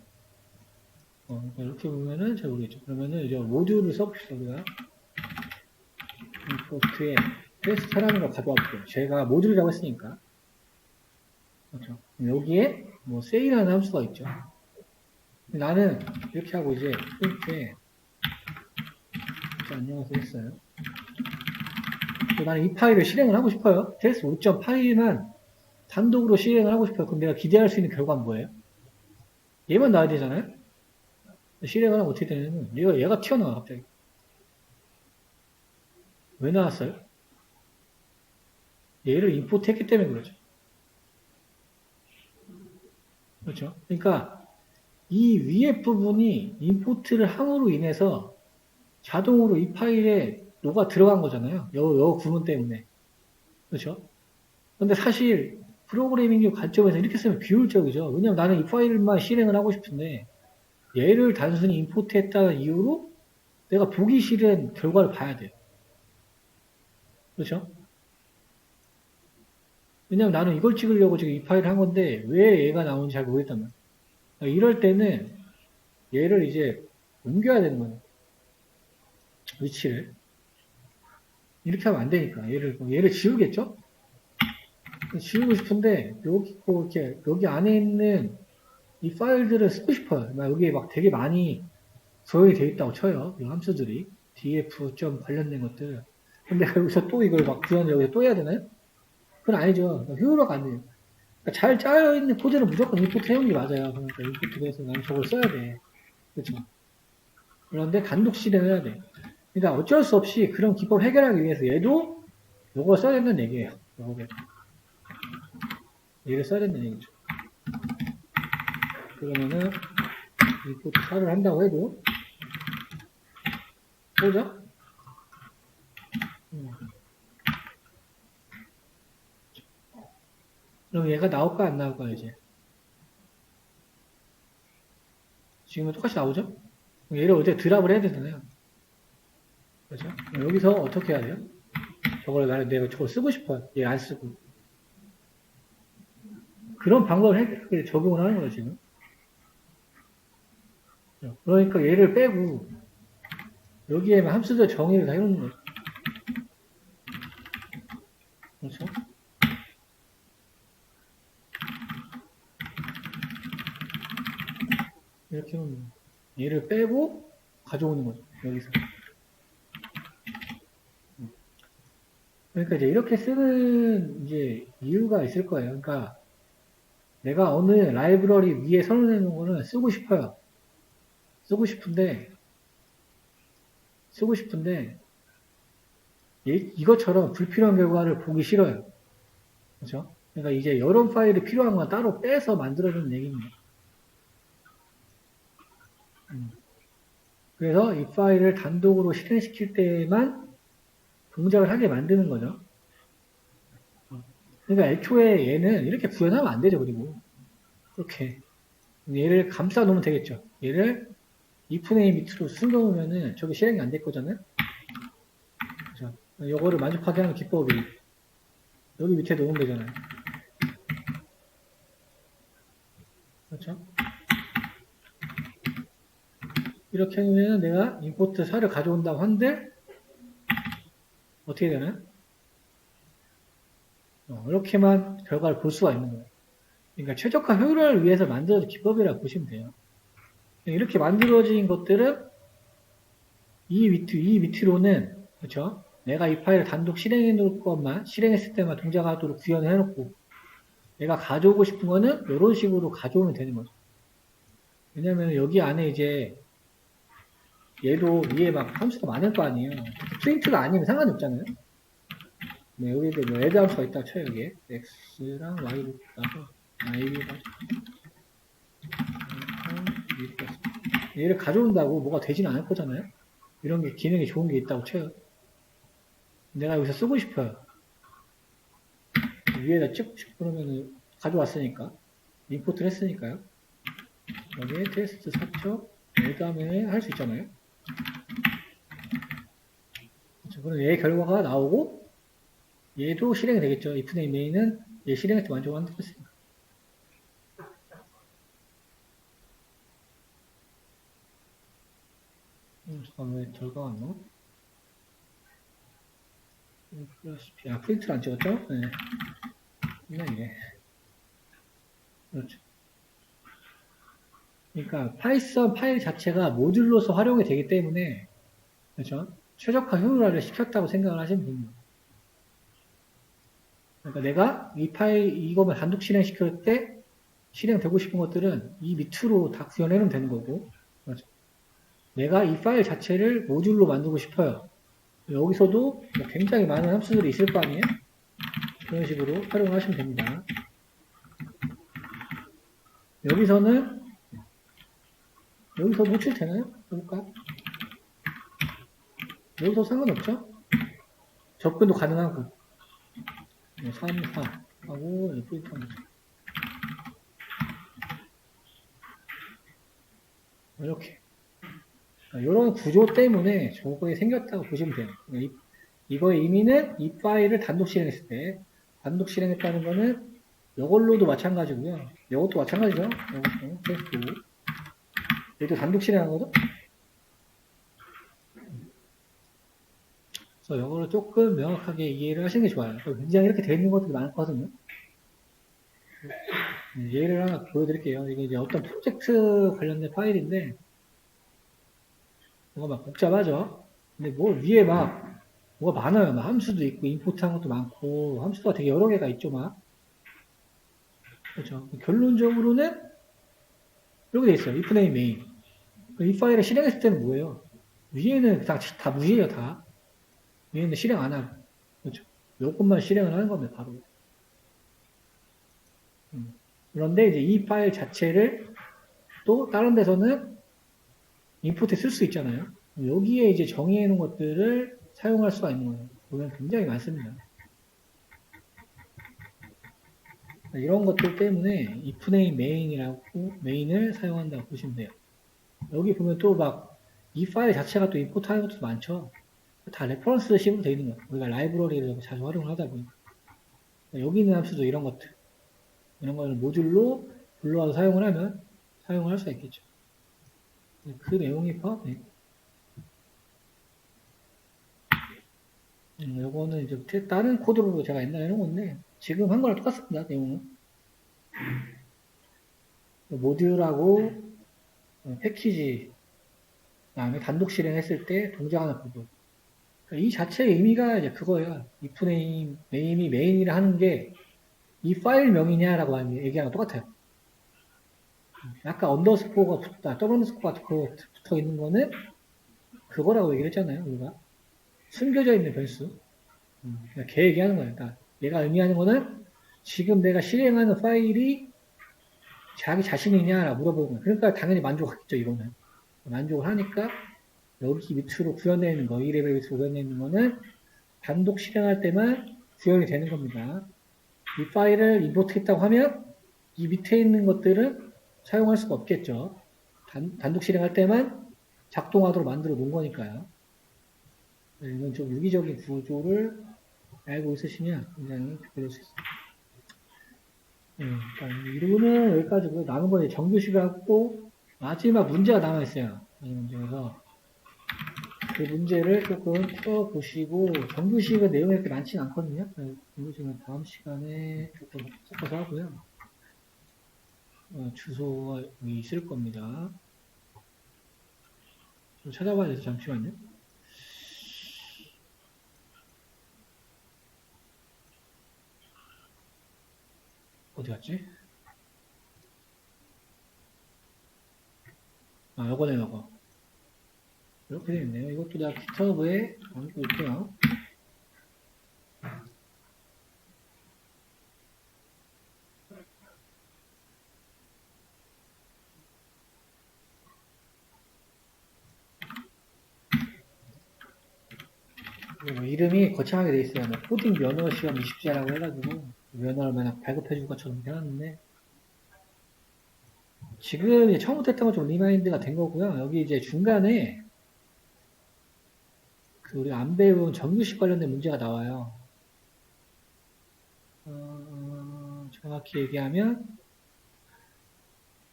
이렇게 보면은 잘 모르겠죠. 그러면은 이제 모듈을 써봅시다. 우리가 임포트에 테스트라는 걸 가져와볼게요. 제가 모듈이라고 했으니까. 그렇죠. 여기에 뭐 say라는 함수가 있죠. 나는 이렇게 하고 이제 프린트에 안녕하세요 했어요. 나는 이 파일을 실행을 하고 싶어요. 테스트 5점 파일만 단독으로 실행을 하고 싶어요. 그럼 내가 기대할 수 있는 결과는 뭐예요? 얘만 나와야 되잖아요? 실행을 하면 어떻게 되냐면 얘가 튀어나와 갑자기. 왜 나왔어요? 얘를 임포트 했기 때문에 그렇죠. 그렇죠. 그러니까 이 위에 부분이 임포트를 함으로 인해서 자동으로 이 파일에 녹아 들어간 거잖아요. 요 구문 때문에. 그렇죠? 근데 사실 프로그래밍 관점에서 이렇게 쓰면 비효율적이죠. 왜냐면 나는 이 파일만 실행을 하고 싶은데 얘를 단순히 임포트했다는 이유로 내가 보기 싫은 결과를 봐야 돼요. 그렇죠? 왜냐면 나는 이걸 찍으려고 지금 이 파일을 한 건데 왜 얘가 나오는지 잘 모르겠단 말이에요. 이럴 때는 얘를 이제 옮겨야 되는 거예요. 위치를. 이렇게 하면 안 되니까. 얘를 지우겠죠? 지우고 싶은데, 여기, 이렇게, 여기 안에 있는 이 파일들을 쓰고 싶어요. 여기에 막 되게 많이 조용히 되어 있다고 쳐요. 이 함수들이. df 점 관련된 것들. 근데 여기서 또 이걸 막 구현을 여기서 또 해야 되나요? 그건 아니죠. 효율화가 안 돼요. 그러니까 잘 짜여있는 코드는 무조건 인풋 해온 게 맞아요. 그러니까 인풋 해서 나는 저걸 써야 돼. 그렇죠. 그런데 단독 실행을 해야 돼. 그러니까 어쩔 수 없이 그런 기법을 해결하기 위해서 얘도 요걸 써야 된다는 얘기예요. 요게. 얘를 써야 된다는 얘기죠. 그러면은 인풋 4를 한다고 해도 보죠? 그럼 얘가 나올까 안 나올까 이제? 지금은 똑같이 나오죠? 얘를 어떻게 드랍을 해야 되잖아요. 그렇죠? 여기서 어떻게 해야 돼요? 내가 저걸 쓰고 싶어요. 얘 안 쓰고. 그런 방법을 적용을 하는 거예요, 지금. 그러니까 얘를 빼고, 여기에만 함수들 정의를 다 해놓는 거예요. 그렇죠? 이렇게 해놓는 거예요. 얘를 빼고, 가져오는 거죠. 여기서. 그러니까 이제 이렇게 쓰는 이제 이유가 있을 거예요. 그러니까 내가 어느 라이브러리 위에 선언해 놓은 거는 쓰고 싶어요. 쓰고 싶은데 이것처럼 불필요한 결과를 보기 싫어요. 그렇죠? 그러니까 이제 여러 파일이 필요한 건 따로 빼서 만들어주는 얘기입니다. 그래서 이 파일을 단독으로 실행시킬 때만 동작을 하게 만드는 거죠. 그러니까 애초에 얘는 이렇게 구현하면 안 되죠. 그리고 이렇게 얘를 감싸 놓으면 되겠죠. 얘를 if name 밑으로 숨겨 놓으면은 저게 실행이 안 될 거잖아요. 그렇죠? 이거를 만족하게 하는 기법이 여기 밑에 놓으면 되잖아요. 그렇죠? 이렇게 해놓으면 내가 임포트 4를 가져온다고 한데 어떻게 되나요? 이렇게만 결과를 볼 수가 있는 거예요. 그러니까 최적화 효율화를 위해서 만들어진 기법이라고 보시면 돼요. 이렇게 만들어진 것들은 이 위치로는 그렇죠? 내가 이 파일을 단독 실행해 놓을 것만 실행했을 때만 동작하도록 구현해 놓고 내가 가져오고 싶은 거는 이런 식으로 가져오면 되는 거죠. 왜냐면 여기 안에 이제 얘도 위에 막 함수가 많을 거 아니에요. 프린트가 아니면 상관이 없잖아요. 네, 여기도 뭐 애드 함수가 있다고 쳐요, 여기에. x랑 y로 따서 y가 얘를 가져온다고 뭐가 되진 않을 거잖아요. 이런 게 기능이 좋은 게 있다고 쳐요. 내가 여기서 쓰고 싶어요. 위에다 찍고 싶으면 가져왔으니까 임포트를 했으니까요. 여기에 테스트 4척 애드 하면 할 수 있잖아요. 그렇죠. 그럼 얘 결과가 나오고 얘도 실행이 되겠죠. if name main은 얘 실행할 때 만족한다고 했으니까. 잠깐 왜 결과가 안 나와? 프린트를 안 찍었죠? 네. 그냥 이게. 그렇죠. 그러니까 파이썬 파일 자체가 모듈로서 활용이 되기 때문에 그렇죠? 최적화 효율화를 시켰다고 생각을 하시면 됩니다. 그러니까 내가 이 파일 이거만 단독 실행시킬 때 실행되고 싶은 것들은 이 밑으로 다 구현해놓으면 되는 거고 그렇죠? 내가 이 파일 자체를 모듈로 만들고 싶어요. 여기서도 굉장히 많은 함수들이 있을 거 아니에요? 그런 식으로 활용을 하시면 됩니다. 여기서는 여기서 노출되나요? 볼까? 여기서 상관없죠? 접근도 가능하고 3, 4 하고 프린트하는 거죠. 이렇게 이런 구조 때문에 저거에 생겼다고 보시면 돼요. 이거의 의미는 이 파일을 단독 실행했을 때 단독 실행했다는 거는 이걸로도 마찬가지고요. 이것도 마찬가지죠. 이것도 테스트 얘도 단독 실행한 거죠? 그래서 이거를 조금 명확하게 이해를 하시는 게 좋아요. 문장이 이렇게 되어 있는 것들이 많거든요. 예를 하나 보여드릴게요. 이게 이제 어떤 프로젝트 관련된 파일인데, 뭐가 막 복잡하죠? 근데 뭐 위에 막 뭐가 많아요. 막 함수도 있고, 임포트한 것도 많고, 함수가 되게 여러 개가 있죠, 막. 그렇죠. 결론적으로는 이렇게 돼 있어요. if name main. 이 파일을 실행했을 때는 뭐예요? 위에는 다 무시해요, 다. 위에는 실행 안 하고. 그렇죠. 요것만 실행을 하는 겁니다, 바로. 그런데 이제 이 파일 자체를 또 다른 데서는 임포트에 쓸 수 있잖아요. 여기에 이제 정의해 놓은 것들을 사용할 수가 있는 거예요. 보면 굉장히 많습니다. 이런 것들 때문에 if name main이라고 메인을 사용한다고 보시면 돼요. 여기 보면 또 막 이 파일 자체가 또 임포트 하는 것도 많죠. 다 레퍼런스 식으로 되어 있는 거예요. 우리가 라이브러리를 자주 활용을 하다 보니까. 여기 있는 함수도 이런 것들. 이런 거를 모듈로 불러와서 사용을 하면 사용을 할 수가 있겠죠. 그 내용이 파악돼. 요거는 이제 다른 코드로 제가 옛날에 해놓은 건데, 지금 한 거랑 똑같습니다, 내용은. 모듈하고 패키지, 그 다음에 단독 실행했을 때 동작하는 부분. 이 자체의 의미가 이제 그거예요. if name, name이 메인이라 하는 게 이 파일 명이냐라고 얘기하는 거 똑같아요. 아까 언더스코어가 붙다, 더블 언더스코어가 붙어 있는 거는 그거라고 얘기를 했잖아요, 우리가. 숨겨져 있는 변수. 그러니까 걔 얘기하는 거예요. 그러니까 얘가 의미하는 거는 지금 내가 실행하는 파일이 자기 자신이냐라고 물어보는 거예요. 그러니까 당연히 만족하겠죠, 이거는. 만족을 하니까 여기 밑으로 구현되어 있는 거, 이 레벨 밑으로 구현되어 있는 거는 단독 실행할 때만 구현이 되는 겁니다. 이 파일을 임포트했다고 하면 이 밑에 있는 것들은 사용할 수가 없겠죠. 단독 실행할 때만 작동하도록 만들어 놓은 거니까요. 이건 좀 유기적인 구조를 알고 있으시면 굉장히 좋을 수 있습니다. 이론은 여기까지고 남은 건 정규식하고 마지막 문제가 남아있어요. 이 문제에서 그 문제를 조금 풀어보시고 정규식은 내용이 그렇게 많지는 않거든요. 정규식은 다음 시간에 조금 섞어서 하고요. 주소가 여기 있을 겁니다. 좀 찾아봐야 돼서 잠시만요. 어디 갔지? 요거네, 요거. 이렇게 되어 있네요. 이것도 내가 GitHub에 남기고 있고요. 이름이 거창하게 되어 있어요. 코딩 면허 시험 20자라고 해가지고 면허를 만약 발급해 줄 것처럼 해놨는데 지금 처음부터 했던 건 좀 리마인드가 된 거고요. 여기 이제 중간에 그 우리 안 배운 정규식 관련된 문제가 나와요. 정확히 얘기하면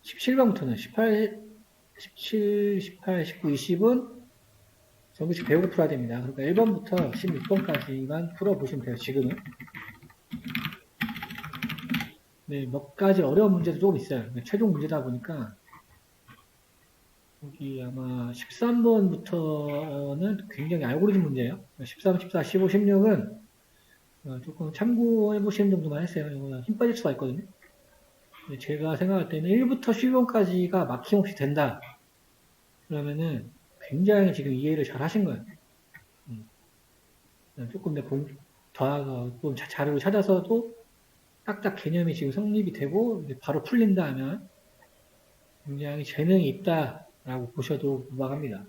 17번부터는 17, 18, 19, 20은 정규식 배우고 풀어야 됩니다. 그러니까 1번부터 16번까지만 풀어보시면 돼요. 지금은. 네, 몇 가지 어려운 문제도 조금 있어요. 최종 문제다 보니까 여기 아마 13번부터는 굉장히 알고리즘 문제예요. 13, 14, 15, 16은 조금 참고해 보시는 정도만 했어요. 이거 힘 빠질 수가 있거든요. 제가 생각할 때는 1부터 10번까지가 막힘없이 된다. 그러면은 굉장히 지금 이해를 잘 하신 거예요. 조금 더 자료를 찾아서도 딱딱 개념이 지금 성립이 되고 바로 풀린다 하면 굉장히 재능이 있다라고 보셔도 무방합니다.